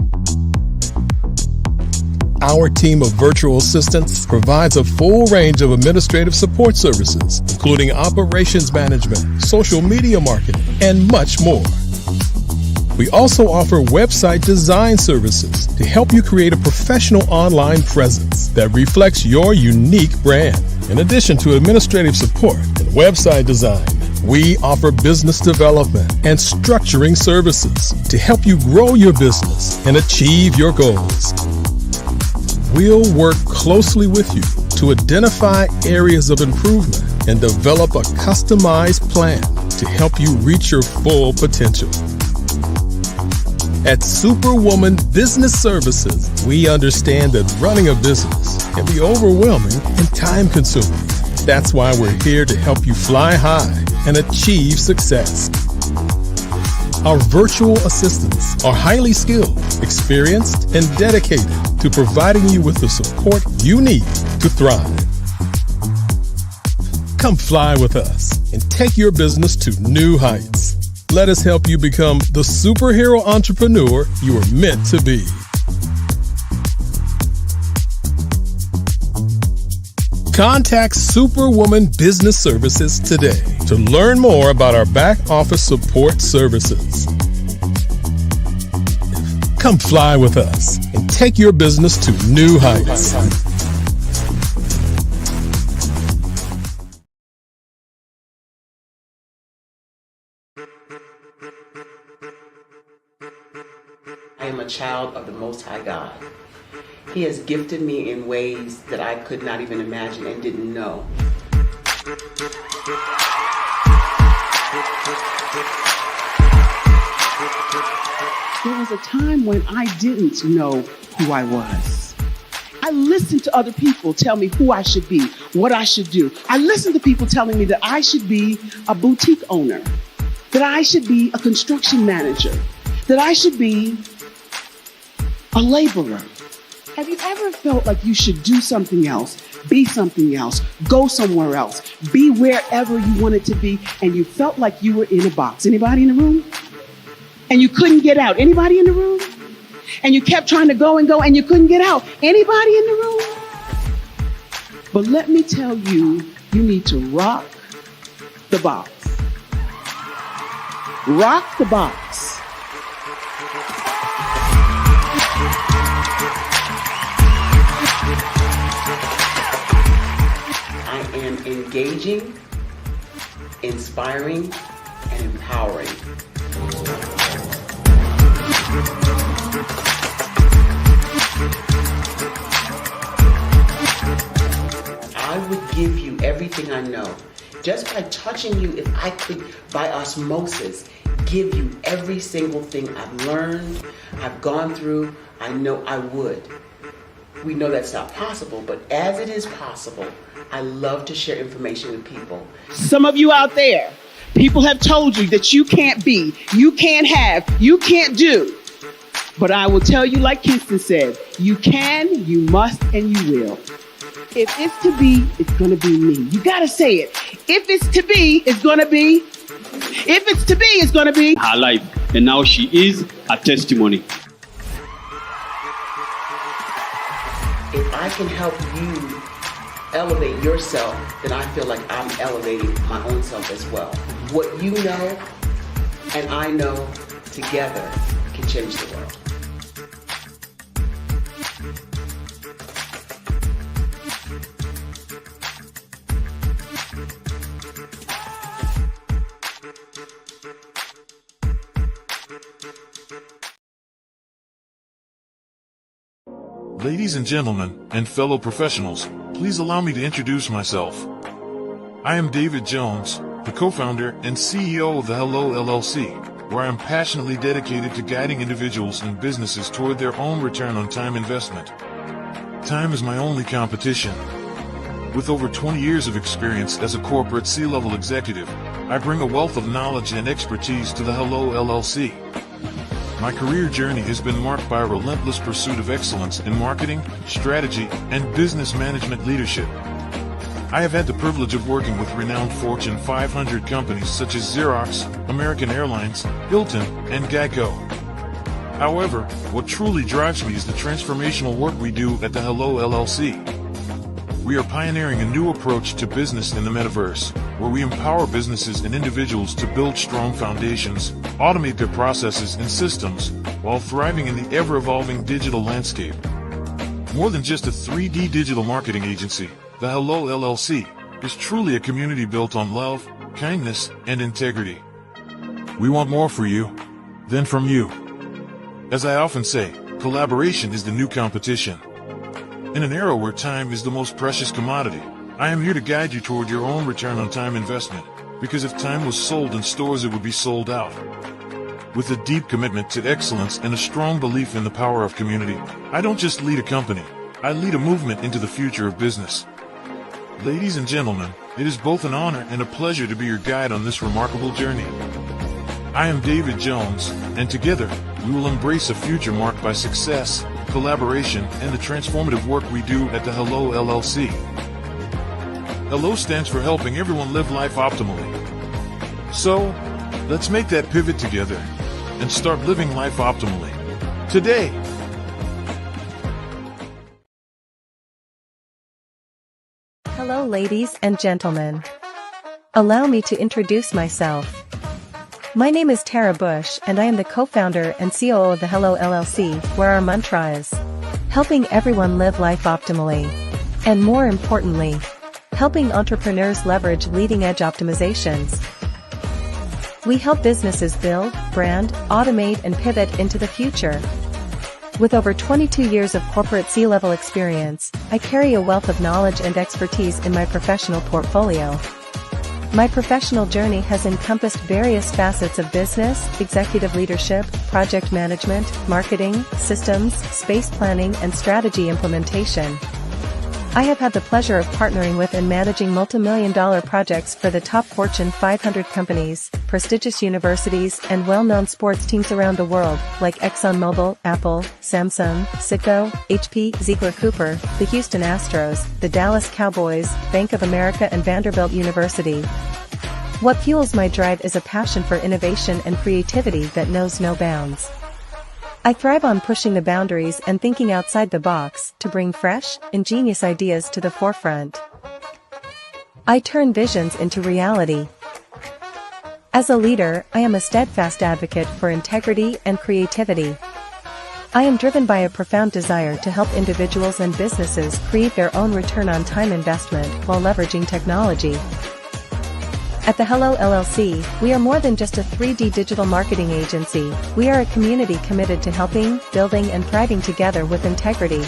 Our team of virtual assistants provides a full range of administrative support services, including operations management, social media marketing, and much more. We also offer website design services to help you create a professional online presence that reflects your unique brand. In addition to administrative support and website design, we offer business development and structuring services to help you grow your business and achieve your goals. We'll work closely with you to identify areas of improvement and develop a customized plan to help you reach your full potential. At Superwoman Business Services, we understand that running a business can be overwhelming and time-consuming. That's why we're here to help you fly high and achieve success. Our virtual assistants are highly skilled, experienced, and dedicated to providing you with the support you need to thrive. Come fly with us and take your business to new heights. Let us help you become the superhero entrepreneur you are meant to be. Contact Superwoman Business Services today to learn more about our back office support services. Come fly with us and take your business to new heights. I am a child of the Most High God. He has gifted me in ways that I could not even imagine and didn't know. There was a time when I didn't know who I was. I listened to other people tell me who I should be, what I should do. I listened to people telling me that I should be a boutique owner, that I should be a construction manager, that I should be a laborer. Have you ever felt like you should do something else, be something else, go somewhere else, be wherever you wanted to be, and you felt like you were in a box? Anybody in the room? And you couldn't get out. Anybody in the room? And you kept trying to go and you couldn't get out. Anybody in the room? But let me tell you, you need to rock the box. Rock the box. I am engaging, inspiring, and empowering. I would give you everything I know. Just by touching you, if I could, by osmosis, give you every single thing I've learned, I've gone through, I know I would. We know that's not possible, but as it is possible, I love to share information with people. Some of you out there, people have told you that you can't be, you can't have, you can't do. But I will tell you, like Kingston said, you can, you must, and you will. If it's to be, it's going to be me. You got to say it. If it's to be, it's going to be. If it's to be, it's going to be. Her life. And now she is a testimony. If I can help you elevate yourself, then I feel like I'm elevating my own self as well. What you know and I know together can change the world. Ladies and gentlemen, and fellow professionals, please allow me to introduce myself. I am David Jones, the co-founder and CEO of the Hello LLC, where I am passionately dedicated to guiding individuals and businesses toward their own return on time investment. Time is my only competition. With over 20 years of experience as a corporate C-level executive, I bring a wealth of knowledge and expertise to the Hello LLC. My career journey has been marked by a relentless pursuit of excellence in marketing, strategy, and business management leadership. I have had the privilege of working with renowned Fortune 500 companies such as Xerox, American Airlines, Hilton, and Geico. However, what truly drives me is the transformational work we do at the Hello LLC. We are pioneering a new approach to business in the Metaverse, where we empower businesses and individuals to build strong foundations, automate their processes and systems, while thriving in the ever-evolving digital landscape. More than just a 3D digital marketing agency, the Hello LLC is truly a community built on love, kindness, and integrity. We want more for you than from you. As I often say, collaboration is the new competition. In an era where time is the most precious commodity, I am here to guide you toward your own return on time investment, because if time was sold in stores, it would be sold out. With a deep commitment to excellence and a strong belief in the power of community, I don't just lead a company, I lead a movement into the future of business. Ladies and gentlemen, it is both an honor and a pleasure to be your guide on this remarkable journey. I am David Jones, and together, we will embrace a future marked by success, collaboration, and the transformative work we do at the Hello LLC. Hello stands for helping everyone live life optimally. So, let's make that pivot together and start living life optimally today. Hello, ladies and gentlemen. Allow me to introduce myself. My name is Tara Bush, and I am the co-founder and COO of the Hello LLC, where our mantra is helping everyone live life optimally. And more importantly, helping entrepreneurs leverage leading-edge optimizations. We help businesses build, brand, automate, and pivot into the future. With over 22 years of corporate C-level experience, I carry a wealth of knowledge and expertise in my professional portfolio. My professional journey has encompassed various facets of business, executive leadership, project management, marketing, systems, space planning, and strategy implementation. I have had the pleasure of partnering with and managing multi-million-dollar projects for the top Fortune 500 companies, prestigious universities, and well-known sports teams around the world, like ExxonMobil, Apple, Samsung, Citgo, HP, Ziegler Cooper, the Houston Astros, the Dallas Cowboys, Bank of America, and Vanderbilt University. What fuels my drive is a passion for innovation and creativity that knows no bounds. I thrive on pushing the boundaries and thinking outside the box to bring fresh, ingenious ideas to the forefront. I turn visions into reality. As a leader, I am a steadfast advocate for integrity and creativity. I am driven by a profound desire to help individuals and businesses create their own return on time investment while leveraging technology. At the Hello LLC, we are more than just a 3D digital marketing agency. We are a community committed to helping, building, and thriving together with integrity.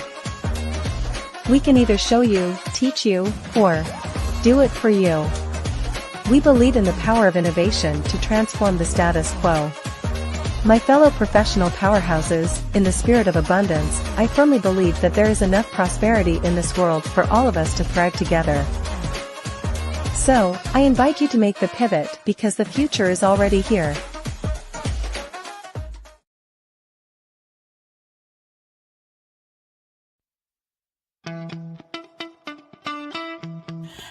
We can either show you, teach you, or do it for you. We believe in the power of innovation to transform the status quo. My fellow professional powerhouses, in the spirit of abundance, I firmly believe that there is enough prosperity in this world for all of us to thrive together. So, I invite you to make the pivot because the future is already here.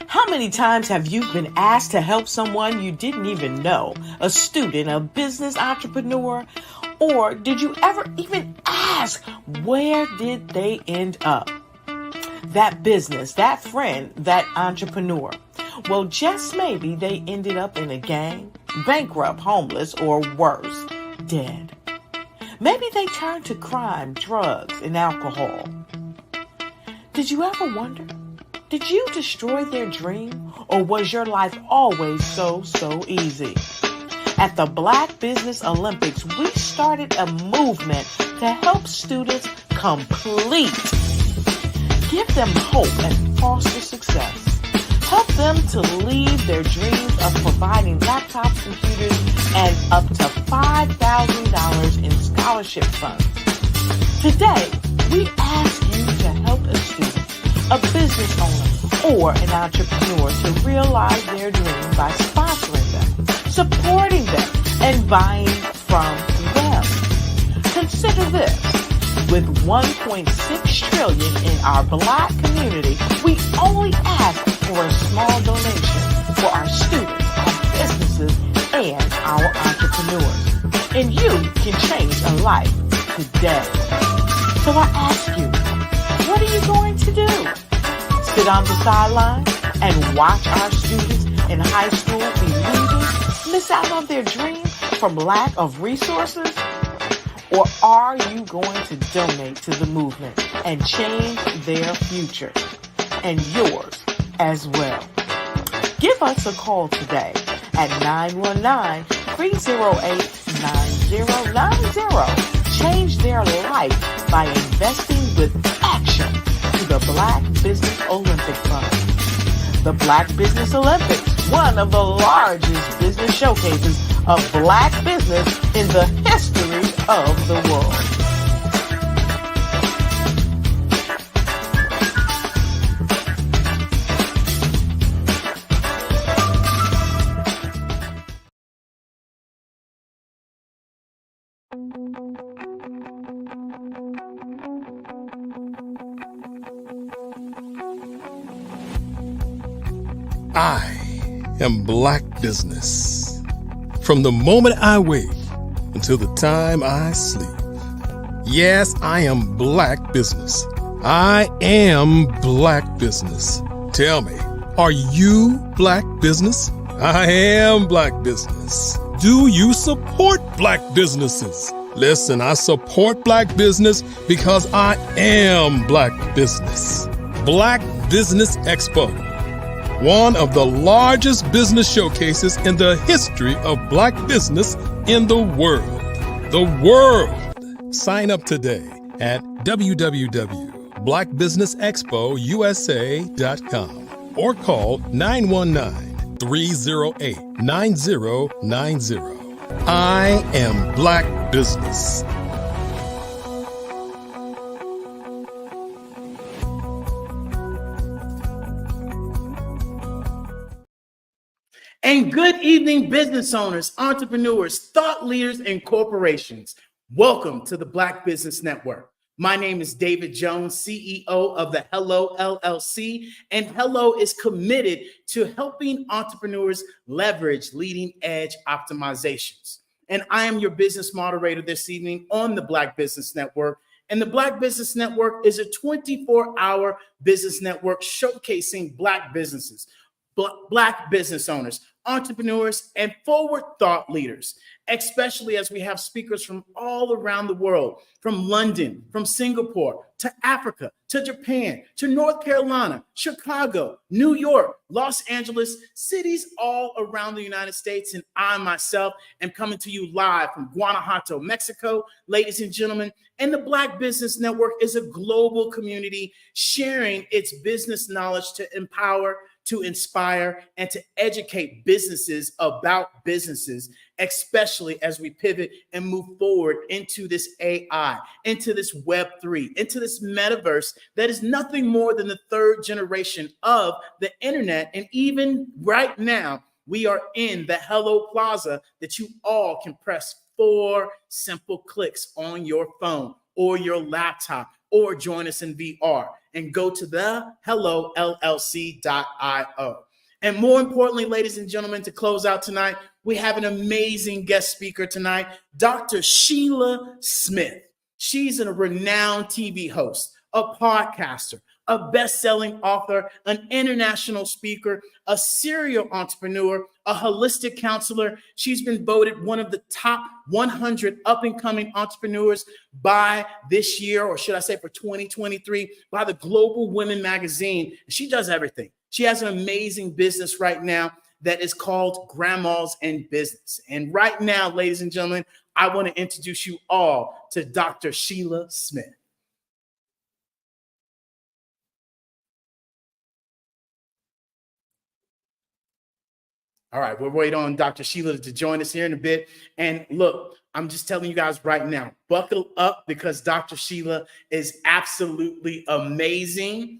How many times have you been asked to help someone you didn't even know, a student, a business entrepreneur? Or did you ever even ask, where did they end up? That business, that friend, that entrepreneur. Well, just maybe they ended up in a gang, bankrupt, homeless, or worse, dead. Maybe they turned to crime, drugs, and alcohol. Did you ever wonder? Did you destroy their dream, or was your life always so easy? At the Black Business Olympics, we started a movement to help students complete. Give them hope and foster success. Help them to leave their dreams of providing laptops, computers, and up to $5,000 in scholarship funds. Today, we ask you to help a student, a business owner, or an entrepreneur to realize their dreams by sponsoring them, supporting them, and buying from them. Consider this. With 1.6 trillion in our Black community, we only ask for a small donation for our students, our businesses, and our entrepreneurs. And you can change a life today. So I ask you, what are you going to do? Sit on the sideline and watch our students in high school be leaving, miss out on their dream from lack of resources? Or are you going to donate to the movement and change their future and yours as well? Give us a call today at 919-308-9090. Change their life by investing with action to the Black Business Olympic Fund. The Black Business Olympics, one of the largest business showcases of Black business in the history of the world. I am Black Business. From the moment I wake until the time I sleep. Yes, I am Black Business. I am Black Business. Tell me, are you Black Business? I am Black Business. Do you support Black businesses? Listen, I support Black business because I am Black Business. Black Business Expo, one of the largest business showcases in the history of Black business in the world. The world! Sign up today at www.blackbusinessexpousa.com or call 919-308-9090. I am Black Business. And good evening, business owners, entrepreneurs, thought leaders, and corporations. Welcome to the Black Business Network. My name is David Jones, CEO of the Hello LLC, and Hello is committed to helping entrepreneurs leverage leading edge optimizations. And I am your business moderator this evening on the Black Business Network. And the Black Business Network is a 24-hour business network showcasing Black businesses, Black business owners, entrepreneurs, and forward thought leaders, especially as we have speakers from all around the world, from London, from Singapore, to Africa, to Japan, to North Carolina, Chicago, New York, Los Angeles, cities all around the United States. And I myself am coming to you live from Guanajuato, Mexico, ladies and gentlemen. And the Black Business Network is a global community sharing its business knowledge to empower, to inspire, and to educate businesses about businesses, especially as we pivot and move forward into this AI, into this Web3, into this metaverse that is nothing more than the third generation of the internet. And even right now, we are in the Hello Plaza that you all can press 4 simple clicks on your phone or your laptop, or join us in VR and go to the hellollc.io. And more importantly, ladies and gentlemen, to close out tonight, we have an amazing guest speaker tonight, Dr. Sheila Smith. She's a renowned TV host, a podcaster, a best-selling author, an international speaker, a serial entrepreneur, a holistic counselor. She's been voted one of the top 100 up-and-coming entrepreneurs by this year, or should I say for 2023, by the Global Women magazine. She does everything. She has an amazing business right now that is called Grandmas in Business. And right now, ladies and gentlemen, I want to introduce you all to Dr. Sheila Smith. All right, we'll wait on Dr. Sheila to join us here in a bit. And look, I'm just telling you guys right now, buckle up because Dr. Sheila is absolutely amazing.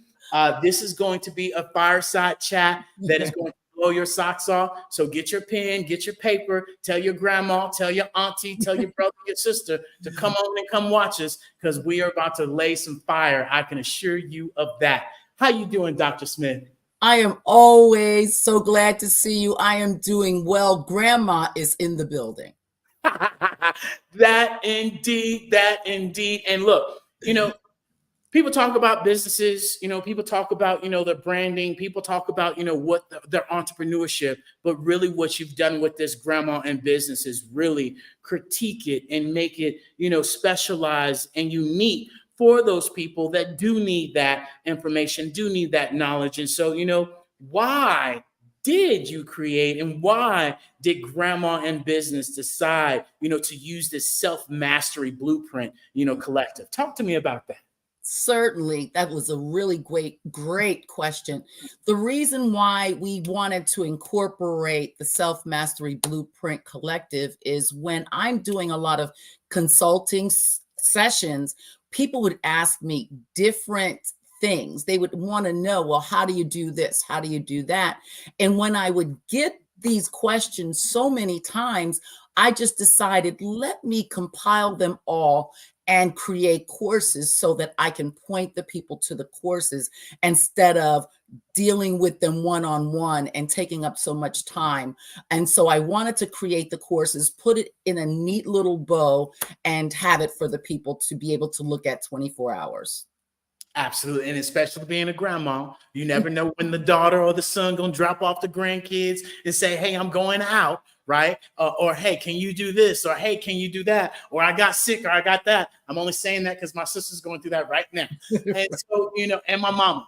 This is going to be a fireside chat that is going to blow your socks off. So get your pen, get your paper, tell your grandma, tell your auntie, tell your brother, your sister to come on and come watch us, because we are about to lay some fire. I can assure you of that. How you doing, Dr. Smith? I am always so glad to see you. I am doing well. Grandma is in the building. That indeed. And look, people talk about businesses, people talk about, their branding, people talk about, what their entrepreneurship, but really what you've done with this Grandma and Business is really critique it and make it, specialized and unique for those people that do need that information, do need that knowledge. And so, why did you create and why did Grandma and Business decide, to use this self-mastery blueprint, collective? Talk to me about that. Certainly, that was a really great question. The reason why we wanted to incorporate the Self-Mastery Blueprint Collective is when I'm doing a lot of consulting sessions, people would ask me different things. They would want to know, well, how do you do this? How do you do that? And when I would get these questions so many times, I just decided, let me compile them all and create courses so that I can point the people to the courses instead of dealing with them one-on-one and taking up so much time. And so I wanted to create the courses, put it in a neat little bow, and have it for the people to be able to look at 24 hours. Absolutely. And especially being a grandma, you never know when the daughter or the son going to drop off the grandkids and say, hey, I'm going out, right? Or, hey, can you do this? Or, hey, can you do that? Or I got sick, or I got that. I'm only saying that because my sister's going through that right now. And so, and my mama.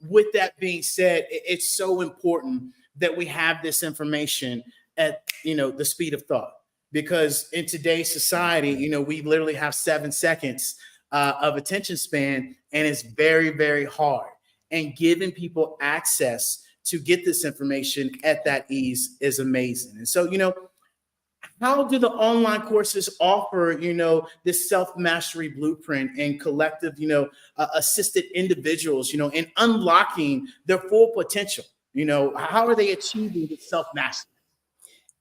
With that being said, it's so important that we have this information at, the speed of thought, because in today's society, we literally have 7 seconds of attention span, and it's very, very hard. And giving people access to get this information at that ease is amazing. And so, how do the online courses offer, this self-mastery blueprint and collective, assisted individuals, in unlocking their full potential? How are they achieving the self-mastery?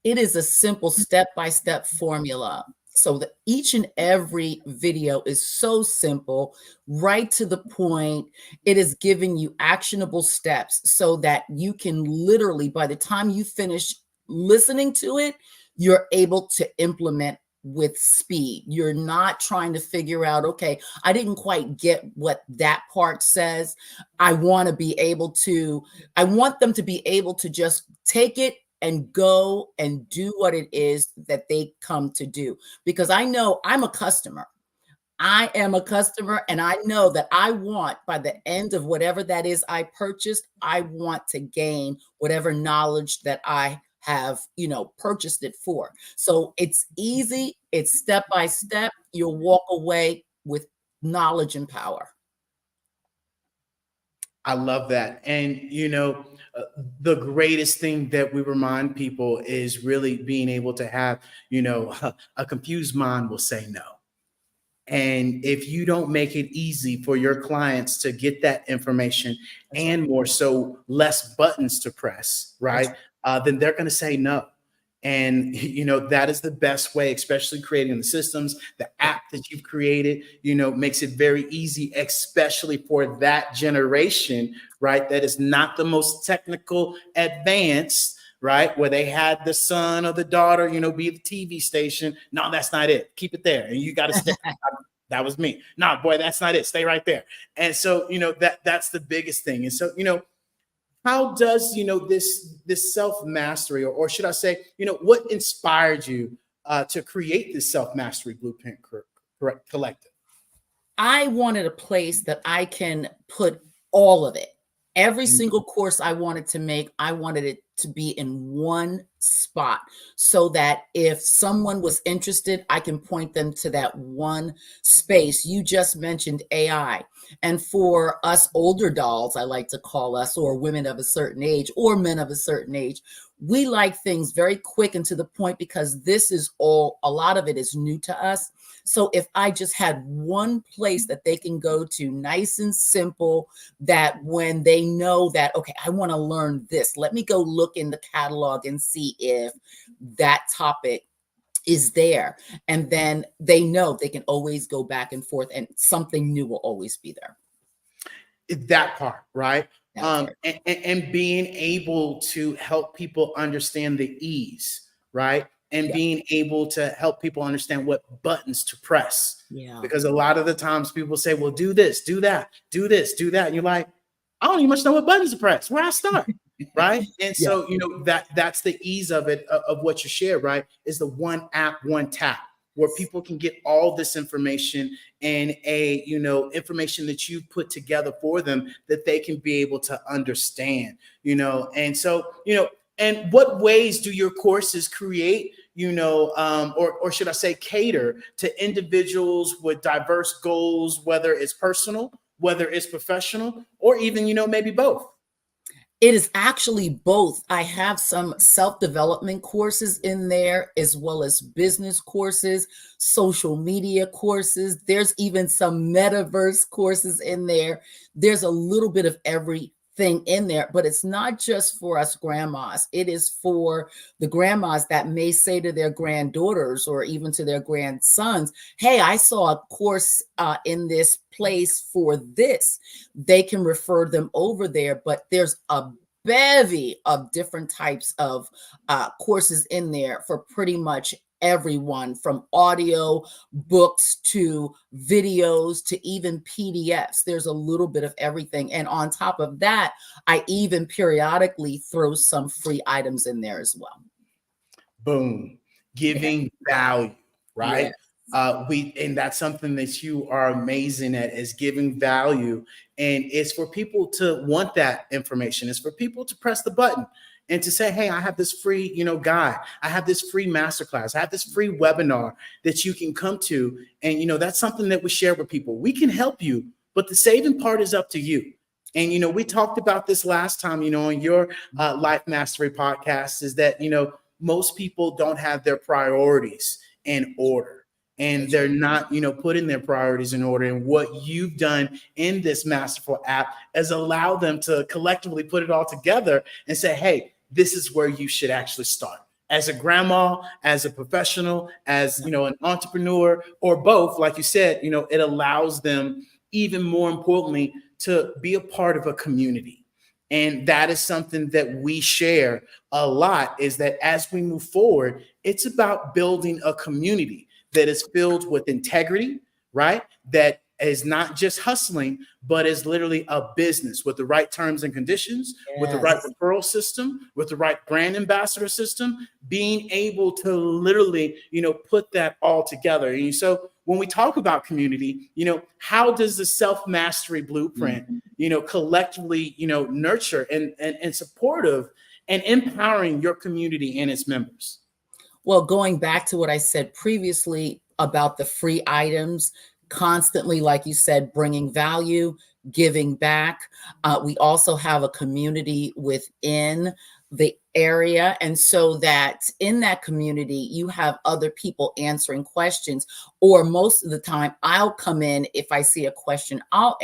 It is a simple step-by-step formula. So that each and every video is so simple, right to the point. It is giving you actionable steps so that you can literally, by the time you finish listening to it, you're able to implement with speed. You're not trying to figure out, okay, I didn't quite get what that part says. I want them to be able to just take it and go and do what it is that they come to do. Because I know I'm a customer. I am a customer, and I know that I want, by the end of whatever that is I purchased, I want to gain whatever knowledge that I have, purchased it for. So it's easy. It's step by step. You'll walk away with knowledge and power. I love that. And, the greatest thing that we remind people is really being able to have, a confused mind will say no. And if you don't make it easy for your clients to get that information, and more so less buttons to press, right? Then they're going to say no. And, that is the best way, especially creating the systems, the app that you've created, makes it very easy, especially for that generation, right? That is not the most technical advanced, right? Where they had the son or the daughter, be the TV station. No, that's not it. Keep it there. And you got to stay. That was me. No, boy, that's not it. Stay right there. And so, that's the biggest thing. And so, how does, this self-mastery, or should I say, what inspired you to create this self-mastery blueprint collective? I wanted a place that I can put all of it. Every single course I wanted to make, I wanted it to be in one spot, so that if someone was interested, I can point them to that one space. You just mentioned AI. And for us older dolls, I like to call us, or women of a certain age, or men of a certain age, we like things very quick and to the point, because this is all, a lot of it is new to us. So if I just had one place that they can go to, nice and simple, that when they know that, okay, I want to learn this, let me go look in the catalog and see if that topic is there. And then they know they can always go back and forth, and something new will always be there. That part, right? And being able to help people understand the ease, right? And being able to help people understand what buttons to press. Yeah. Because a lot of the times people say, well, do this, do that, do this, do that. And you're like, I don't even much know what buttons to press. Where I start, right? And so, you know, that's the ease of it, of what you share, right? Is the one app, one tap, where people can get all this information and information that you put together for them that they can be able to understand, And so, and what ways do your courses create, or should I say cater to individuals with diverse goals, whether it's personal, whether it's professional, or even, maybe both? It is actually both. I have some self-development courses in there, as well as business courses, social media courses. There's even some metaverse courses in there. There's a little bit of everything in there, but it's not just for us grandmas. It is for the grandmas that may say to their granddaughters, or even to their grandsons, hey, I saw a course in this place for this. They can refer them over there, but there's a bevy of different types of courses in there for pretty much everyone, from audio books to videos to even PDFs. There's a little bit of everything. And on top of that, I even periodically throw some free items in there as well. Boom. Giving value, right? And that's something that you are amazing at, is giving value. And it's for people to want that information. It's for people to press the button and to say, hey, I have this free, guide. I have this free masterclass. I have this free webinar that you can come to. And, that's something that we share with people. We can help you, but the saving part is up to you. And, we talked about this last time, on your Life Mastery podcast, is that, most people don't have their priorities in order. And they're not, putting their priorities in order. And what you've done in this masterful app is allow them to collectively put it all together and say, hey, this is where you should actually start. As a grandma, as a professional, as, an entrepreneur, or both, like you said, it allows them, even more importantly, to be a part of a community. And that is something that we share a lot, is that as we move forward, it's about building a community that is filled with integrity, right? That is not just hustling, but is literally a business with the right terms and conditions, with the right referral system, with the right brand ambassador system, being able to literally, put that all together. And so when we talk about community, how does the self-mastery blueprint, collectively, nurture and supportive and empowering your community and its members? Well, going back to what I said previously about the free items, constantly, like you said, bringing value, giving back. We also have a community within the area. And so that in that community, you have other people answering questions, or most of the time I'll come in. If I see a question, I'll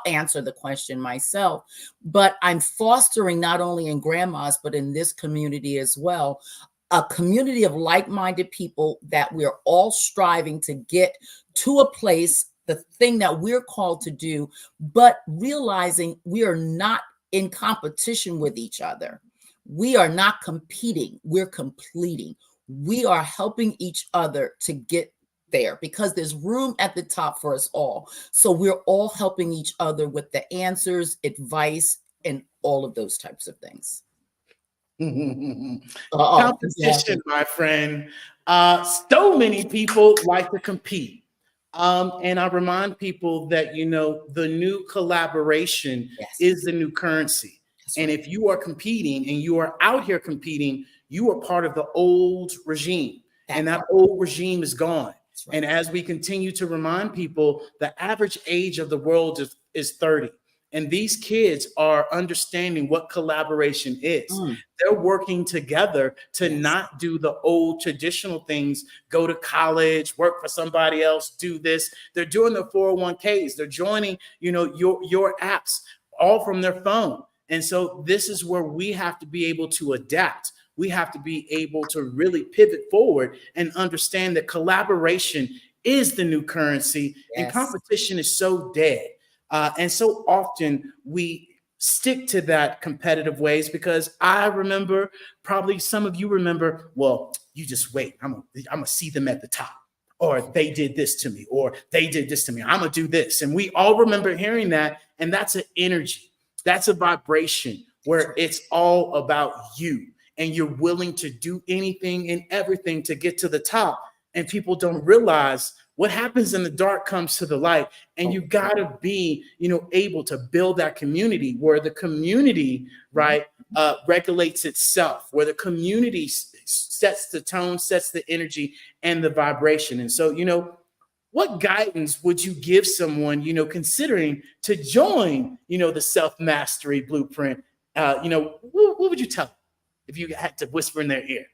answer the question myself. But I'm fostering, not only in grandmas, but in this community as well, a community of like-minded people that we're all striving to get to a place, the thing that we're called to do, but realizing we are not in competition with each other. We are not competing, we're completing. We are helping each other to get there, because there's room at the top for us all. So we're all helping each other with the answers, advice, and all of those types of things. Competition, my friend. So many people like to compete. And I remind people that, the new collaboration is the new currency. And if you are competing and you are out here competing, you are part of the old regime, and that old regime is gone. Right. And as we continue to remind people, the average age of the world is 30. And these kids are understanding what collaboration is. They're working together to not do the old traditional things, go to college, work for somebody else, do this. They're doing their 401ks. They're joining, your apps all from their phone. And so this is where we have to be able to adapt. We have to be able to really pivot forward and understand that collaboration is the new currency, and competition is so dead. And so often we stick to that competitive ways, because I remember, probably some of you remember, well, you just wait. I'm gonna see them at the top, or they did this to me, or they did this to me. I'm gonna do this. And we all remember hearing that. And that's an energy. That's a vibration where it's all about you, and you're willing to do anything and everything to get to the top. And people don't realize what happens in the dark comes to the light. And you got to be, able to build that community where the community, right, regulates itself, where the community sets the tone, sets the energy and the vibration. And so, what guidance would you give someone, considering to join, the self-mastery blueprint? What would you tell them if you had to whisper in their ear?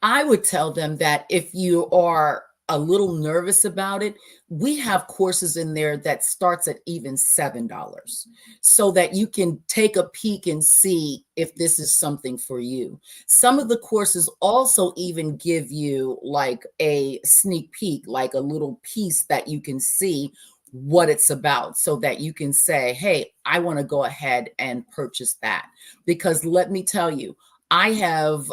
I would tell them that if you are a little nervous about it, we have courses in there that starts at even $7, so that you can take a peek and see if this is something for you. Some of the courses also even give you like a sneak peek, like a little piece that you can see what it's about, so that you can say, hey, I want to go ahead and purchase that. Because let me tell you, I have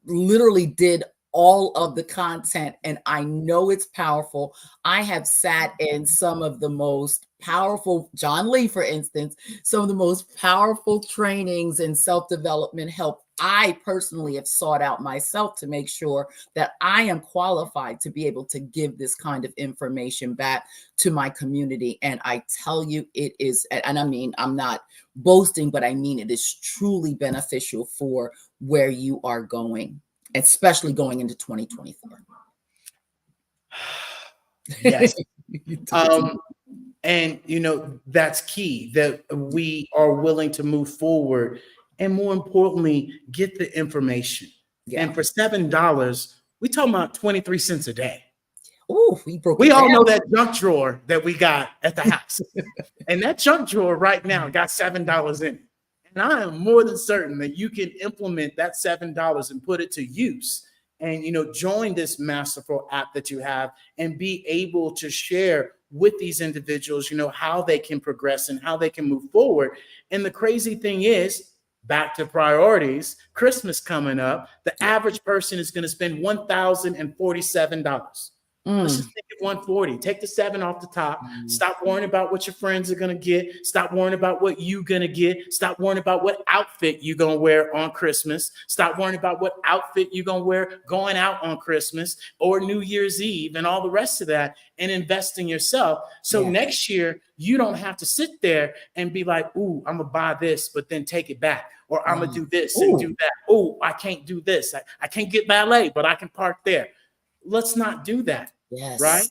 literally did all of the content, and I know it's powerful. I have sat in some of the most powerful, John Lee, for instance, some of the most powerful trainings in self-development help I personally have sought out myself to make sure that I am qualified to be able to give this kind of information back to my community. And I tell you, it is, and I mean, I'm not boasting, but I mean, it is truly beneficial for where you are going, especially going into 2024. Yes. And, that's key, that we are willing to move forward, and more importantly, get the information. Yeah. And for $7, we talking about 23 cents a day. Oh, we all know that junk drawer that we got at the house. And that junk drawer right now got $7 in it. And I am more than certain that you can implement that $7 and put it to use, and, join this masterful app that you have, and be able to share with these individuals, how they can progress and how they can move forward. And the crazy thing is, back to priorities, Christmas coming up, the average person is going to spend $1,047. Let's just think of 140. Take the 7 off the top. Stop worrying about what your friends are going to get. Stop worrying about what you're going to get. Stop worrying about what outfit you're going to wear on Christmas. Stop worrying about what outfit you're going to wear going out on Christmas or New Year's Eve and all the rest of that, and invest in yourself. So next year, you don't have to sit there and be like, ooh, I'm going to buy this, but then take it back. Or I'm going to do this and do that. Oh, I can't do this. I can't get ballet, but I can park there. Let's not do that. Yes. Right.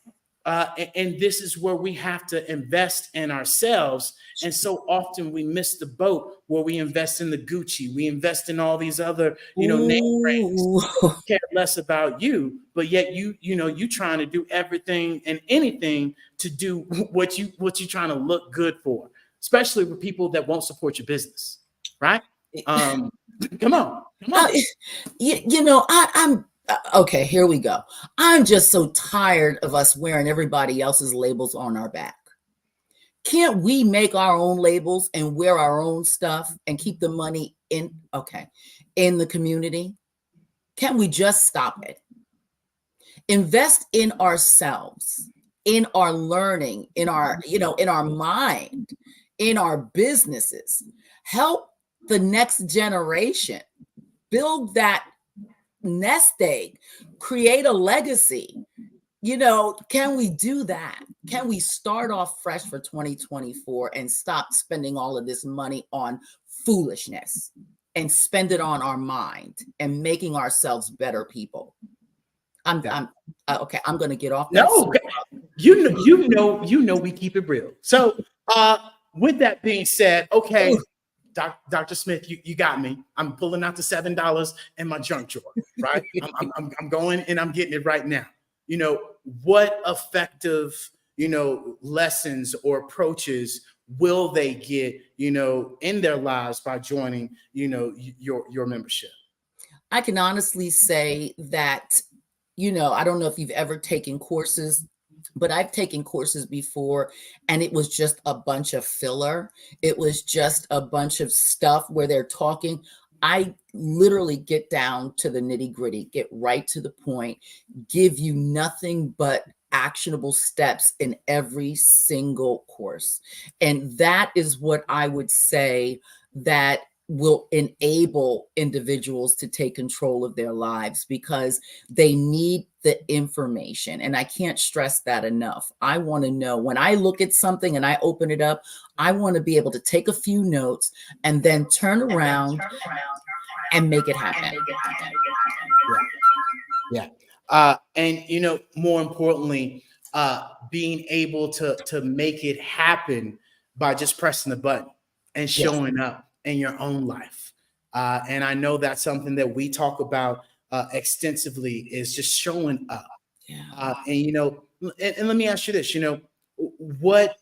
And this is where we have to invest in ourselves. And so often we miss the boat where we invest in the Gucci, we invest in all these other, name brands. Care less about you, but yet you trying to do everything and anything to do what you trying to look good for, especially with people that won't support your business. Right. Come on. I'm okay, here we go. I'm just so tired of us wearing everybody else's labels on our back. Can't we make our own labels and wear our own stuff and keep the money in the community? Can't we just stop it? Invest in ourselves, in our learning, in our, in our mind, in our businesses. Help the next generation build that nest egg, create a legacy. Can we do that? Can we start off fresh for 2024 and stop spending all of this money on foolishness and spend it on our mind and making ourselves better people. Okay. I'm going to get off that. No, you know, we keep it real. So, with that being said, okay, Dr. Smith, you got me. I'm pulling out the $7 in my junk drawer, right? I'm going and I'm getting it right now. You know, what effective, you know, lessons or approaches will they get, you know, in their lives by joining, you know, your membership? I can honestly say that, you know, I don't know if you've ever taken courses, but I've taken courses before and it was just a bunch of filler. It was just a bunch of stuff where they're talking. I literally get down to the nitty gritty, get right to the point, give you nothing but actionable steps in every single course. And that is what I would say that will enable individuals to take control of their lives, because they need the information. And I can't stress that enough. I want to know, when I look at something and I open it up, I want to be able to take a few notes and then turn around and make it happen. Yeah. And, you know, more importantly, being able to make it happen by just pressing the button and showing up in your own life. And I know that's something that we talk about extensively, is just showing up. And, you know, and let me ask you this, you know, what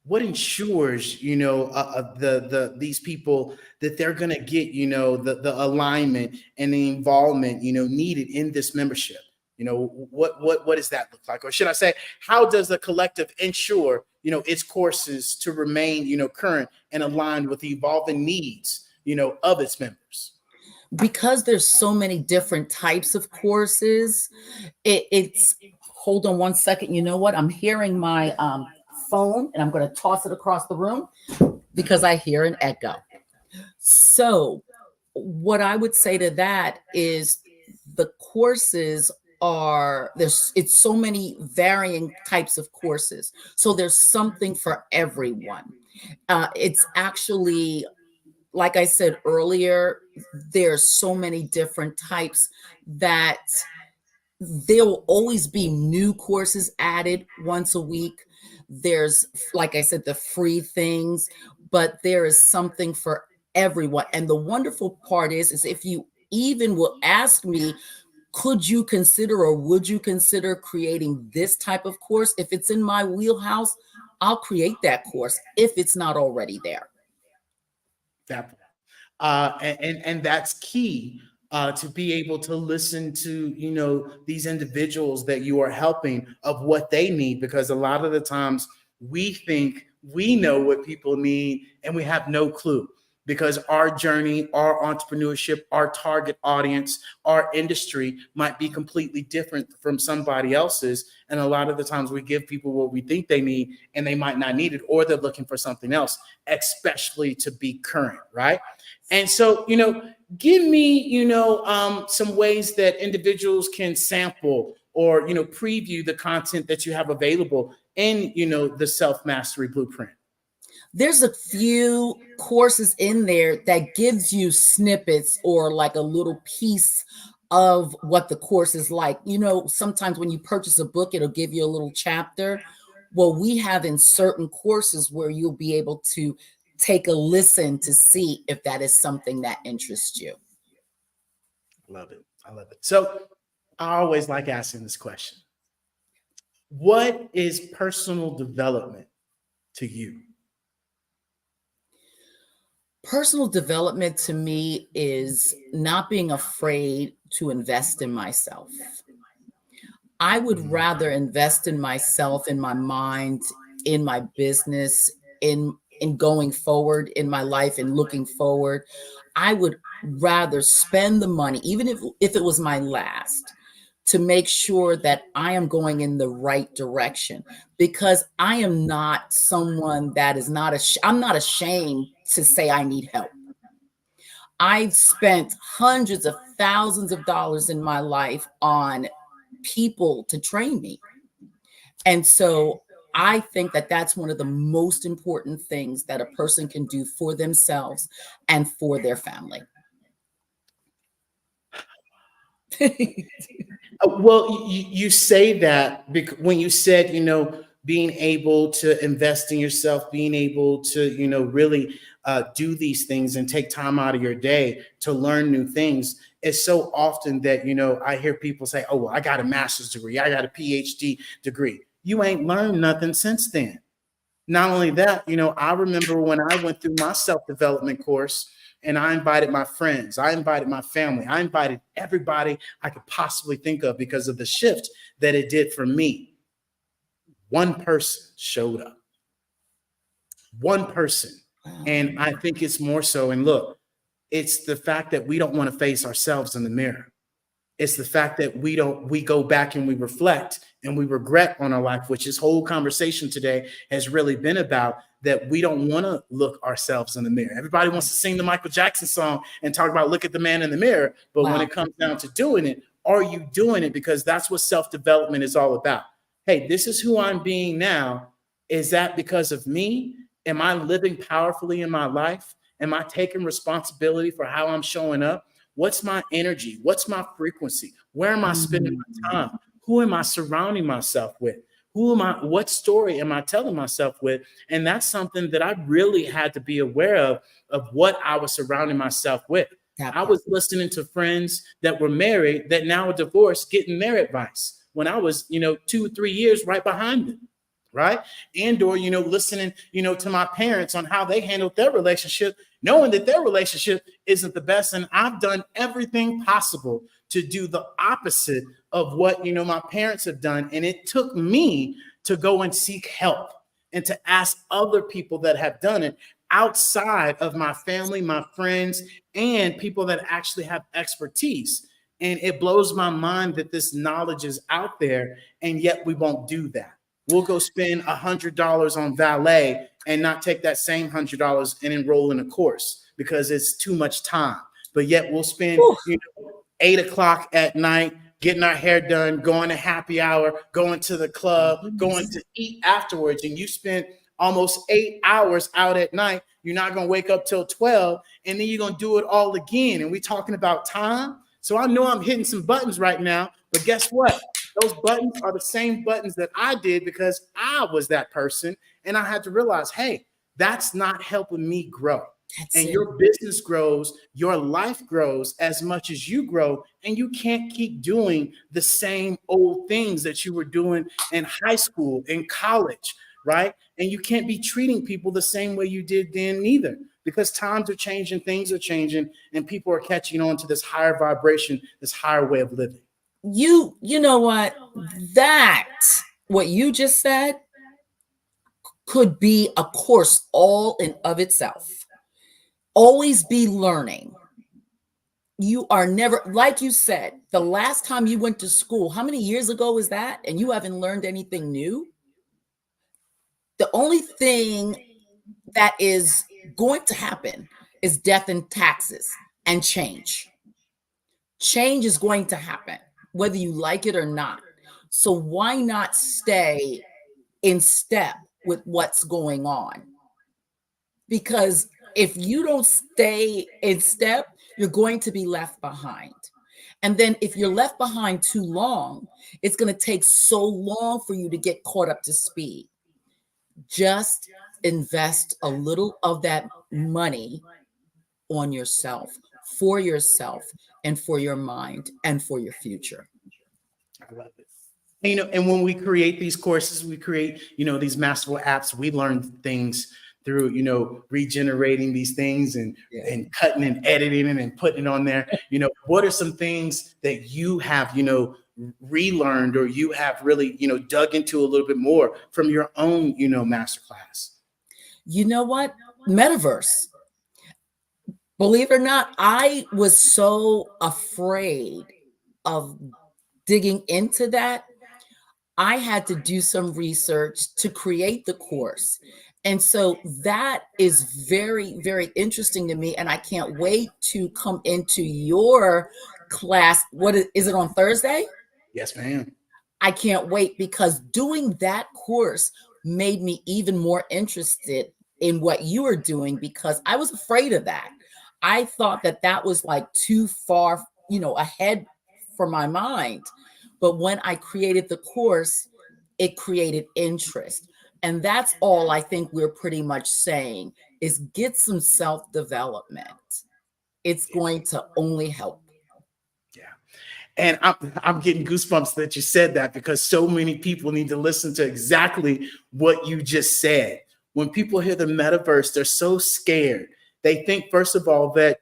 ensures, you know, these people that they're going to get, you know, the alignment and the involvement, you know, needed in this membership? You know, what does that look like? Or should I say, how does the collective ensure, you know, its courses to remain, you know, current and aligned with the evolving needs, you know, of its members? Because there's so many different types of courses, it's hold on one second. You know what? I'm hearing my phone and I'm going to toss it across the room because I hear an echo. So what I would say to that is the courses it's so many varying types of courses. So there's something for everyone. It's actually, like I said earlier, there's so many different types that there will always be new courses added once a week. There's, like I said, the free things, but there is something for everyone. And the wonderful part is if you even will ask me, could you consider or would you consider creating this type of course? If it's in my wheelhouse, I'll create that course if it's not already there. And that's key, to be able to listen to, you know, these individuals that you are helping, of what they need, because a lot of the times we think we know what people need and we have no clue, because our journey, our entrepreneurship, our target audience, our industry might be completely different from somebody else's. And a lot of the times we give people what we think they need and they might not need it, or they're looking for something else, especially to be current, right? And so, you know, give me, you know, some ways that individuals can sample or, you know, preview the content that you have available in, you know, the Self-Mastery Blueprint. There's a few courses in there that gives you snippets or like a little piece of what the course is like. You know, sometimes when you purchase a book, it'll give you a little chapter. Well, we have in certain courses where you'll be able to take a listen to see if that is something that interests you. Love it. I love it. So I always like asking this question. What is personal development to you? Personal development to me is not being afraid to invest in myself. I would rather invest in myself, in my mind, in my business, in going forward in my life and looking forward. I would rather spend the money, even if it was my last, to make sure that I am going in the right direction, because I am not someone that is I'm not ashamed to say I need help. I've spent hundreds of thousands of dollars in my life on people to train me. And so I think that that's one of the most important things that a person can do for themselves and for their family. Well, you say that because when you said, being able to invest in yourself, being able to, really do these things and take time out of your day to learn new things. It's so often that, I hear people say, oh, well, I got a master's degree, I got a PhD degree. You ain't learned nothing since then. Not only that, I remember when I went through my self-development course and I invited my friends, I invited my family, I invited everybody I could possibly think of because of the shift that it did for me. One person showed up. One person. And I think it's more so, and look, it's the fact that we don't want to face ourselves in the mirror. It's the fact that we go back and we reflect and we regret on our life, which this whole conversation today has really been about, that we don't want to look ourselves in the mirror. Everybody wants to sing the Michael Jackson song and talk about look at the man in the mirror. But when it comes down to doing it, are you doing it? Because that's what self-development is all about. Hey, this is who I'm being now. Is that because of me? Am I living powerfully in my life? Am I taking responsibility for how I'm showing up? What's my energy? What's my frequency? Where am I spending my time? Who am I surrounding myself with? What story am I telling myself with? And that's something that I really had to be aware of what I was surrounding myself with. I was listening to friends that were married that now are divorced, getting their advice when I was, 2 or 3 years right behind them. Right. And or, listening, to my parents on how they handled their relationship, knowing that their relationship isn't the best. And I've done everything possible to do the opposite of what, my parents have done. And it took me to go and seek help and to ask other people that have done it outside of my family, my friends, and people that actually have expertise. And it blows my mind that this knowledge is out there, and yet we won't do that. We'll go spend $100 on valet and not take that same $100 and enroll in a course because it's too much time. But yet we'll spend 8 o'clock at night getting our hair done, going to happy hour, going to the club, going to eat afterwards. And you spend almost 8 hours out at night. You're not going to wake up till 12, and then you're going to do it all again. And we're talking about time. So I know I'm hitting some buttons right now, but guess what? Those buttons are the same buttons that I did because I was that person. And I had to realize, hey, that's not helping me grow. Your business grows, your life grows as much as you grow. And you can't keep doing the same old things that you were doing in high school, in college, right? And you can't be treating people the same way you did then neither, because times are changing, things are changing, and people are catching on to this higher vibration, this higher way of living. You know what? What you just said could be a course all in of itself. Always be learning. You are never, like you said, the last time you went to school, how many years ago is that? And you haven't learned anything new? The only thing that is going to happen is death and taxes and change. Change is going to happen, whether you like it or not. So why not stay in step with what's going on? Because if you don't stay in step, you're going to be left behind. And then if you're left behind too long, it's going to take so long for you to get caught up to speed. Just invest a little of that money on yourself, and for your mind and for your future. I love it. And when we create these courses, we create, these masterful apps, we learn things through, regenerating these things and cutting and editing and putting it on there. What are some things that you have, relearned, or you have really, dug into a little bit more from your own, masterclass? You know what? Metaverse. Believe it or not, I was so afraid of digging into that. I had to do some research to create the course. And so that is very, very interesting to me. And I can't wait to come into your class. What is it, on Thursday? Yes, ma'am. I can't wait, because doing that course made me even more interested in what you are doing, because I was afraid of that. I thought that that was like too far, ahead for my mind. But when I created the course, it created interest. And that's all I think we're pretty much saying is get some self-development. It's going to only help. And I'm getting goosebumps that you said that, because so many people need to listen to exactly what you just said. When people hear the metaverse, they're so scared. They think, first of all, that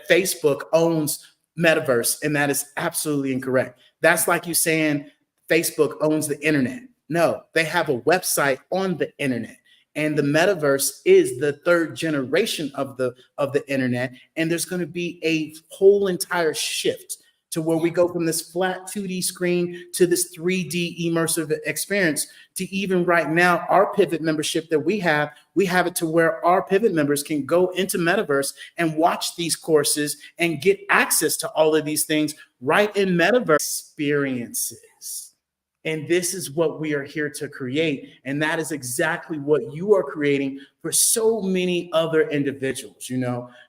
Facebook owns metaverse, and that is absolutely incorrect. That's like you saying Facebook owns the internet. No, they have a website on the internet. And the metaverse is the third generation of the internet. And there's going to be a whole entire shift to where we go from this flat 2D screen to this 3D immersive experience, to even right now, our Pivot membership that we have it to where our Pivot members can go into Metaverse and watch these courses and get access to all of these things right in Metaverse experiences. And this is what we are here to create. And that is exactly what you are creating for so many other individuals,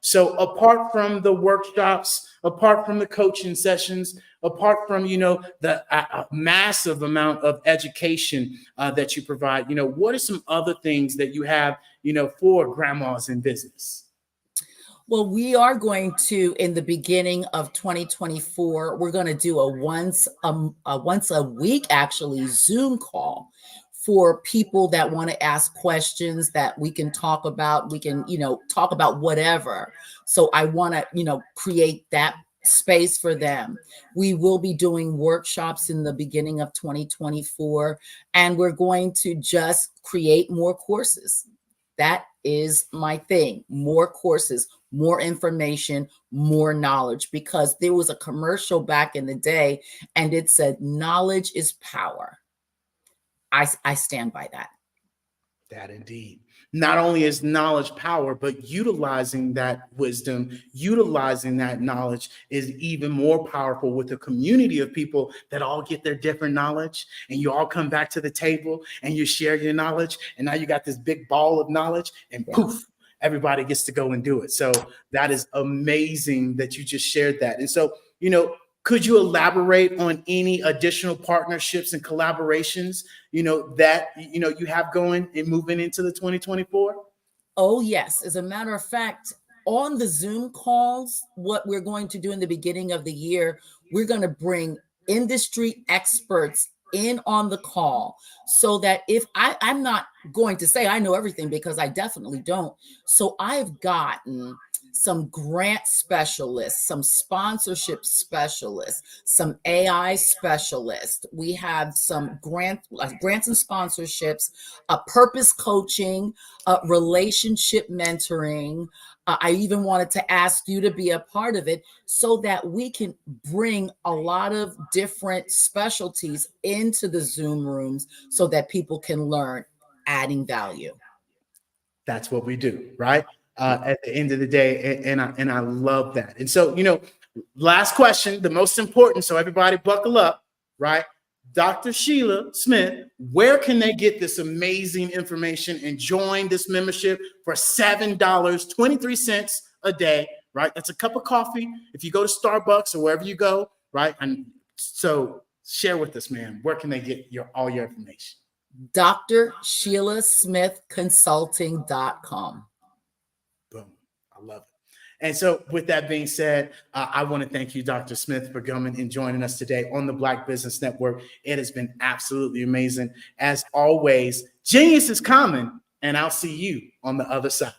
So apart from the workshops, apart from the coaching sessions, apart from, the massive amount of education that you provide, what are some other things that you have, for grandmas in business? Well, we are going to, in the beginning of 2024, we're going to do a once a week, actually, Zoom call for people that want to ask questions that we can talk about. We can, talk about whatever. So I want to, create that space for them. We will be doing workshops in the beginning of 2024, and we're going to just create more courses. That is my thing. More courses, more information, more knowledge, because there was a commercial back in the day and it said, knowledge is power. I stand by that. That indeed. Not only is knowledge power, but utilizing that wisdom, utilizing that knowledge is even more powerful with a community of people that all get their different knowledge, and you all come back to the table and you share your knowledge. And now you got this big ball of knowledge, and poof, everybody gets to go and do it. So that is amazing that you just shared that. And so, could you elaborate on any additional partnerships and collaborations, that, you have going and moving into the 2024? Oh, yes. As a matter of fact, on the Zoom calls, what we're going to do in the beginning of the year, we're going to bring industry experts in on the call, so that if I'm not going to say I know everything, because I definitely don't. So I've gotten some grant specialists, some sponsorship specialists, some AI specialists. We have some grants and sponsorships, purpose coaching, relationship mentoring. I even wanted to ask you to be a part of it, so that we can bring a lot of different specialties into the Zoom rooms so that people can learn, adding value. That's what we do, right? At the end of the day. And I love that. And so, last question, the most important. So everybody buckle up, right? Dr. Sheila Smith, where can they get this amazing information and join this membership for $7.23 a day, right? That's a cup of coffee if you go to Starbucks or wherever you go, right? And so share with us, man, where can they get all your information? DrSheilaSmithConsulting.com. Boom. I love it. And so with that being said, I want to thank you, Dr. Smith, for coming and joining us today on the Black Business Network. It has been absolutely amazing. As always, genius is common, and I'll see you on the other side.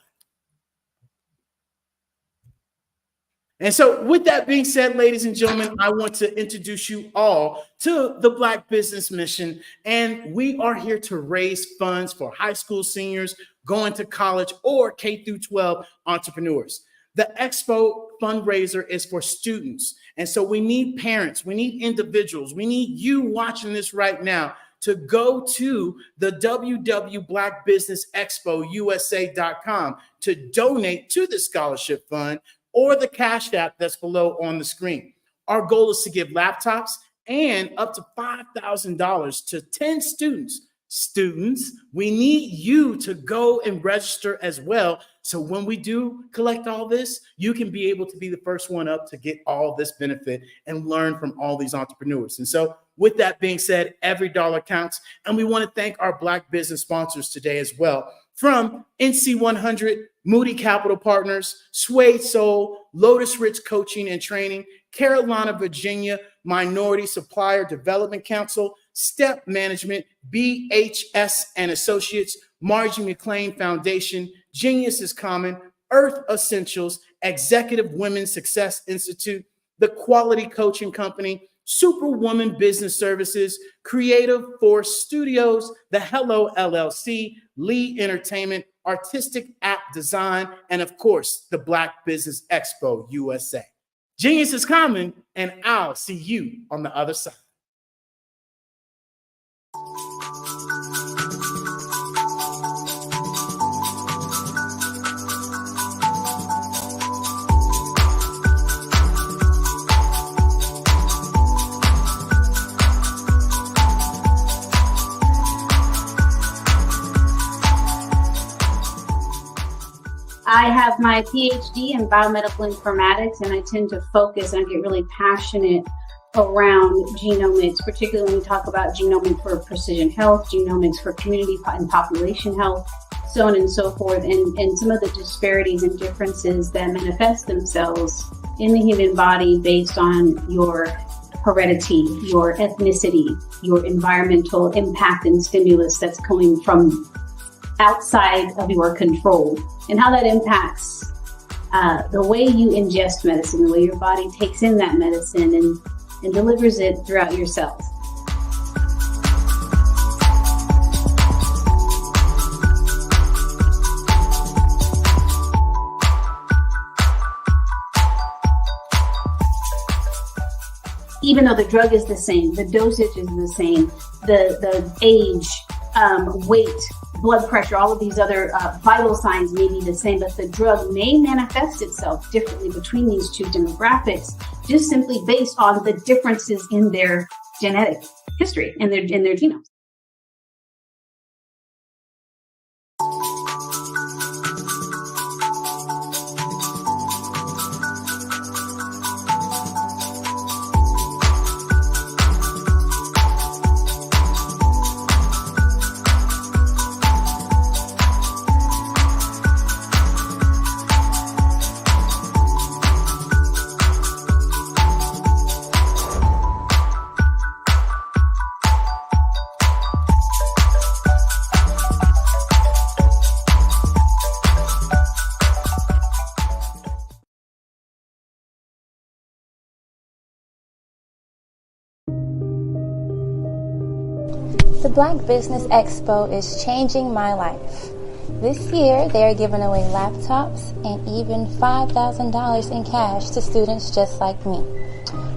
And so with that being said, ladies and gentlemen, I want to introduce you all to the Black Business Mission. And we are here to raise funds for high school seniors going to college or K through 12 entrepreneurs. The Expo fundraiser is for students. And so we need parents, we need individuals, we need you watching this right now to go to the www.blackbusinessexpousa.com to donate to the scholarship fund or the Cash App that's below on the screen. Our goal is to give laptops and up to $5,000 to 10 students students, we need you to go and register as well. So when we do collect all this, you can be able to be the first one up to get all this benefit and learn from all these entrepreneurs. And so with that being said, every dollar counts. And we want to thank our Black business sponsors today as well. From NC 100, Moody Capital Partners, Suede Soul, Lotus Rich Coaching and Training, Carolina, Virginia, Minority Supplier Development Council, Step Management, BHS and Associates, Margie McLean Foundation, Genius is Common, Earth Essentials, Executive Women's Success Institute, The Quality Coaching Company, Superwoman Business Services, Creative Force Studios, The Hello LLC, Lee Entertainment, Artistic App Design, and of course, the Black Business Expo USA. Genius is Common, and I'll see you on the other side. I have my PhD in biomedical informatics, and I tend to focus and get really passionate around genomics, particularly when we talk about genomics for precision health, genomics for community and population health, so on and so forth, and some of the disparities and differences that manifest themselves in the human body based on your heredity, your ethnicity, your environmental impact and stimulus that's coming from outside of your control, and how that impacts the way you ingest medicine, the way your body takes in that medicine and delivers it throughout your cells. Even though the drug is the same, the dosage is the same, the age, weight, blood pressure, all of these other vital signs may be the same, but the drug may manifest itself differently between these two demographics, just simply based on the differences in their genetic history and their genomes. The Black Business Expo is changing my life. This year, they are giving away laptops and even $5,000 in cash to students just like me.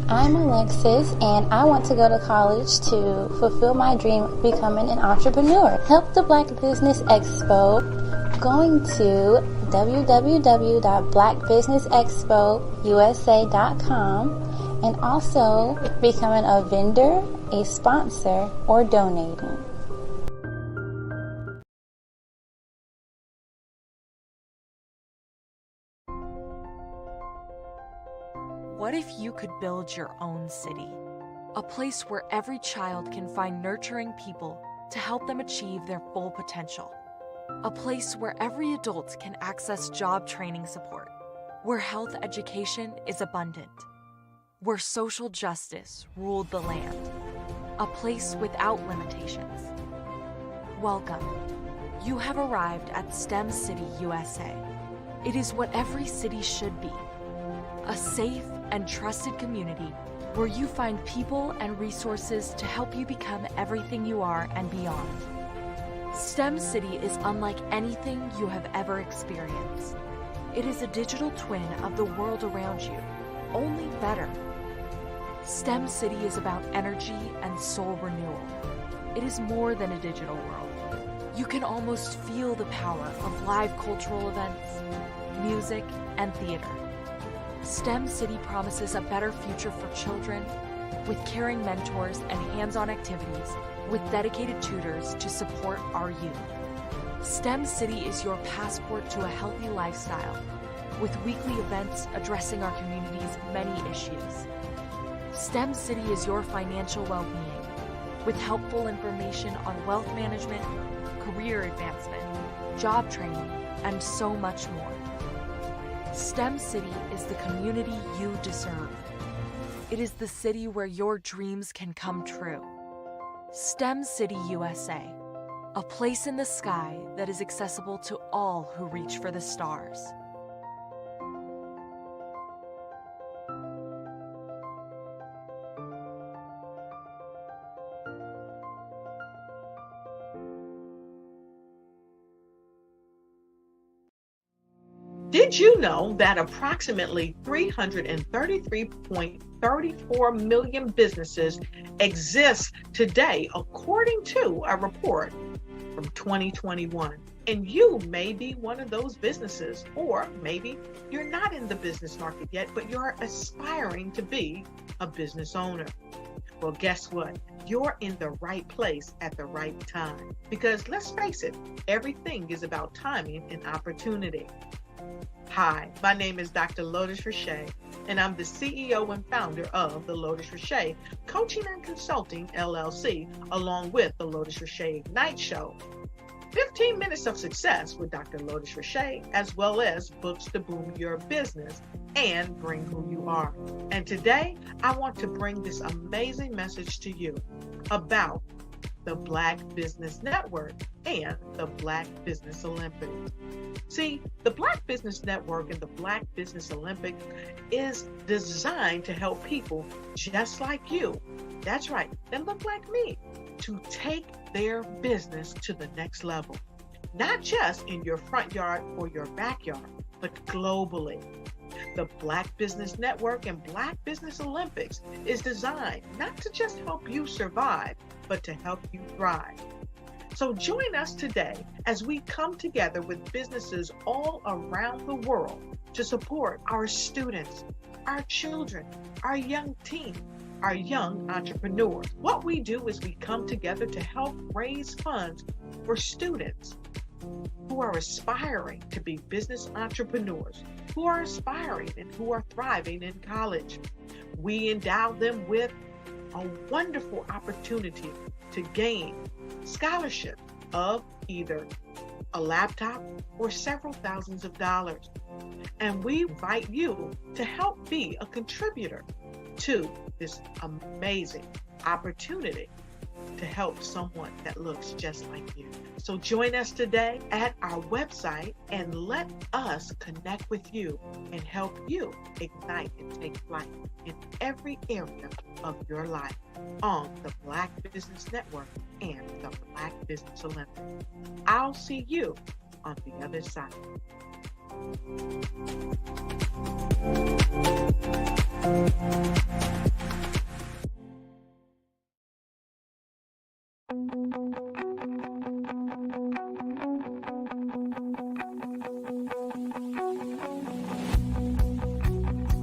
I'm Alexis, and I want to go to college to fulfill my dream of becoming an entrepreneur. Help the Black Business Expo going to www.blackbusinessexpousa.com and also becoming a vendor, a sponsor, or donating. What if you could build your own city? A place where every child can find nurturing people to help them achieve their full potential. A place where every adult can access job training support. Where health education is abundant. Where social justice ruled the land. A place without limitations. Welcome. You have arrived at STEM City, USA. It is what every city should be. A safe and trusted community where you find people and resources to help you become everything you are and beyond. STEM City is unlike anything you have ever experienced. It is a digital twin of the world around you, only better. STEM City is about energy and soul renewal. It is more than a digital world. You can almost feel the power of live cultural events, music, and theater. STEM City promises a better future for children with caring mentors and hands-on activities with dedicated tutors to support our youth. STEM City is your passport to a healthy lifestyle, with weekly events addressing our community's many issues. STEM City is your financial well-being, with helpful information on wealth management, career advancement, job training, and so much more. STEM City is the community you deserve. It is the city where your dreams can come true. STEM City USA, a place in the sky that is accessible to all who reach for the stars. Did you know that approximately 333.34 million businesses exist today, according to a report from 2021? And you may be one of those businesses, or maybe you're not in the business market yet, but you're aspiring to be a business owner. Well, guess what? You're in the right place at the right time. Because let's face it, everything is about timing and opportunity. Hi, my name is Dr. Lotus Richey, and I'm the CEO and founder of the Lotus Richey Coaching and Consulting LLC, along with the Lotus Richey Ignite Show. 15 minutes of success with Dr. Lotus Richey, as well as books to boom your business and bring who you are. And today, I want to bring this amazing message to you about the Black Business Network and the Black Business Olympics. See, the Black Business Network and the Black Business Olympics is designed to help people just like you, that's right, that look like me, to take their business to the next level. Not just in your front yard or your backyard, but globally. The Black Business Network and Black Business Olympics is designed not to just help you survive, but to help you thrive. So join us today as we come together with businesses all around the world to support our students, our children, our young teens, our young entrepreneurs. What we do is we come together to help raise funds for students who are aspiring to be business entrepreneurs, who are aspiring and who are thriving in college. We endow them with a wonderful opportunity to gain scholarship of either a laptop or several thousands of dollars. And we invite you to help be a contributor to this amazing opportunity to help someone that looks just like you. So join us today at our website and let us connect with you and help you ignite and take flight in every area of your life on the Black Business Network and the Black Business Olympics. I'll see you on the other side.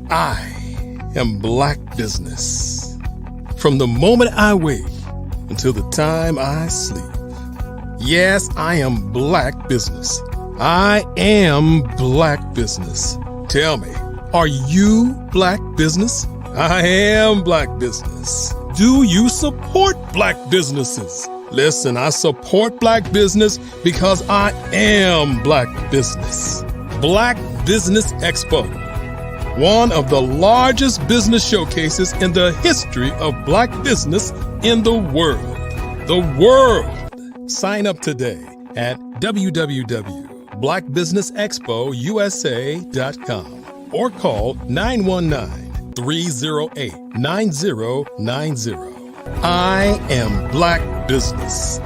I am Black Business. From the moment I wake until the time I sleep. Yes, I am Black Business. I am Black Business. Tell me, are you Black Business? I am Black Business. Do you support Black businesses? Listen, I support Black business because I am Black Business. Black Business Expo, one of the largest business showcases in the history of Black business in the world. The world! Sign up today at www.blackbusinessexpousa.com or call 919-308-9090. I am Black Business.